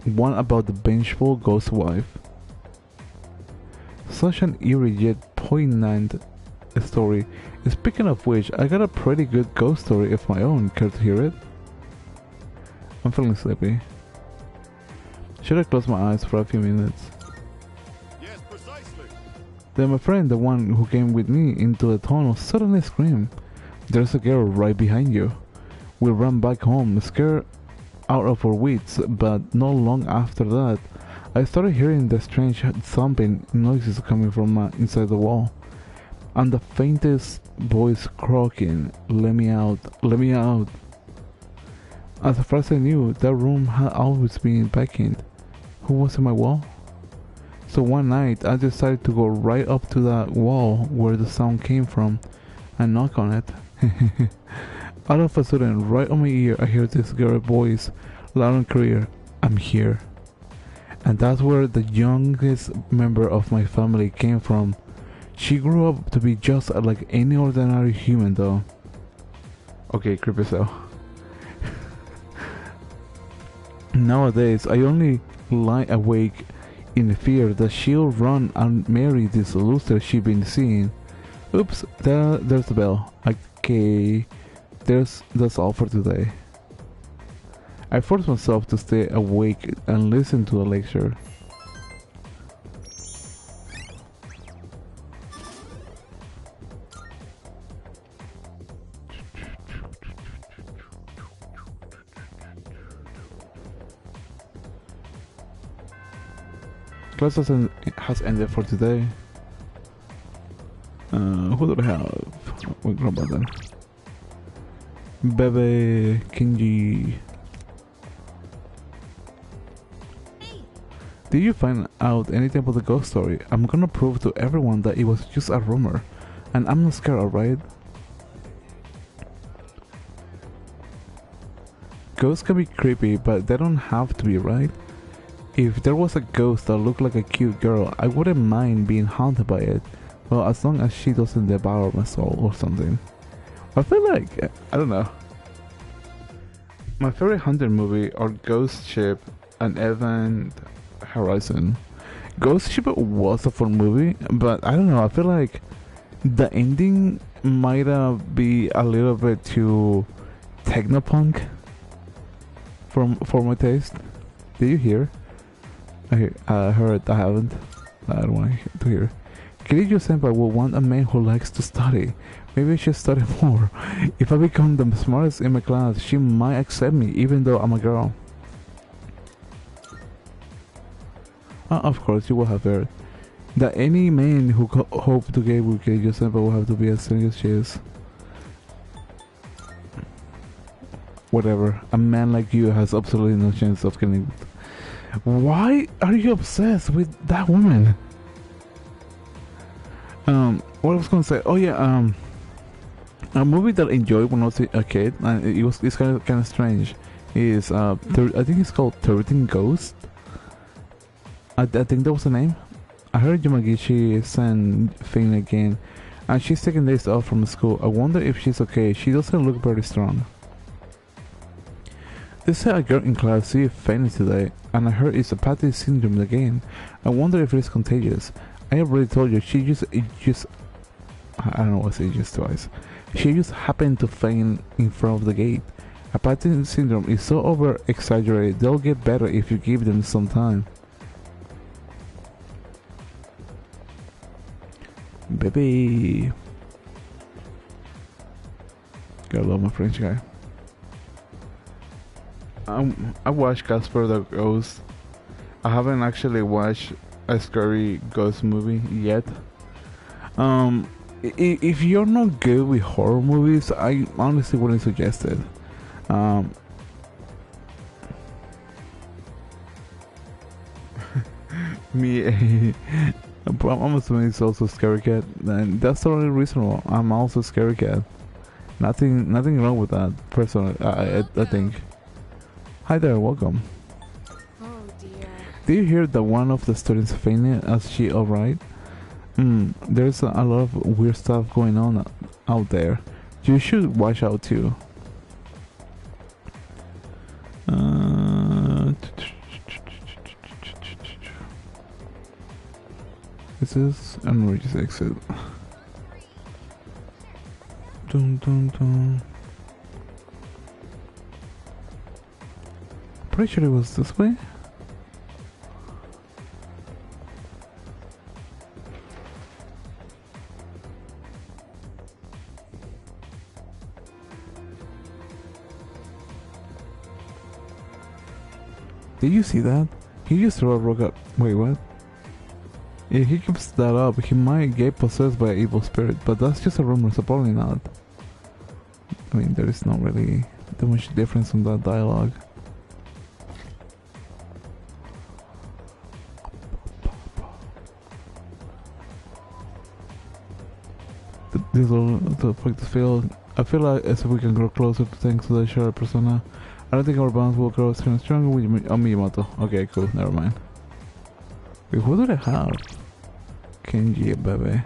Speaker 1: one about the vengeful ghost wife. Such an eerie yet poignant story. Speaking of which, I got a pretty good ghost story of my own. Care to hear it? I'm feeling sleepy. Should I close my eyes for a few minutes?
Speaker 10: yes, precisely.
Speaker 1: Then my friend, the one who came with me into the tunnel, suddenly screamed, "There's a girl right behind you." We ran back home, scared out of our wits, but not long after that, I started hearing the strange thumping noises coming from inside the wall, and the faintest voice croaking, "Let me out, let me out." As far as I knew, that room had always been vacant. Who was in my wall? So one night, I decided to go right up to that wall where the sound came from and knock on it. All of a sudden, right on my ear, I hear this girl's voice, loud and clear, "I'm here." And that's where the youngest member of my family came from. She grew up to be just like any ordinary human though. Okay, creepy cell. Nowadays, I only lie awake in fear that she'll run and marry this loser she's been seeing. Oops, there's the bell. Okay, that's all for today. I forced myself to stay awake and listen to the lecture. Class has ended for today. Who do I have? We'll grab that then. Bebe Kinji. Did you find out anything about the ghost story? I'm gonna prove to everyone that it was just a rumor, and I'm not scared, alright? Ghosts can be creepy, but they don't have to be, right? If there was a ghost that looked like a cute girl, I wouldn't mind being haunted by it. Well, as long as she doesn't devour my soul or something. I feel like, I don't know. My favorite haunted movie are Ghost Ship and Event Horizon. Ghost Ship was a fun movie, but I don't know, I feel like the ending might be a little bit too technopunk for my taste. Did you hear? I heard. I haven't. I don't want to hear. Kiryu Senpai will want a man who likes to study. Maybe I should study more. If I become the smartest in my class, she might accept me even though I'm a girl. Of course, you will have heard that any man who hopes to get with Kiryu Senpai will have to be as strong as she is. Whatever. A man like you has absolutely no chance of getting. Why are you obsessed with that woman? What I was gonna say? Oh yeah, a movie that I enjoyed when I was a kid, and it's kind of strange. Is I think it's called 13 Ghosts. I think that was the name. I heard Yamagishi send Finn again, and she's taking days off from school. I wonder if she's okay. She doesn't look very strong. They said a girl in class see fainted today, and I heard it's a Patty syndrome again. I wonder if it's contagious. I already told you, I don't know what I say just twice. She just happened to faint in front of the gate. A Patty syndrome is so over exaggerated, they'll get better if you give them some time. Baby. Gotta love my French guy. I watched Casper the Ghost. I haven't actually watched a scary ghost movie yet. If you're not good with horror movies, I honestly wouldn't suggest it. I'm assuming it's also Scary Cat, and that's totally reasonable. I'm also Scary Cat. Nothing wrong with that, personally. I think. Hi there, welcome.
Speaker 4: Oh
Speaker 1: Did you hear that one of the students fainted? Is she alright? There's a lot of weird stuff going on out there. You should watch out too. This is an emergency exit. Dun, dun, dun. Pretty sure it was this way. Did you see that? He just threw a rock up. Wait, what? If he keeps that up, he might get possessed by an evil spirit, but that's just a rumor, so probably not. I mean, there is not really too much difference in that dialogue. This will affect the field. I feel like as if we can grow closer to things to the shared persona. I don't think our bonds will grow stronger with Miyamoto. Okay, cool, never mind. Wait, who do they have? Kenji and Bebe.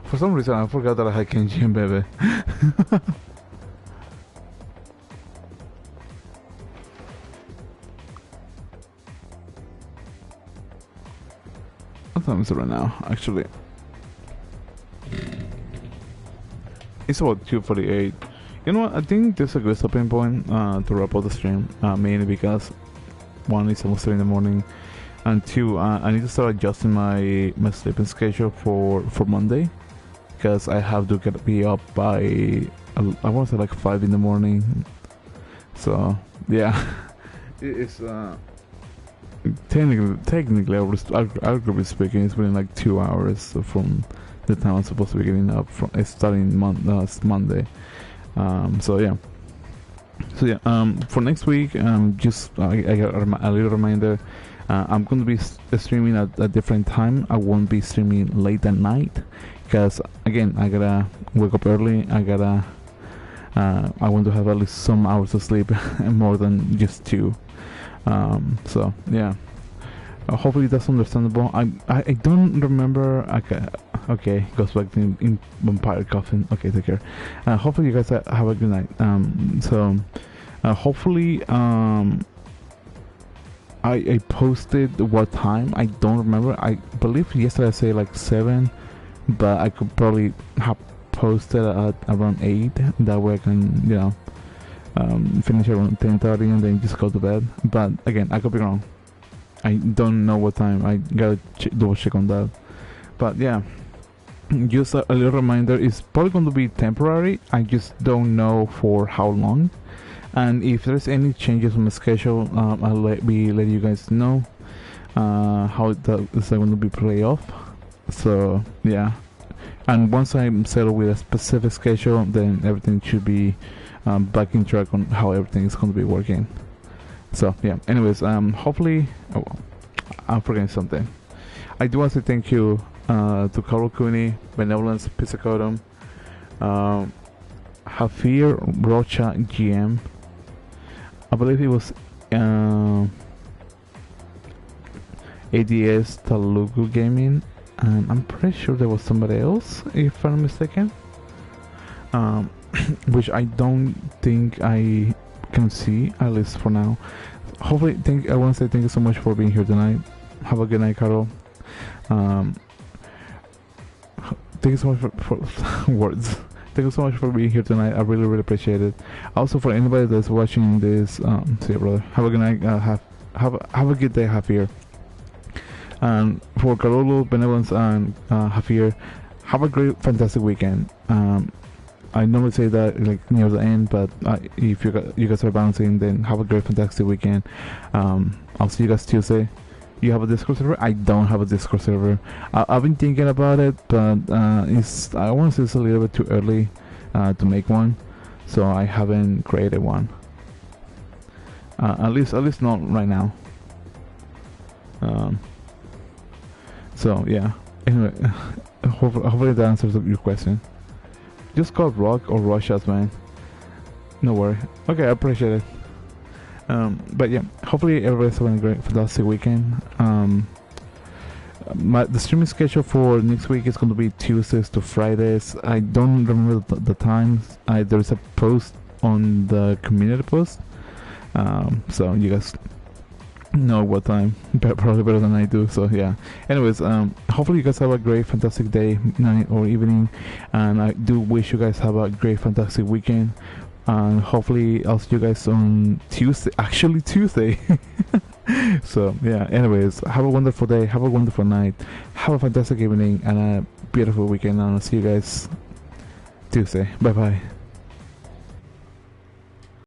Speaker 1: For some reason, I forgot that I had Kenji and Bebe. What time is it right now, actually? It's about 2:48. You know what? I think this is a good stopping point to wrap up the stream. Mainly because 1, it's almost 3 in the morning, and 2, I need to start adjusting my sleeping schedule for Monday, because I have to be up by I want to say like 5 in the morning. So yeah, it's technically, arguably speaking, it's been like 2 hours from the time I'm supposed to be getting up from starting Monday. So yeah, for next week, just I got a little reminder. I'm going to be streaming at a different time. I won't be streaming late at night, because again, I gotta wake up early. I want to have at least some hours of sleep, more than just 2. So yeah, hopefully that's understandable. I don't remember. Okay, goes back to in Vampire Coffin. Okay, take care. Hopefully you guys have a good night. Hopefully I posted what time. I don't remember. I believe yesterday I said like 7, but I could probably have posted at around 8. That way I can, you know, finish around 10:30 and then just go to bed. But again, I could be wrong. I don't know what time. I gotta double check on that. But yeah, just a little reminder. It's probably going to be temporary. I just don't know for how long. And if there's any changes on the schedule, I'll let you guys know how that is going to be play off. So yeah, and once I'm settled with a specific schedule, then everything should be back in track on how everything is going to be working. So yeah, anyways, hopefully, I'm forgetting something. I do want to say thank you to Carol Cooney, Benevolence Pizzicotum, Hafir Rocha GM. I believe it was ADS Talugu Gaming, and I'm pretty sure there was somebody else, if I'm not mistaken, which I don't think I can see, at least for now. Hopefully, I want to say thank you so much for being here tonight. Have a good night, Carol. Thank you so much for words. Thank you so much for being here tonight. I really, really appreciate it. Also, for anybody that's watching this, see you, brother. Have a good night. Have a good day, Javier. And for Carolo, Benevolence, and Javier, have a great, fantastic weekend. I normally say that like near the end, but if you guys are bouncing, then have a great, fantastic weekend. I'll see you guys Tuesday. You have a Discord server? I don't have a Discord server. I've been thinking about it, but I want to say it's a little bit too early to make one, so I haven't created one. At least not right now. So yeah. Anyway, hopefully that answers your question. Just call Rock or Rush us, man. No worry. Okay, I appreciate it. But yeah, hopefully everybody's having a great, fantastic weekend. The streaming schedule for next week is going to be Tuesdays to Fridays. I don't remember the times. There is a post on the community post, so you guys know what time, probably better than I do. So yeah, anyways, hopefully you guys have a great, fantastic day, night, or evening, and I do wish you guys have a great, fantastic weekend. And hopefully I'll see you guys on Tuesday, actually Tuesday. So yeah, anyways, have a wonderful day, have a wonderful night, have a fantastic evening, and a beautiful weekend, and I'll see you guys Tuesday. Bye bye.